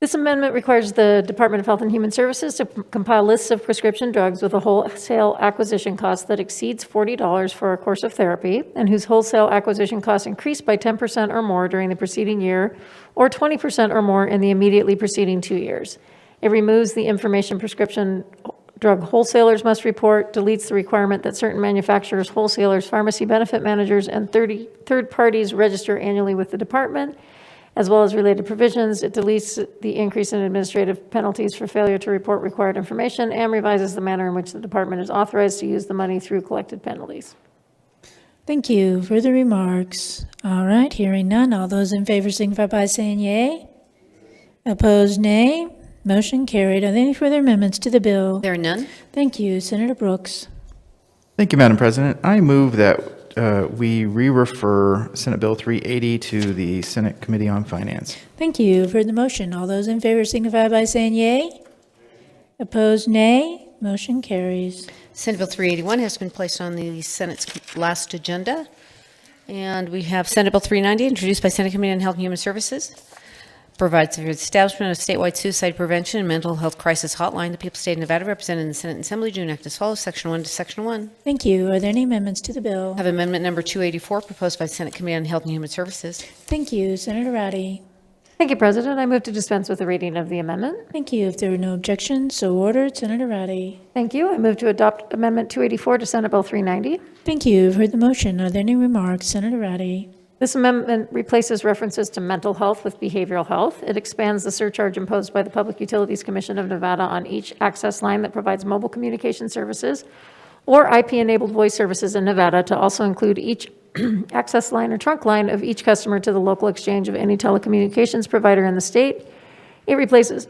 This amendment requires the Department of Health and Human Services to compile lists of prescription drugs with a wholesale acquisition cost that exceeds $40 for a course of therapy and whose wholesale acquisition cost increased by 10% or more during the preceding year or 20% or more in the immediately preceding 2 years. It removes the information prescription drug wholesalers must report, deletes the requirement that certain manufacturers, wholesalers, pharmacy benefit managers, and third parties register annually with the department, as well as related provisions. It deletes the increase in administrative penalties for failure to report required information and revises the manner in which the department is authorized to use the money through collected penalties. Thank you. Further remarks? All right, hearing none. All those in favor signify by saying yea. Opposed, nay. Motion carried. Are there any further amendments to the bill? There are none. Thank you. Senator Brooks. Thank you, Madam President. I move that we re-refer Senate Bill 380 to the Senate Committee on Finance. Thank you. You've heard the motion. All those in favor signify by saying yea. Opposed, nay. Motion carries. Senate Bill 381 has been placed on the Senate's last agenda. And we have Senate Bill 390, introduced by Senate Committee on Health and Human Services. Provides for the establishment of statewide suicide prevention and mental health crisis hotline. The people of the state of Nevada, represented in the Senate and Assembly, do enact as follows. Section 1 to Section 1. Thank you. Are there any amendments to the bill? I have amendment number 284, proposed by Senate Committee on Health and Human Services. Thank you. Senator Ratty. Thank you, President. I move to dispense with the reading of the amendment. Thank you. If there are no objections, so ordered. Senator Ratty. Thank you. I move to adopt Amendment 284 to Senate Bill 390. Thank you. You've heard the motion. Are there any remarks? Senator Ratty. This amendment replaces references to mental health with behavioral health. It expands the surcharge imposed by the Public Utilities Commission of Nevada on each access line that provides mobile communication services or IP-enabled voice services in Nevada to also include each access line or trunk line of each customer to the local exchange of any telecommunications provider in the state. It replaces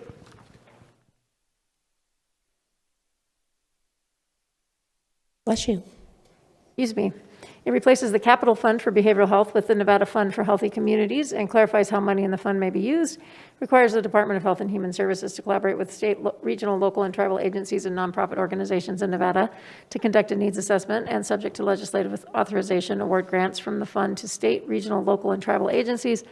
Bless you. Excuse me. It replaces the capital fund for behavioral health with the Nevada Fund for Healthy Communities and clarifies how money in the fund may be used. Requires the Department of Health and Human Services to collaborate with state, regional, local, and tribal agencies and nonprofit organizations in Nevada to conduct a needs assessment and, subject to legislative authorization, award grants from the fund to state, regional, local, and tribal agencies.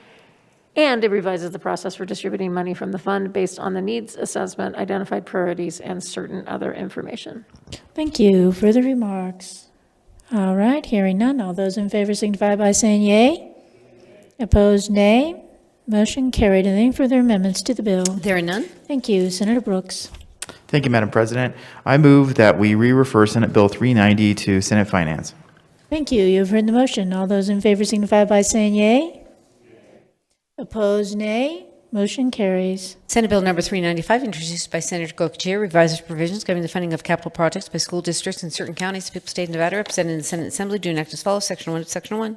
And it revises the process for distributing money from the fund based on the needs assessment, identified priorities, and certain other information. Thank you. Further remarks? All right, hearing none. All those in favor signify by saying yea. Opposed, nay. Motion carried. Are there any further amendments to the bill? There are none. Thank you. Senator Brooks. Thank you, Madam President. I move that we re-refer Senate Bill 390 to Senate Finance. Thank you. You've heard the motion. All those in favor signify by saying yea. Opposed, nay. Motion carries. Senate Bill number 395, introduced by Senator Gokhale, revises provisions governing the funding of capital projects by school districts in certain counties. The people of the state of Nevada, represented in the Senate and Assembly, do enact as follows. Section 1 to Section 1.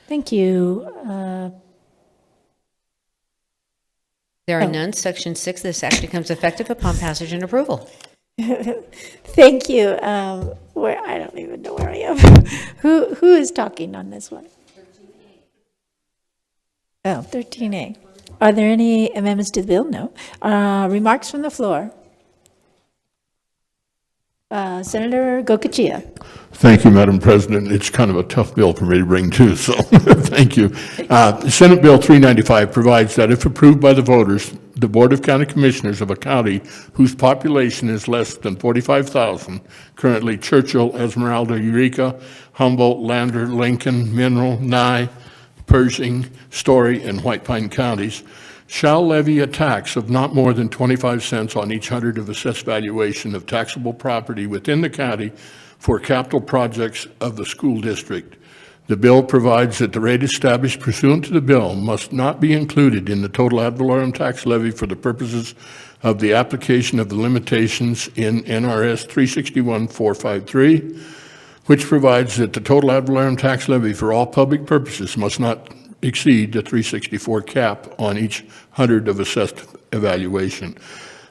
Thank you. There are none. Section 6, this act becomes effective upon passage and approval. Thank you. I don't even know where I am. Who is talking on this one? 13A. Oh, 13A. Are there any amendments to the bill? No. Remarks from the floor? Senator Gokhale. Thank you, Madam President. It's kind of a tough bill for me to bring too, so thank you. Senate Bill 395 provides that if approved by the voters, the Board of County Commissioners of a county whose population is less than 45,000, currently Churchill, Esmeralda, Eureka, Humboldt, Lander, Lincoln, Mineral, Nye, Pershing, Story, and White Pine counties, shall levy a tax of not more than 25 cents on each hundred of assessed valuation of taxable property within the county for capital projects of the school district. The bill provides that the rate established pursuant to the bill must not be included in the total ad valorem tax levy for the purposes of the application of the limitations in NRS 361-453, which provides that the total ad valorem tax levy for all public purposes must not exceed the 364 cap on each hundred of assessed evaluation.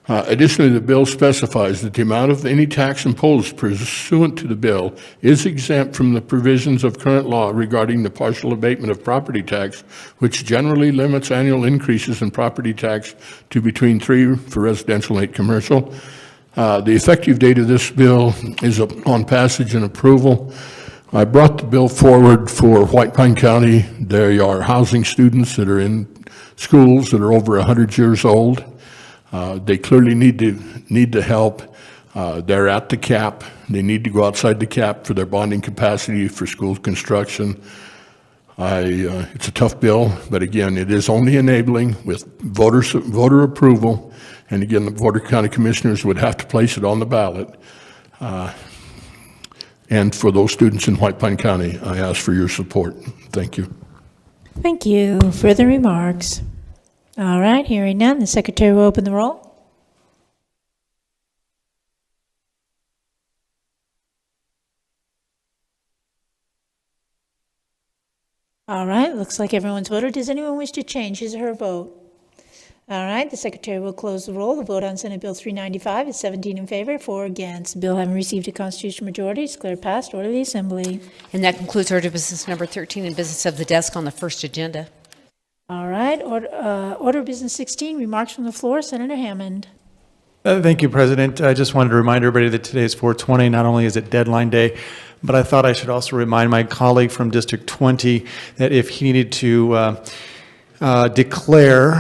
Additionally, the bill specifies that the amount of any tax imposed pursuant to the bill is exempt from the provisions of current law regarding the partial abatement of property tax, which generally limits annual increases in property tax to between 3% for residential and 8% commercial. The effective date of this bill is on passage and approval. I brought the bill forward for White Pine County. There are housing students that are in schools that are over 100 years old. They clearly need the help. They're at the cap. They need to go outside the cap for their bonding capacity for school construction. It's a tough bill, but again, it is only enabling with voter approval. And again, the Board of County Commissioners would have to place it on the ballot. And for those students in White Pine County, I ask for your support. Thank you. Thank you. Further remarks? All right, hearing none, the secretary will open the roll. All right, looks like everyone's voted. Does anyone wish to change his or her vote? All right, the secretary will close the roll. The vote on Senate Bill 395 is 17 in favor, 4 against. The bill having received a constitutional majority is declared passed. Order the assembly. And that concludes order of business number 13 and business of the desk on the first agenda. All right, order of business 16, remarks from the floor. Senator Hammond. Thank you, President. I just wanted to remind everybody that today is 4/20. Not only is it deadline day, but I thought I should also remind my colleague from District 20 that if he needed to declare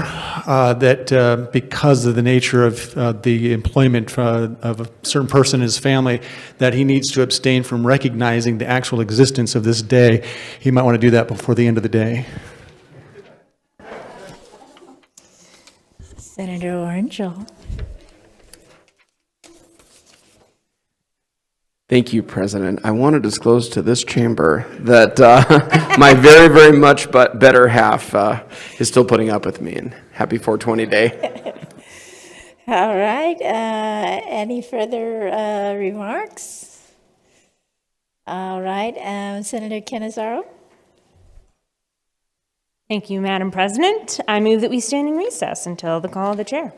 that because of the nature of the employment of a certain person in his family, that he needs to abstain from recognizing the actual existence of this day, he might want to do that before the end of the day. Senator Orangel. Thank you, President. I want to disclose to this chamber that my very, very much but better half is still putting up with me, and happy 420 day. All right, any further remarks? All right, Senator Canizaro. Thank you, Madam President. I move that we stand in recess until the call of the chair.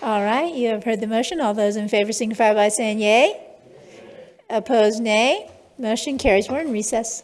All right, you have heard the motion. All those in favor signify by saying yea. Opposed, nay. Motion carries. We're in recess.